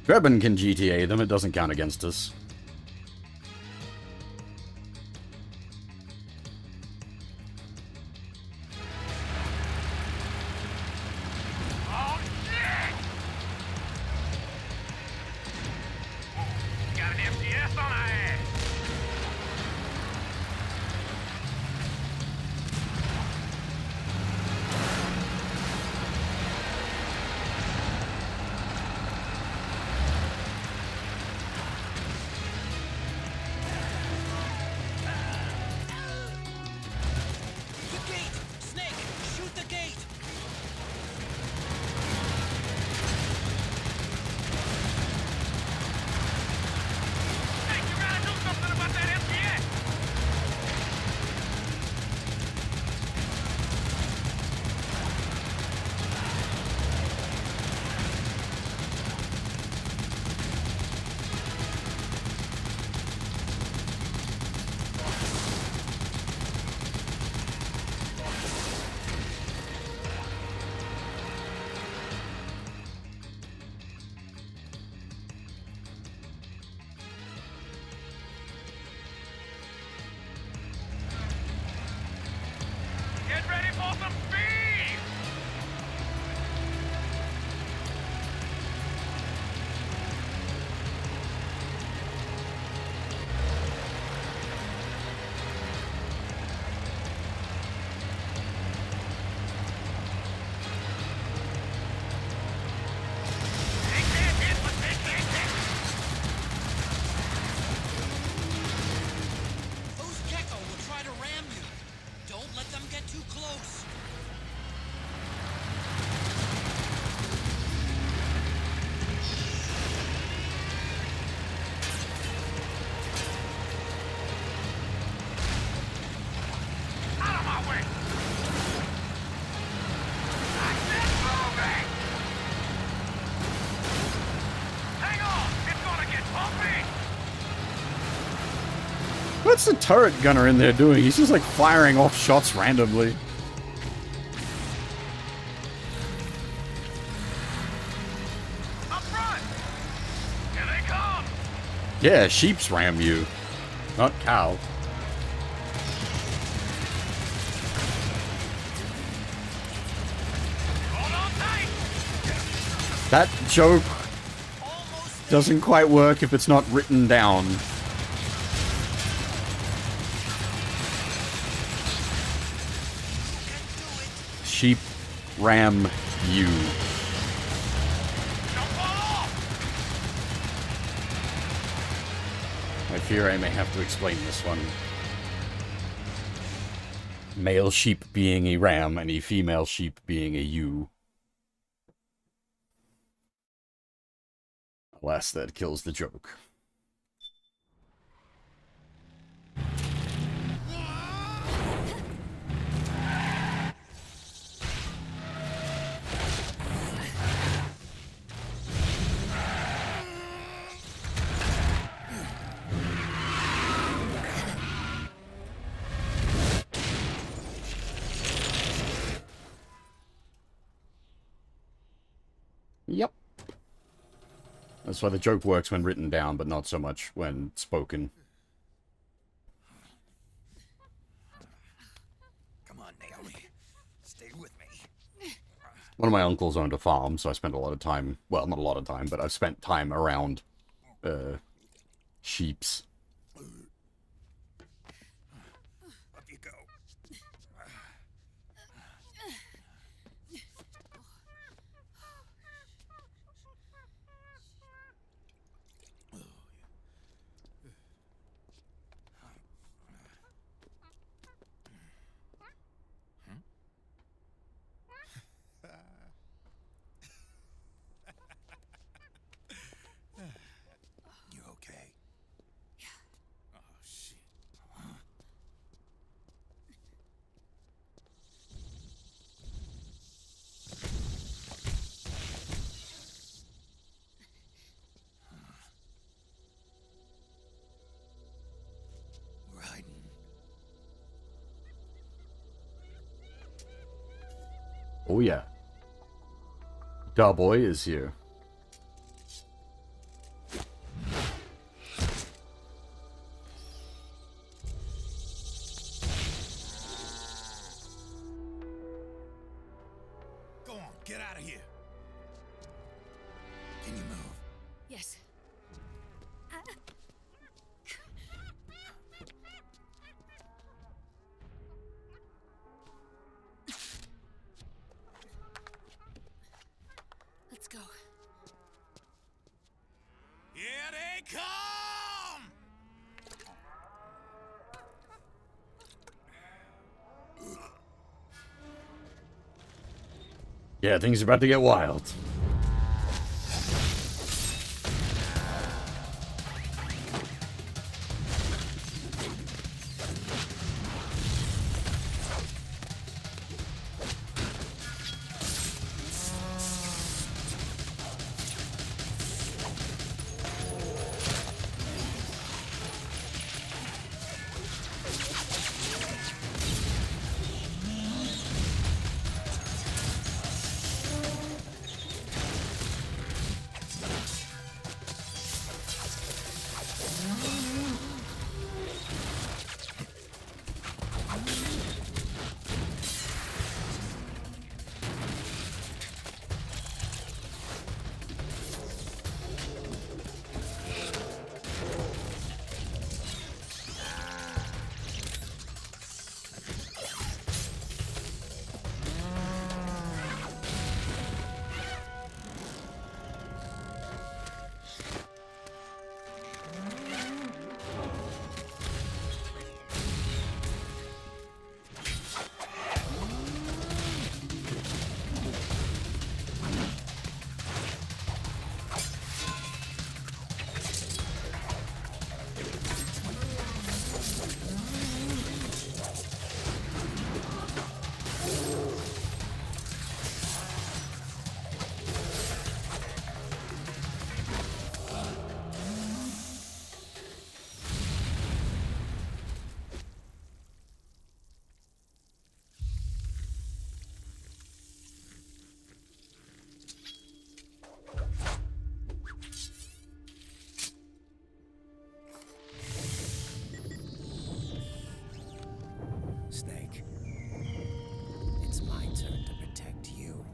Drebin can GTA them, it doesn't count against us. Got an MTS on our ass. What's the turret gunner in there doing? He's just like firing off shots randomly. Up front! Here they come! Yeah, sheeps ram you. Not cow. That joke doesn't quite work if it's not written down. Sheep ram you. I fear I may have to explain this one. Male sheep being a ram and a female sheep being a ewe. Alas, that kills the joke. Yep. That's why the joke works when written down, but not so much when spoken. Come on, Naomi. Stay with me. One of my uncles owned a farm, so I spent a lot of time, well, not a lot of time, but I've spent time around, sheeps. Up you go. You okay? Oh, shit. We're hiding. Oh yeah. Da boy is here. Go on, get out of here. Can you move? Yes. Let's go. Here they come! Yeah, things are about to get wild. Snake. It's my turn to protect you.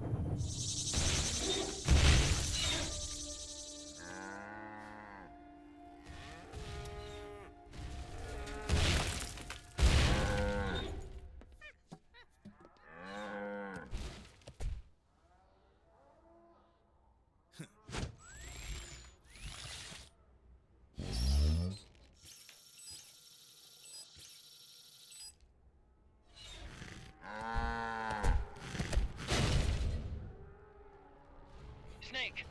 Snake,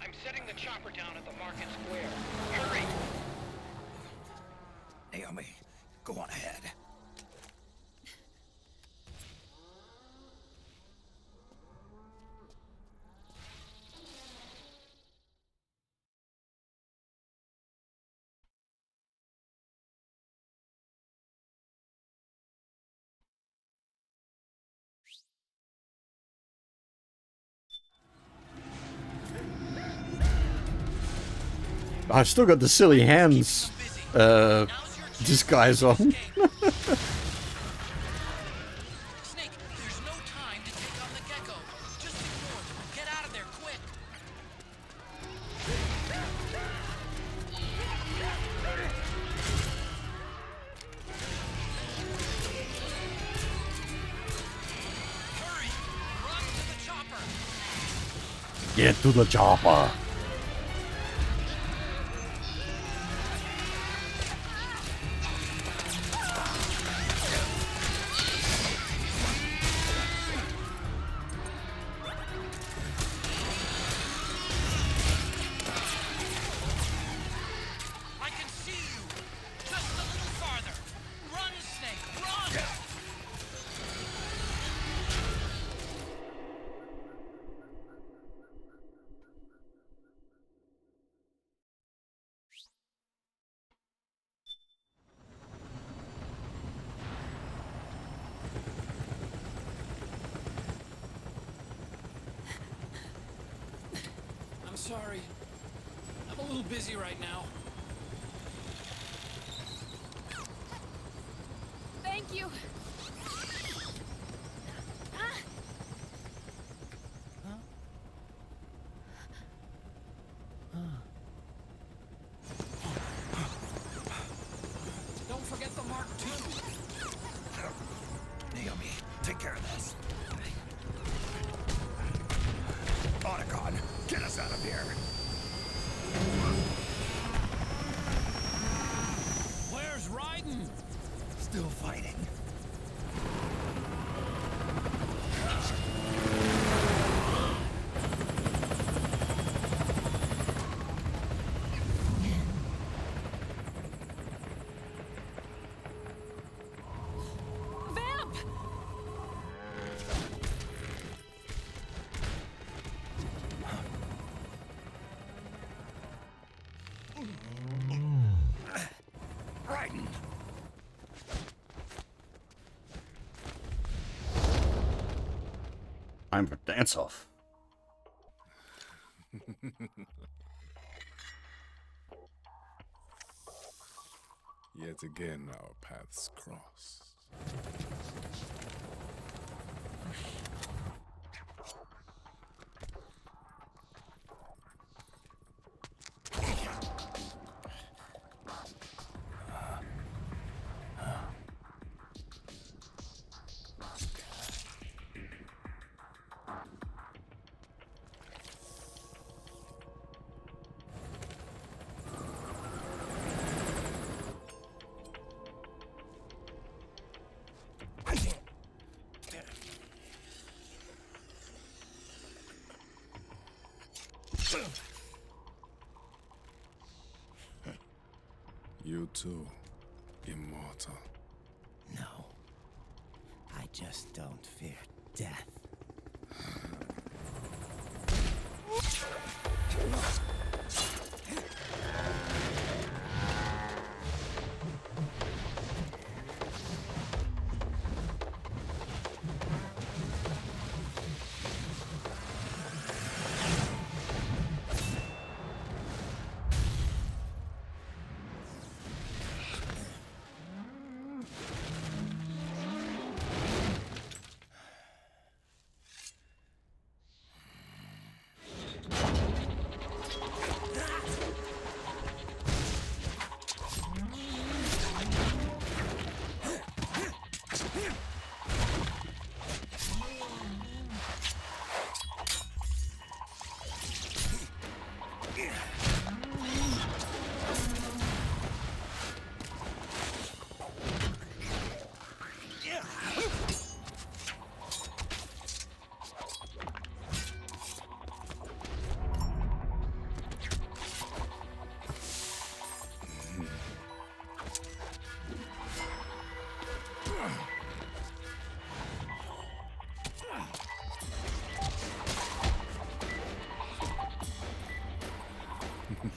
I'm setting the chopper down at the market square. Hurry! Naomi, go on ahead. I've still got the silly hands disguise on. Snake, there's no time to take on the gecko. Just ignore them and get out of there quick. Hurry! Run to the chopper! Get to the chopper. I can see you! Just a little farther! Run, Snake, run! I'm sorry. I'm a little busy right now. Thank you. Don't forget the Mark II. Naomi, take care of this. Otacon, get us out of here. Where's Raiden? Still fighting. Vamp! Raiden! I'm for dance off. Yet again, our paths cross. You too, immortal. No. I just don't fear death.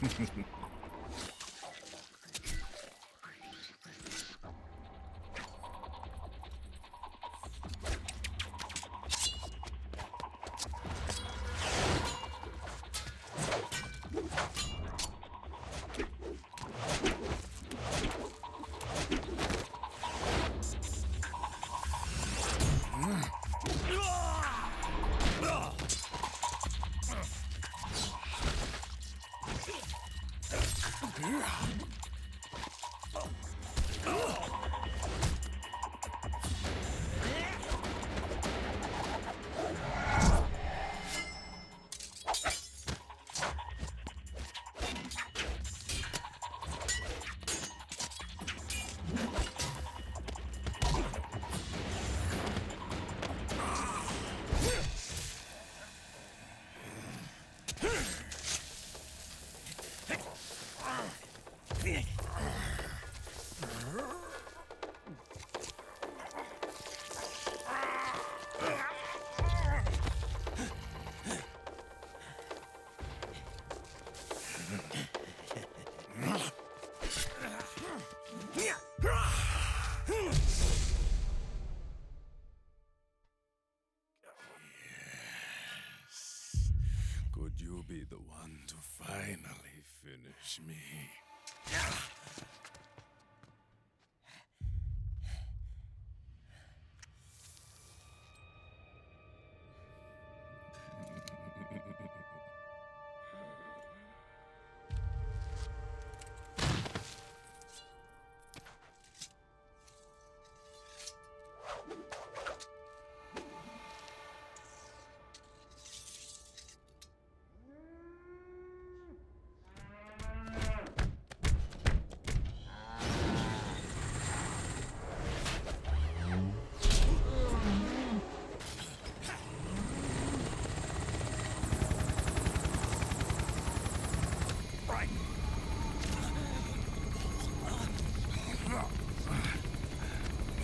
Could you be the one to finally finish me?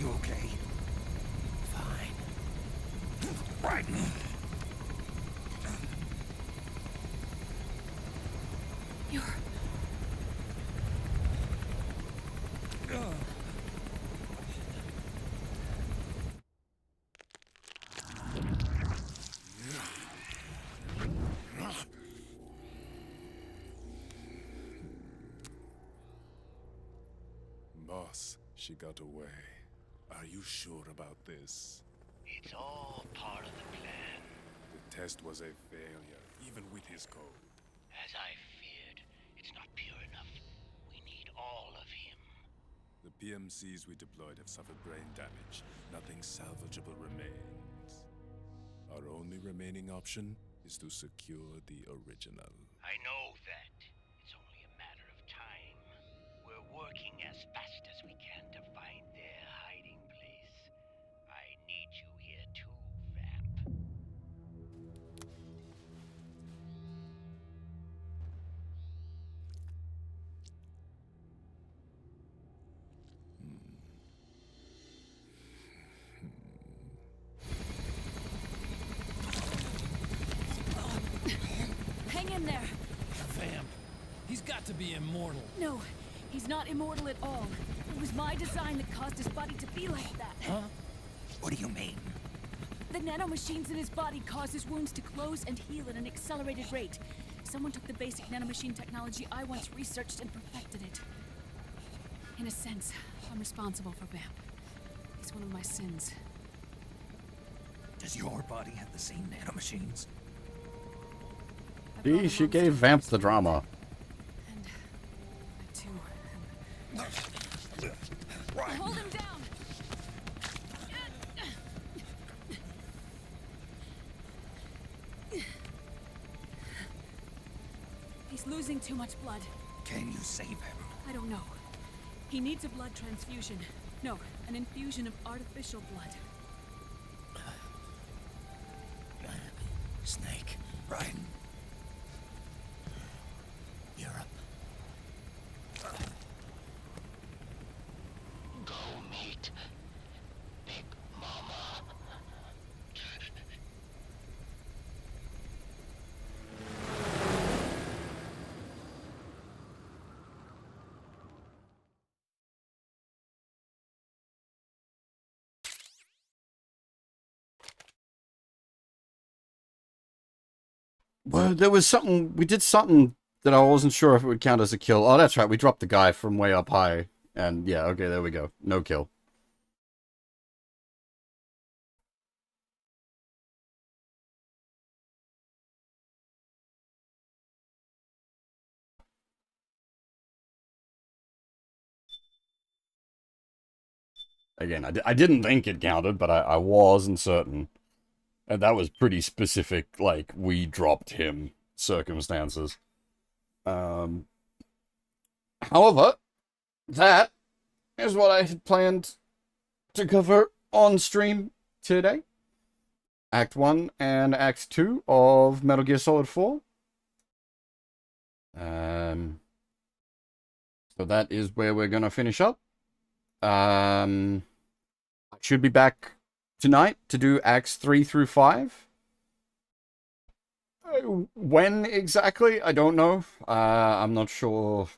You okay? Fine. Right. You're... Boss, she got away. Are you sure about this? It's all part of the plan. The test was a failure, even with his code. As I feared, it's not pure enough. We need all of him. The PMCs we deployed have suffered brain damage. Nothing salvageable remains. Our only remaining option is to secure the original. I know that. It's only a matter of time. We're working as fast as we can to find their hiding place. I need you here too, Vamp. Hang in there! Vamp. He's got to be immortal. No, he's not immortal at all. It was my design that caused his body to be like that. Huh? What do you mean? The nanomachines in his body cause his wounds to close and heal at an accelerated rate. Someone took the basic nanomachine technology I once researched and perfected it. In a sense, I'm responsible for Vamp. It's one of my sins. Does your body have the same nanomachines? See, she gave Vamp the drama. And I too. Hold him down! He's losing too much blood. Can you save him? I don't know. He needs a blood transfusion. No, an infusion of artificial blood. Snake, right? Europe. Go meet Big Mama. Well, there was something, we did something that I wasn't sure if it would count as a kill. Oh, that's right, we dropped the guy from way up high. And yeah, okay, there we go. No kill. Again, I didn't think it counted, but I wasn't certain. And that was pretty specific, like, we dropped him circumstances. However, that is what I had planned to cover on stream today. Act 1 and Act 2 of Metal Gear Solid 4. So that is where we're going to finish up. I should be back tonight to do Acts 3 through 5. When exactly? I don't know. I'm not sure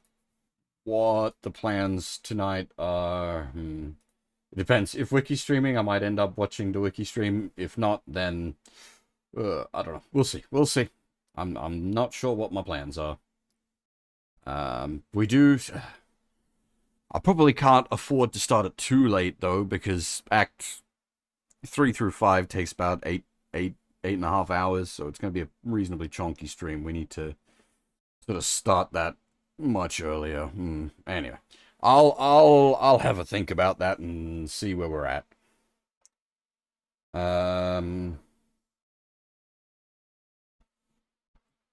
what the plans tonight are. It depends. If wiki streaming, I might end up watching the wiki stream. If not, then I don't know. We'll see. We'll see. I'm not sure what my plans are. We do. I probably can't afford to start it too late though, because Act 3 through 5 takes about eight and a half hours, so it's going to be a reasonably chunky stream. We need to sort of start that much earlier. Anyway, I'll have a think about that and see where we're at.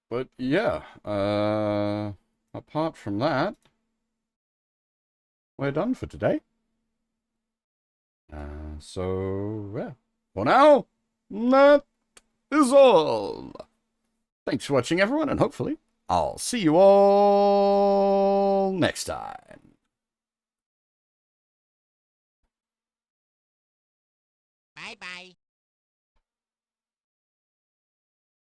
But yeah, apart from that, we're done for today. So yeah, for now, that is all. Thanks for watching, everyone, and hopefully I'll see you all next time. Bye-bye.